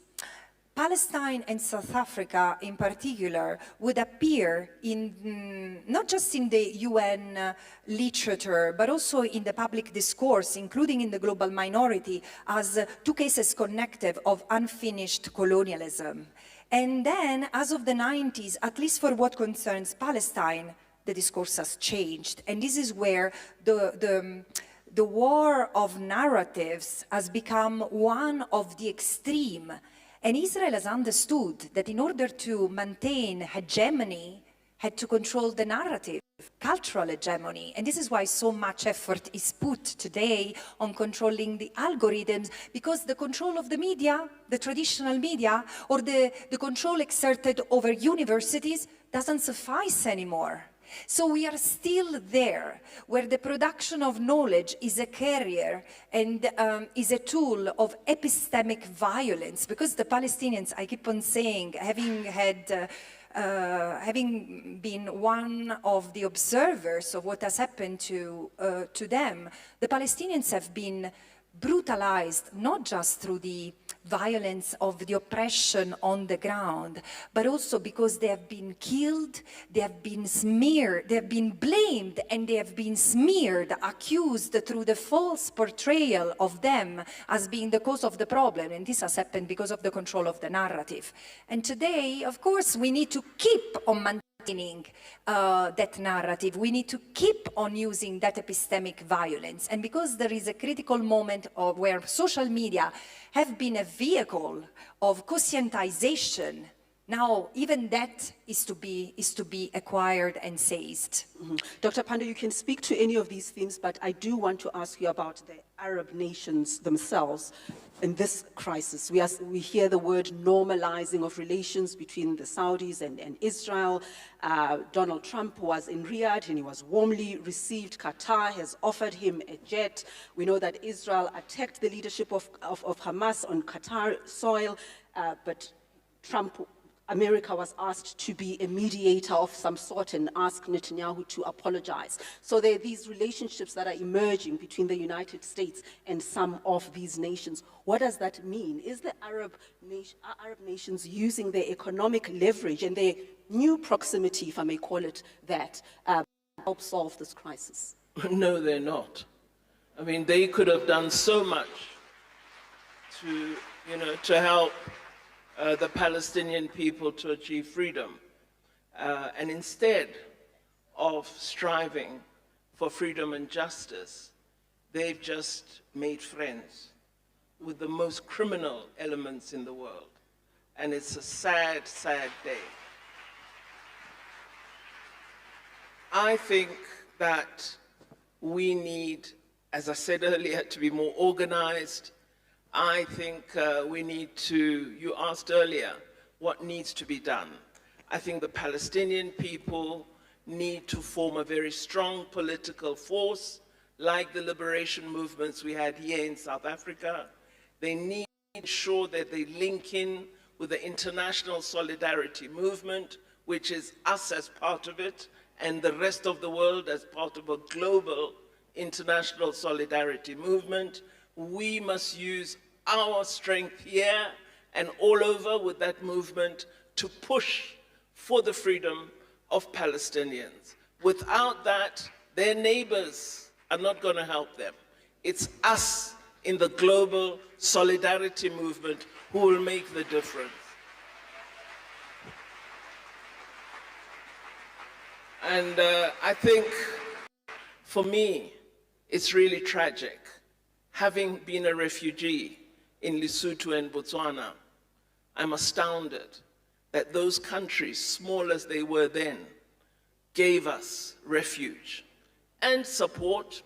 Palestine and South Africa in particular would appear in, not just in the UN literature, but also in the public discourse, including in the global minority, as two cases connected of unfinished colonialism. And then, as of the 90s, at least for what concerns Palestine, the discourse has changed. And this is where the war of narratives has become one of the extreme. And Israel has understood that in order to maintain hegemony, had to control the narrative, cultural hegemony. And this is why so much effort is put today on controlling the algorithms, because the control of the media, the traditional media, or the control exerted over universities doesn't suffice anymore. So we are still there, where the production of knowledge is a carrier and is a tool of epistemic violence, because the Palestinians, I keep on saying, having been one of the observers of what has happened to them, the Palestinians have been brutalized, not just through the violence of the oppression on the ground, but also because they have been killed, they have been smeared, they have been blamed, and they have been smeared, accused through the false portrayal of them as being the cause of the problem. And this has happened because of the control of the narrative. And today, of course, we need to keep on maintaining that narrative. We need to keep on using that epistemic violence. And because there is a critical moment of where social media have been a vehicle of conscientization, now even that is to be acquired and seized. Dr. Panda, you can speak to any of these themes, but I do want to ask you about the Arab nations themselves. In this crisis, we hear the word normalizing of relations between the Saudis and Israel. Donald Trump was in Riyadh and he was warmly received. Qatar has offered him a jet. We know that Israel attacked the leadership of Hamas on Qatar soil, but America was asked to be a mediator of some sort and ask Netanyahu to apologize. So there are these relationships that are emerging between the United States and some of these nations. What does that mean? Is the Arab nations using their economic leverage and their new proximity, if I may call it that, to help solve this crisis? No, they're not. I mean, they could have done so much to help the Palestinian people to achieve freedom. And instead of striving for freedom and justice, they've just made friends with the most criminal elements in the world. And it's a sad, sad day. I think that we need, as I said earlier, to be more organized. I think we need to, you asked earlier, what needs to be done. I think the Palestinian people need to form a very strong political force, like the liberation movements we had here in South Africa. They need to ensure that they link in with the international solidarity movement, which is us as part of it, and the rest of the world as part of a global international solidarity movement. We must use our strength here and all over with that movement to push for the freedom of Palestinians. Without that, their neighbors are not going to help them. It's us in the global solidarity movement who will make the difference. And I think, for me, it's really tragic. Having been a refugee in Lesotho and Botswana, I'm astounded that those countries, small as they were then, gave us refuge and support,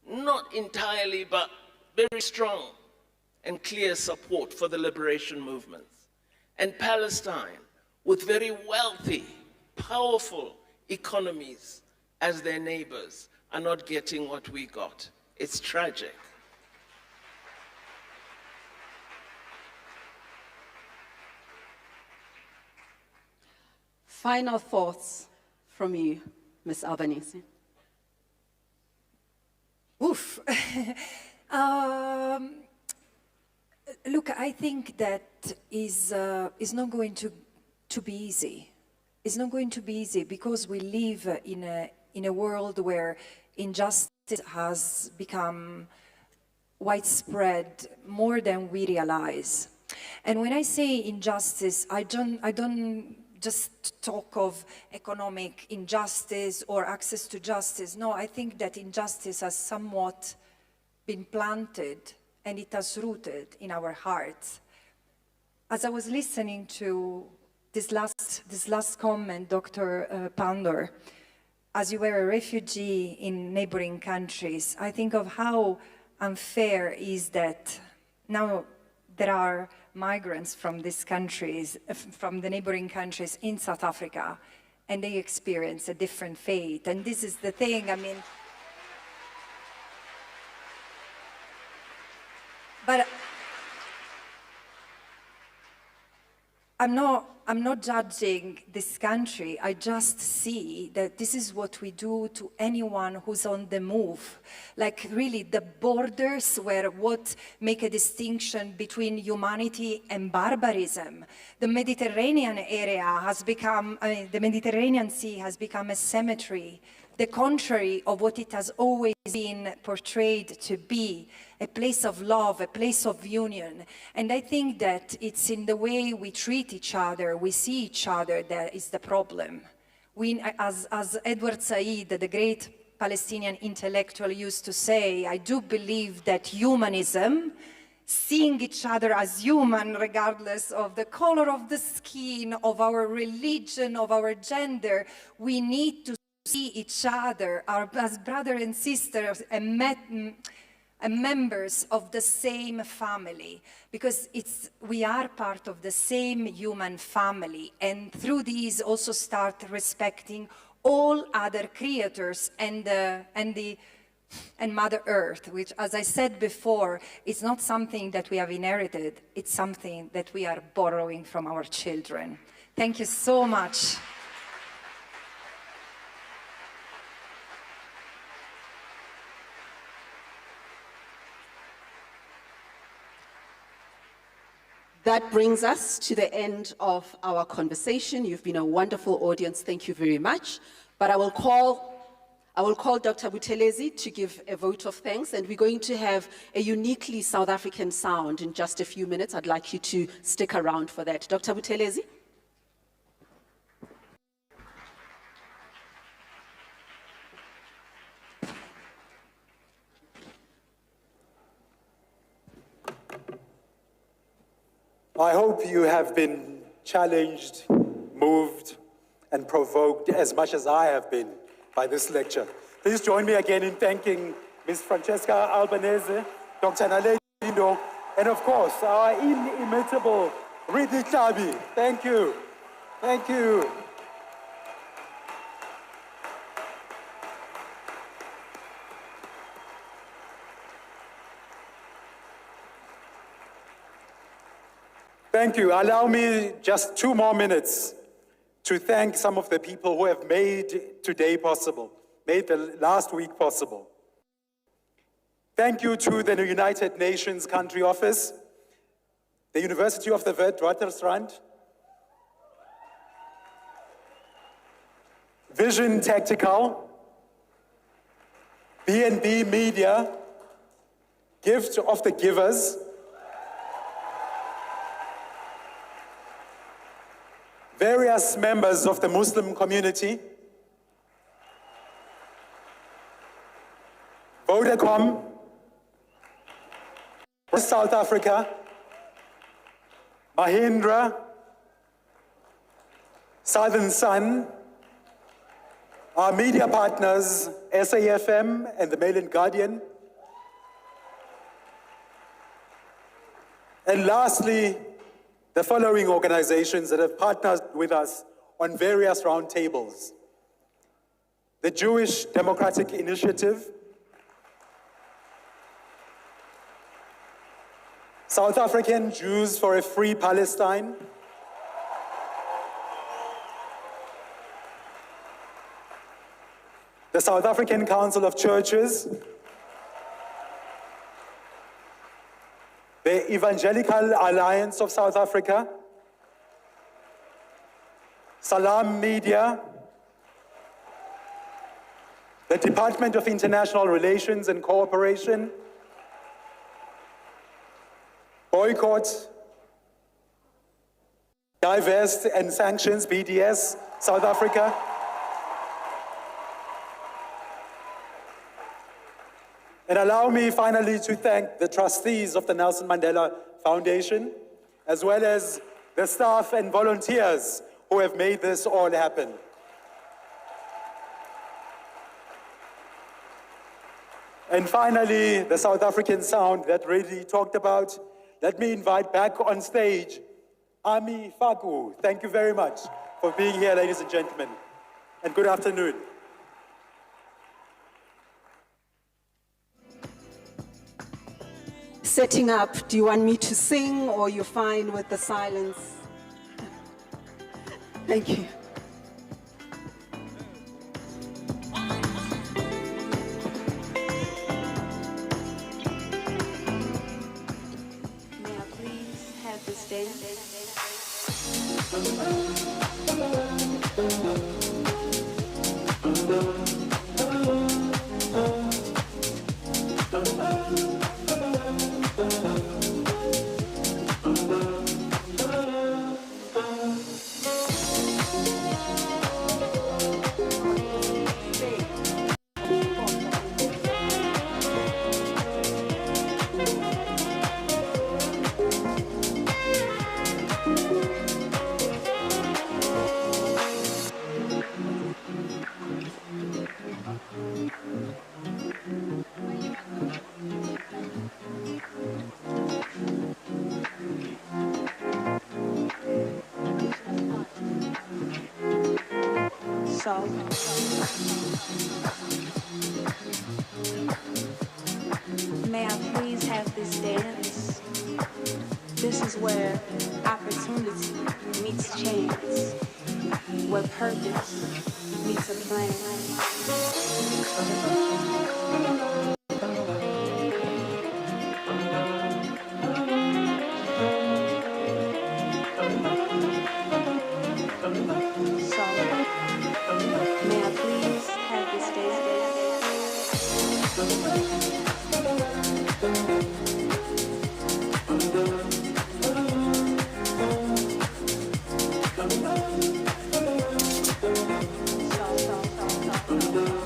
not entirely, but very strong and clear support for the liberation movements. And Palestine, with very wealthy, powerful economies as their neighbors, are not getting what we got. It's tragic. Final thoughts from you, Ms. Albanese. Oof. Look, I think that is not going to be easy. It's not going to be easy because we live in a world where injustice has become widespread more than we realize. And when I say injustice, I don't just talk of economic injustice or access to justice. No, I think that injustice has somewhat been planted and it has rooted in our hearts. As I was listening to this last comment, Dr. Pandor, as you were a refugee in neighboring countries, I think of how unfair is that now there are migrants from these countries, from the neighboring countries in South Africa, and they experience a different fate. And this is the thing, I mean, but I'm not not judging this country. I just see that this is what we do to anyone who's on the move. Like really the borders where what make a distinction between humanity and barbarism. The Mediterranean area has become, the Mediterranean Sea has become a cemetery, the contrary of what it has always been portrayed to be, a place of love, a place of union. And I think that it's in the way we treat each other, we see each other, that is the problem. We, as Edward Said, the great Palestinian intellectual, used to say, I do believe that humanism, seeing each other as human regardless of the color of the skin, of our religion, of our gender, we need to see each other as brothers and sisters and members of the same family, because we are part of the same human family, and through these also start respecting all other creators and Mother Earth, which, as I said before, is not something that we have inherited, it's something that we are borrowing from our children. Thank you so much. That brings us to the end of our conversation. You've been a wonderful audience. Thank you very much. But I will call Dr. Buthelezi to give a vote of thanks, and we're going to have a uniquely South African sound in just a few minutes. I'd like you to stick around for that. Dr. Buthelezi? I hope you have been challenged, moved, and provoked as much as I have been by this lecture. Please join me again in thanking Ms. Francesca Albanese, Dr. Naledi Lindo, and of course, our inimitable Ridi Chabi. Thank you. Thank you. Thank you. Allow me just 2 more minutes to thank some of the people who have made today possible, made the last week possible. Thank you to the United Nations Country Office, the University of the Witwatersrand, Vision Tactical, B&B Media, Gift of the Givers, various members of the Muslim community, Vodacom, South Africa, Mahindra, Southern Sun, our media partners, SAFM and the Mail and Guardian, and lastly, the following organizations that have partnered with us on various roundtables: the Jewish Democratic Initiative, South African Jews for a Free Palestine, the South African Council of Churches, the Evangelical Alliance of South Africa, Salam Media, the Department of International Relations and Cooperation, Boycott, Divest and Sanctions, BDS, South Africa, and allow me finally to thank the trustees of the Nelson Mandela Foundation, as well as the staff and volunteers who have made this all happen. And finally, the South African sound that Redi talked about. Let me invite back on stage Ami Faku. Thank you very much for being here, ladies and gentlemen, and good afternoon. Setting up, do you want me to sing or you're fine with the silence? Thank you. May I please have this dance? May I please have this dance? This is where opportunity meets chance, where purpose meets a plan. May I please have this dance?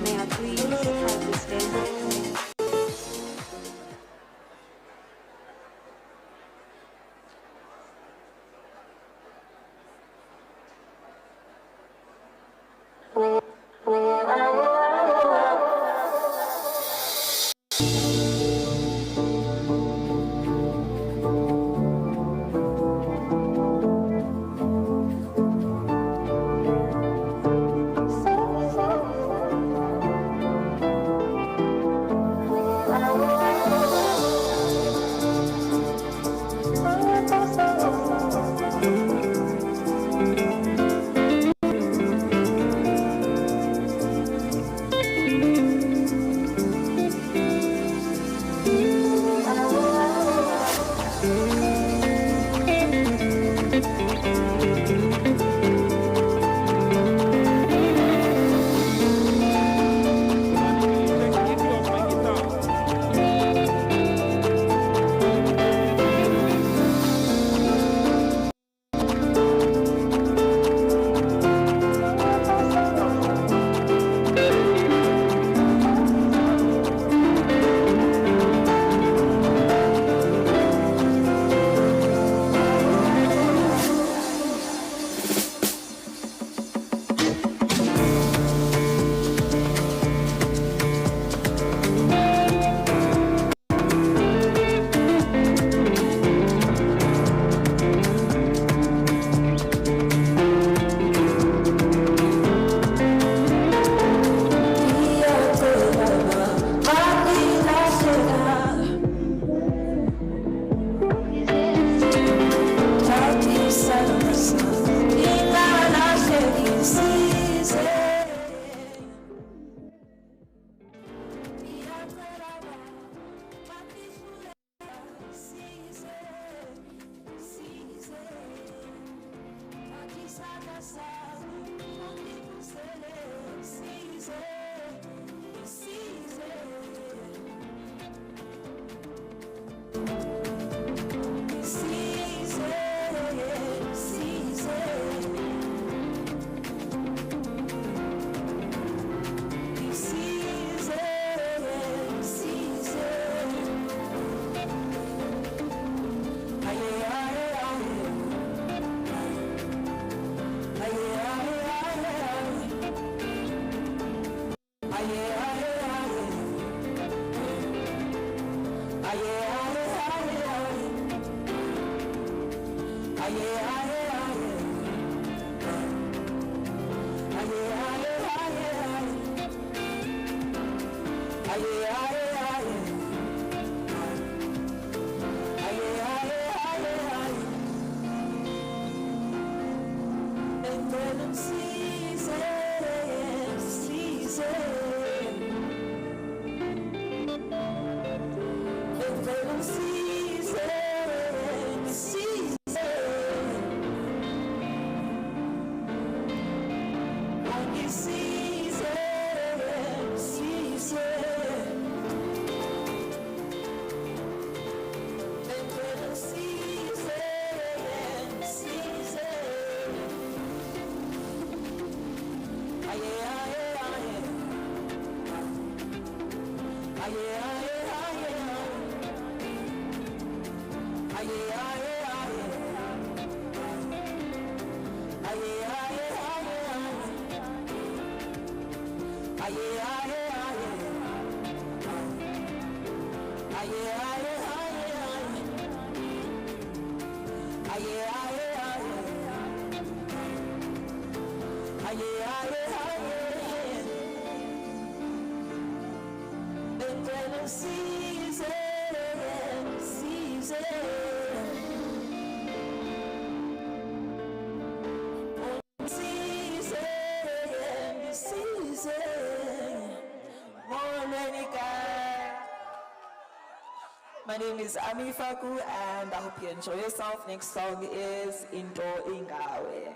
May I please have this dance? My name is Ami Faku, and I hope you enjoy yourself. Next song is Into Ingawe.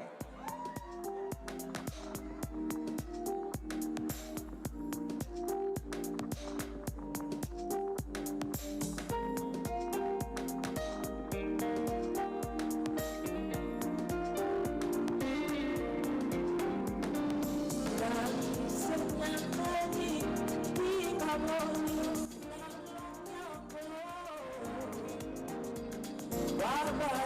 Baba,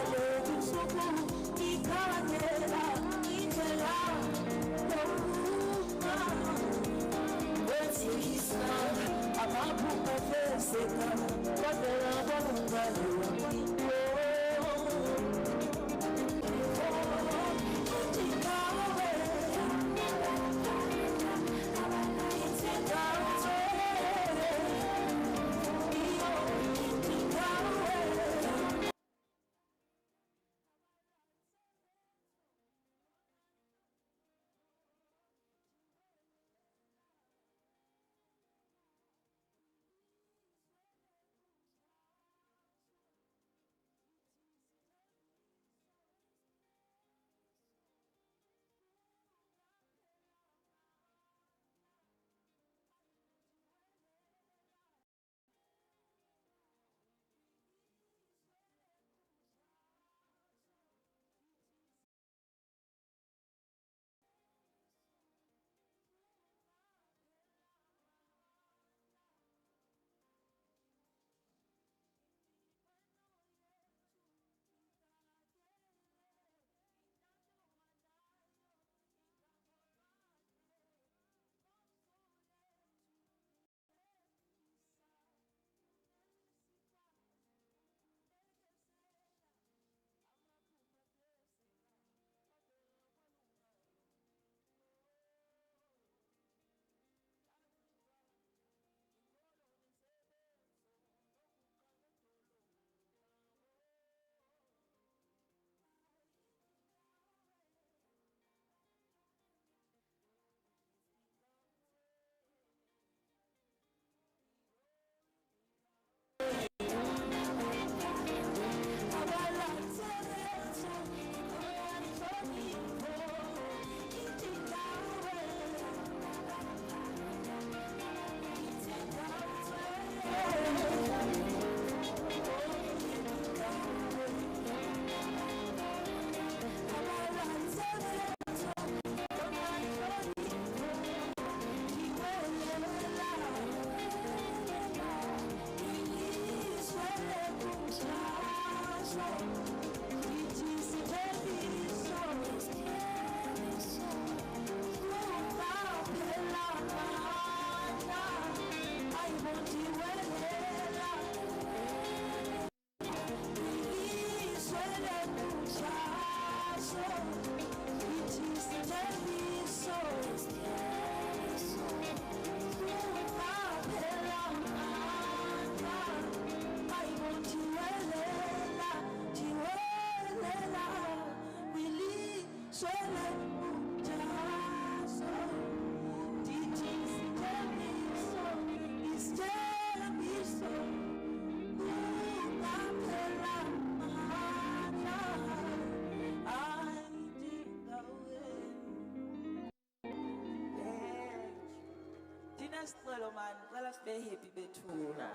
Nesicelo man, ngicela sibe happy bethuna.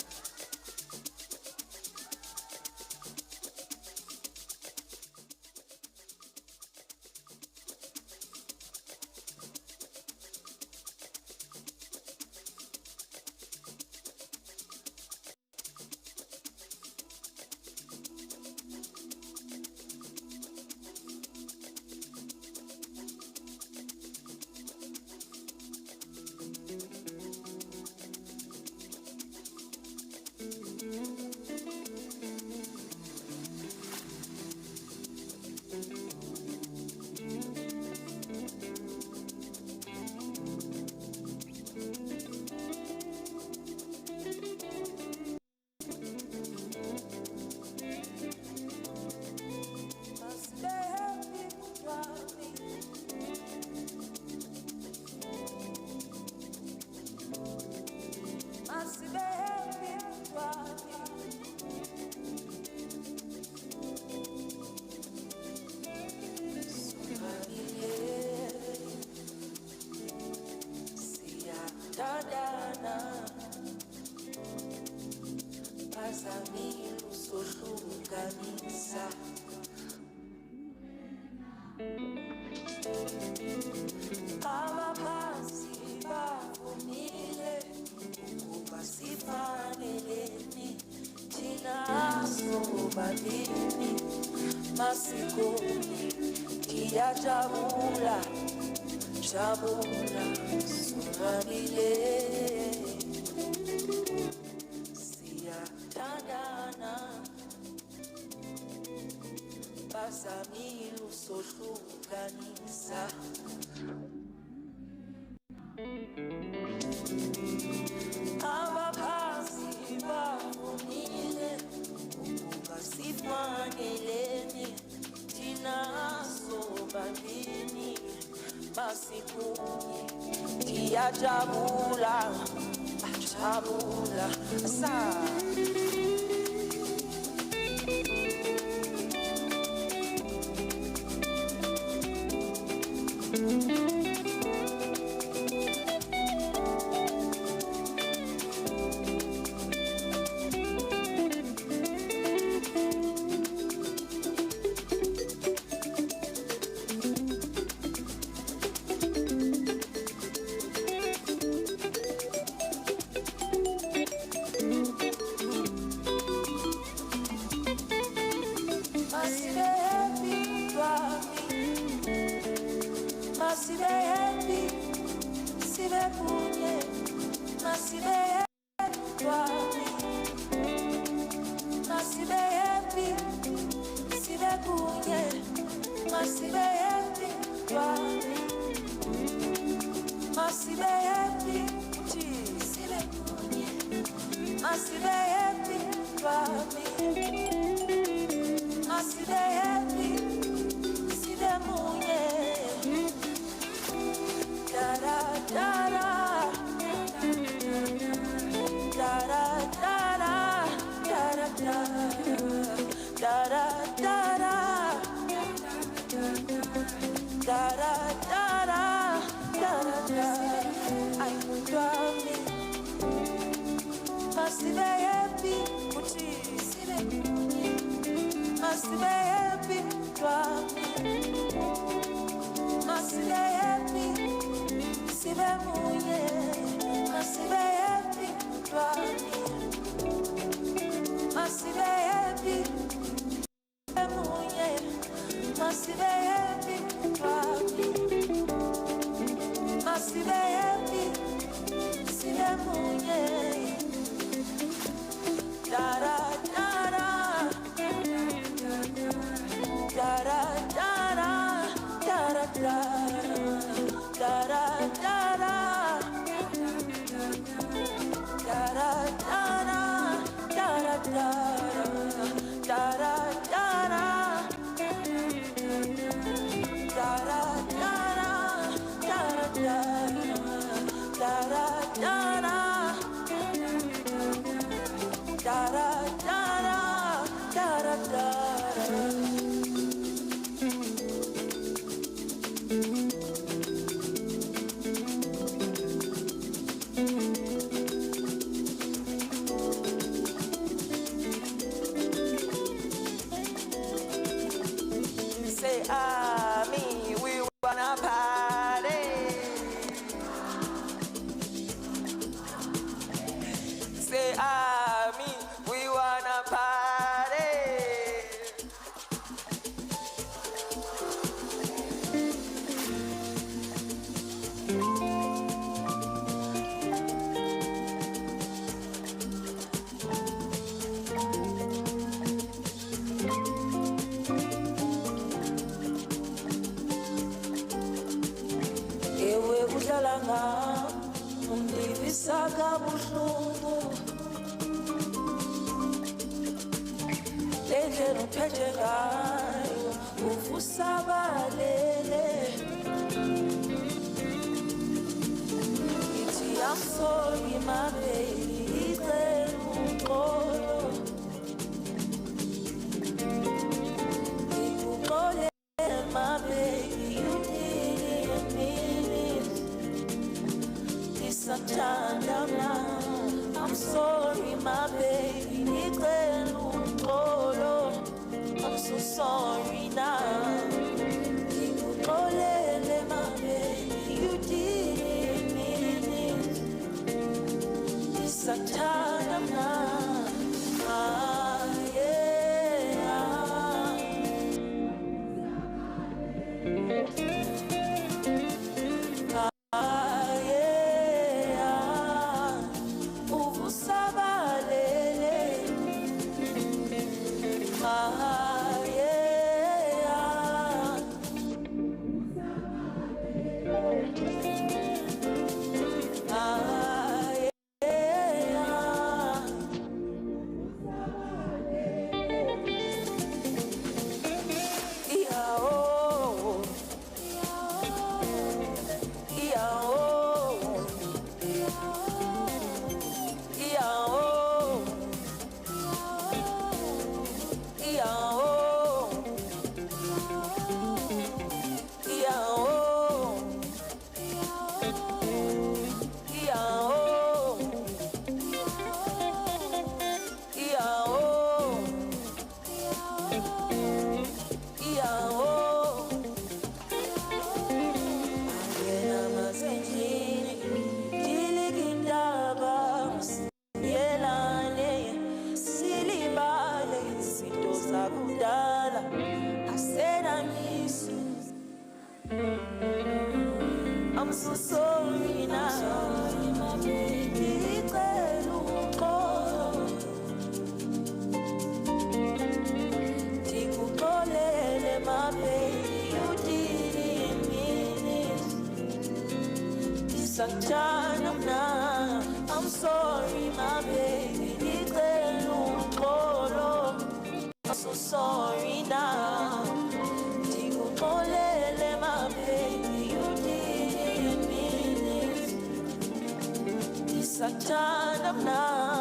Jabula, jabula, sunamile. Siyathandana, basamilu sohlukanisa. Abaphasi bavumile ukuba sifanelene. Sobabini masikunye tiyajabula jabula sa Saka buhlungu lendlela uphethe ngayo uvusabalele ithi I'm sorry my baby icela uxolo ikuxolele my baby you didn't mean it Disatanda now I'm sorry my baby icela uxolo I'm so sorry now ikuxolele my baby you didn't mean it Disatanda now I'm so sorry now. Tikuxolele my baby, you didn't mean it. Disatanda now. I'm sorry my baby, icela uxolo. I'm so sorry now. Tikuxolele my baby, you didn't mean it. Disatanda now.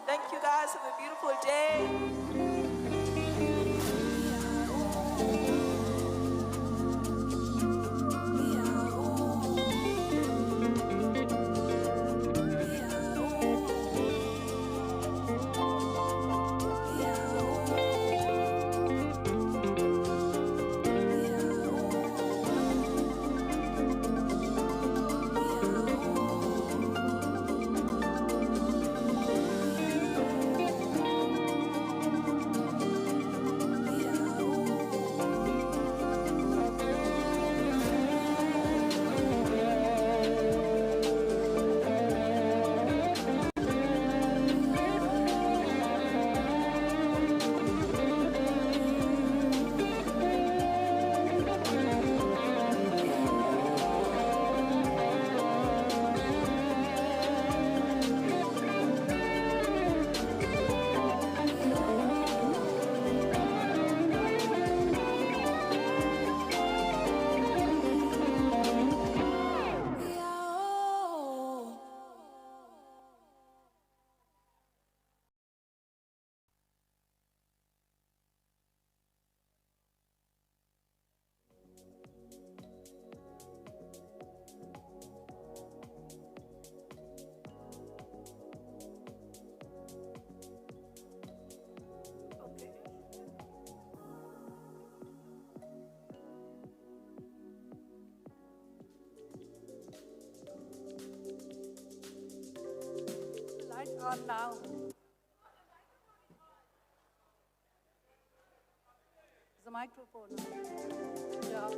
Thank you guys. Have a beautiful day. on now. Is the microphone on? Yeah.